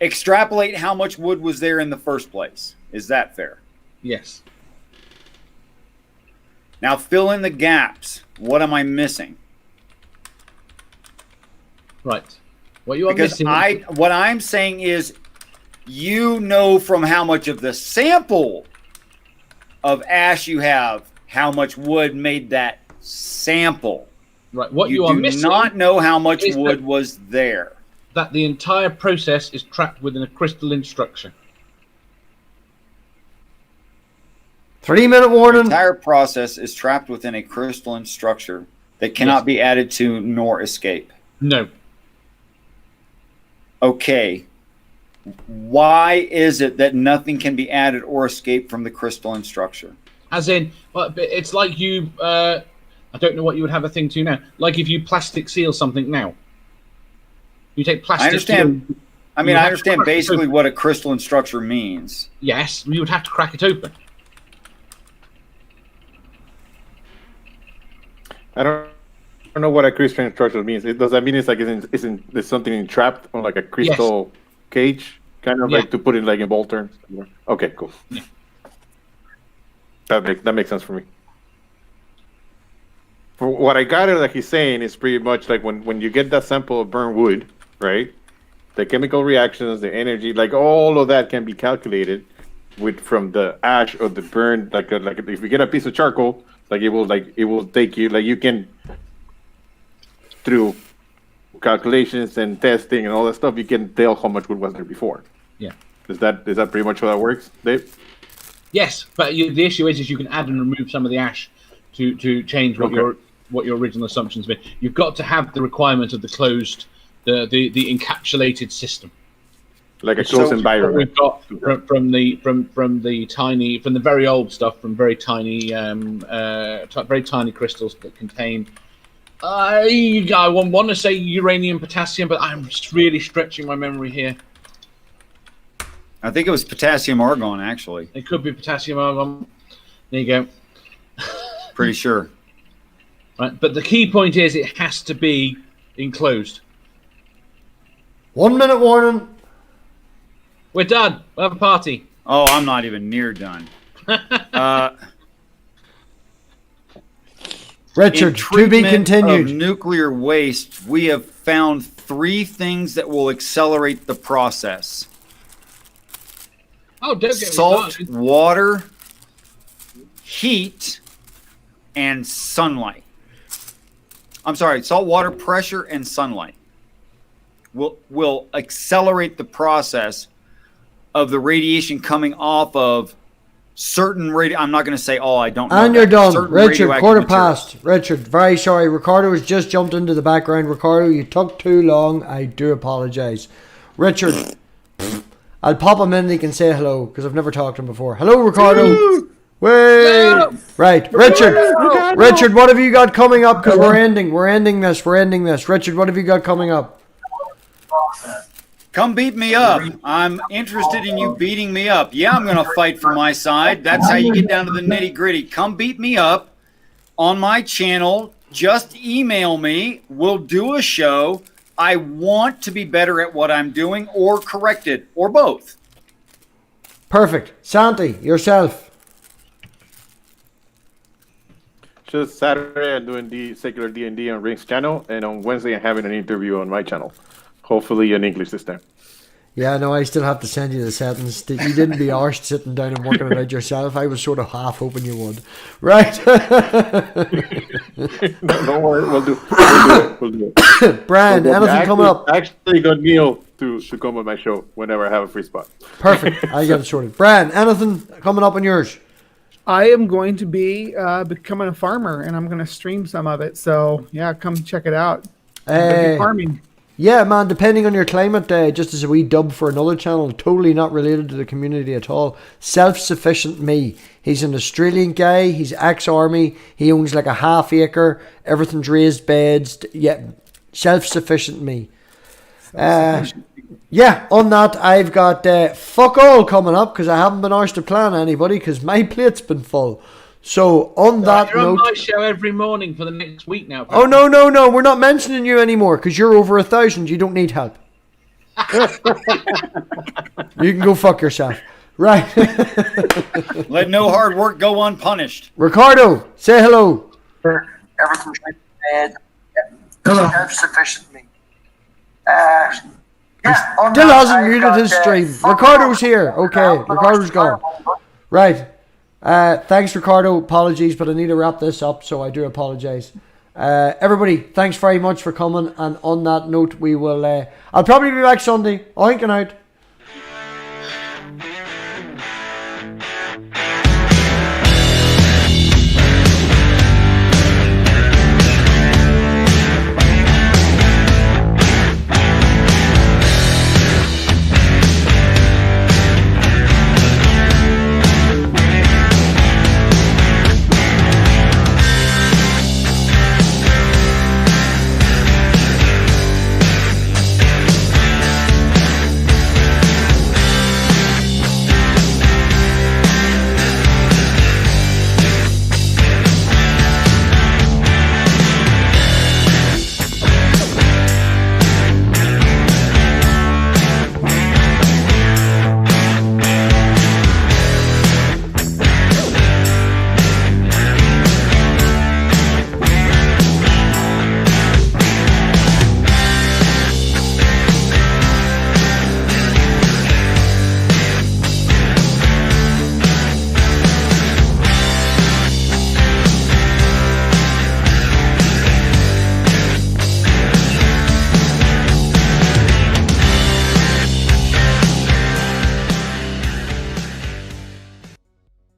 extrapolate how much wood was there in the first place. Is that fair? Yes. Now fill in the gaps. What am I missing? Right. What you are Because missing. what I'm saying is, you know from how much of the sample of ash you have, how much wood made that sample. Right. What You you are do missing not know how much is wood was there. that the entire process is trapped within a crystalline structure. 3-minute The warning. entire process is trapped within a crystalline structure that cannot Yes. be added to nor escape. No. Okay. Why is it that nothing can be added or escape from the crystalline structure? As in, well, it's like you. I don't know what you would have a thing to now. Like if you plastic seal something now. You take plastic. I understand. Seal, I you mean, I have to understand crack it basically open. what a crystalline structure means. Yes, you would have to crack it open. I don't know what a crystalline structure means. Does that mean it's like there's something entrapped on like a crystal cage, kind of Yeah. like to put it like in ball terms? Okay, cool. Yeah. That makes sense for me. For what I got that he's saying is pretty much like when you get that sample of burnt wood, right? The chemical reactions, the energy, like all of that can be calculated from the ash or the burn. Like if you get a piece of charcoal. It will take you, like you can, through calculations and testing and all that stuff, you can tell how much wood was there before. Yeah. Is that pretty much how that works, Dave? Yes, but the issue is you can add and remove some of the ash to change what Okay. your original assumptions been. You've got to have the requirement of the closed, the encapsulated system. Like a So closed What environment. we've got from the very old stuff, from very tiny crystals that contain. I want to say uranium, potassium, but I'm really stretching my memory here. I think it was potassium argon, actually. It could be potassium argon. There you go. Pretty sure. Right, but the key point is it has to be enclosed. 1-minute warning. We're done. We'll have a party. Oh, I'm not even near done. Richard, In to be treatment continued. of nuclear waste, we have found 3 things that will accelerate the process. Oh, don't get me Salt, started. water, heat, and sunlight. I'm sorry, salt, water, pressure, and sunlight will accelerate the process of the radiation coming off of certain I'm not going to say all. I don't know. And you're that. done. Certain Richard, radioactive quarter materials. past. Richard, very sorry. Ricardo has just jumped into the background. Ricardo, you took too long. I do apologise. Richard, I'll pop him in and he can say hello because I've never talked to him before. Hello, Ricardo. Wait. No. Right. Richard, what have you got coming up? Because we're ending this. Richard, what have you got coming up? Come beat me up. I'm interested in you beating me up. Yeah, I'm going to fight for my side. That's how you get down to the nitty gritty. Come beat me up on my channel. Just email me. We'll do a show. I want to be better at what I'm doing or corrected or both. Perfect. Santi, yourself. Just Saturday I'm doing the secular D&D on Rink's channel, and on Wednesday I'm having an interview on my channel. hopefully in English this time. Yeah, no, I still have to send you the settings. You didn't be arsed sitting down and working it out yourself. I was sort of half hoping you would. Right. No, don't worry, we'll do it. We'll do it. Brian, anything coming up? I actually got Neil to come on my show whenever I have a free spot. Perfect. I get it sorted. Brian, anything coming up on yours? I am going to be becoming a farmer, and I'm going to stream some of it. So yeah, come check it out. Farming. Yeah, man, depending on your climate, just as a wee dub for another channel, totally not related to the community at all. Self-Sufficient Me. He's an Australian guy. He's ex-army. He owns like a half acre. Everything's raised beds. Yeah, Self-Sufficient Me. Yeah, on that, I've got fuck all coming up because I haven't been asked to plan anybody because my plate's been full. So on that You're note, on my show every morning for the next week now. oh no, we're not mentioning you anymore because you're over 1,000. You don't need help. You can go fuck yourself. Right. Let no hard work go unpunished. Ricardo, say hello. Everything's bad. Hello. Self-sufficient me. Yeah, Still hasn't muted his stream. Ricardo's here. Okay, Ricardo's gone. Right. Thanks, Ricardo. Apologies, but I need to wrap this up, so I do apologize. Everybody, thanks very much for coming. And on that note, we will. I'll probably be back Sunday. Oinking out.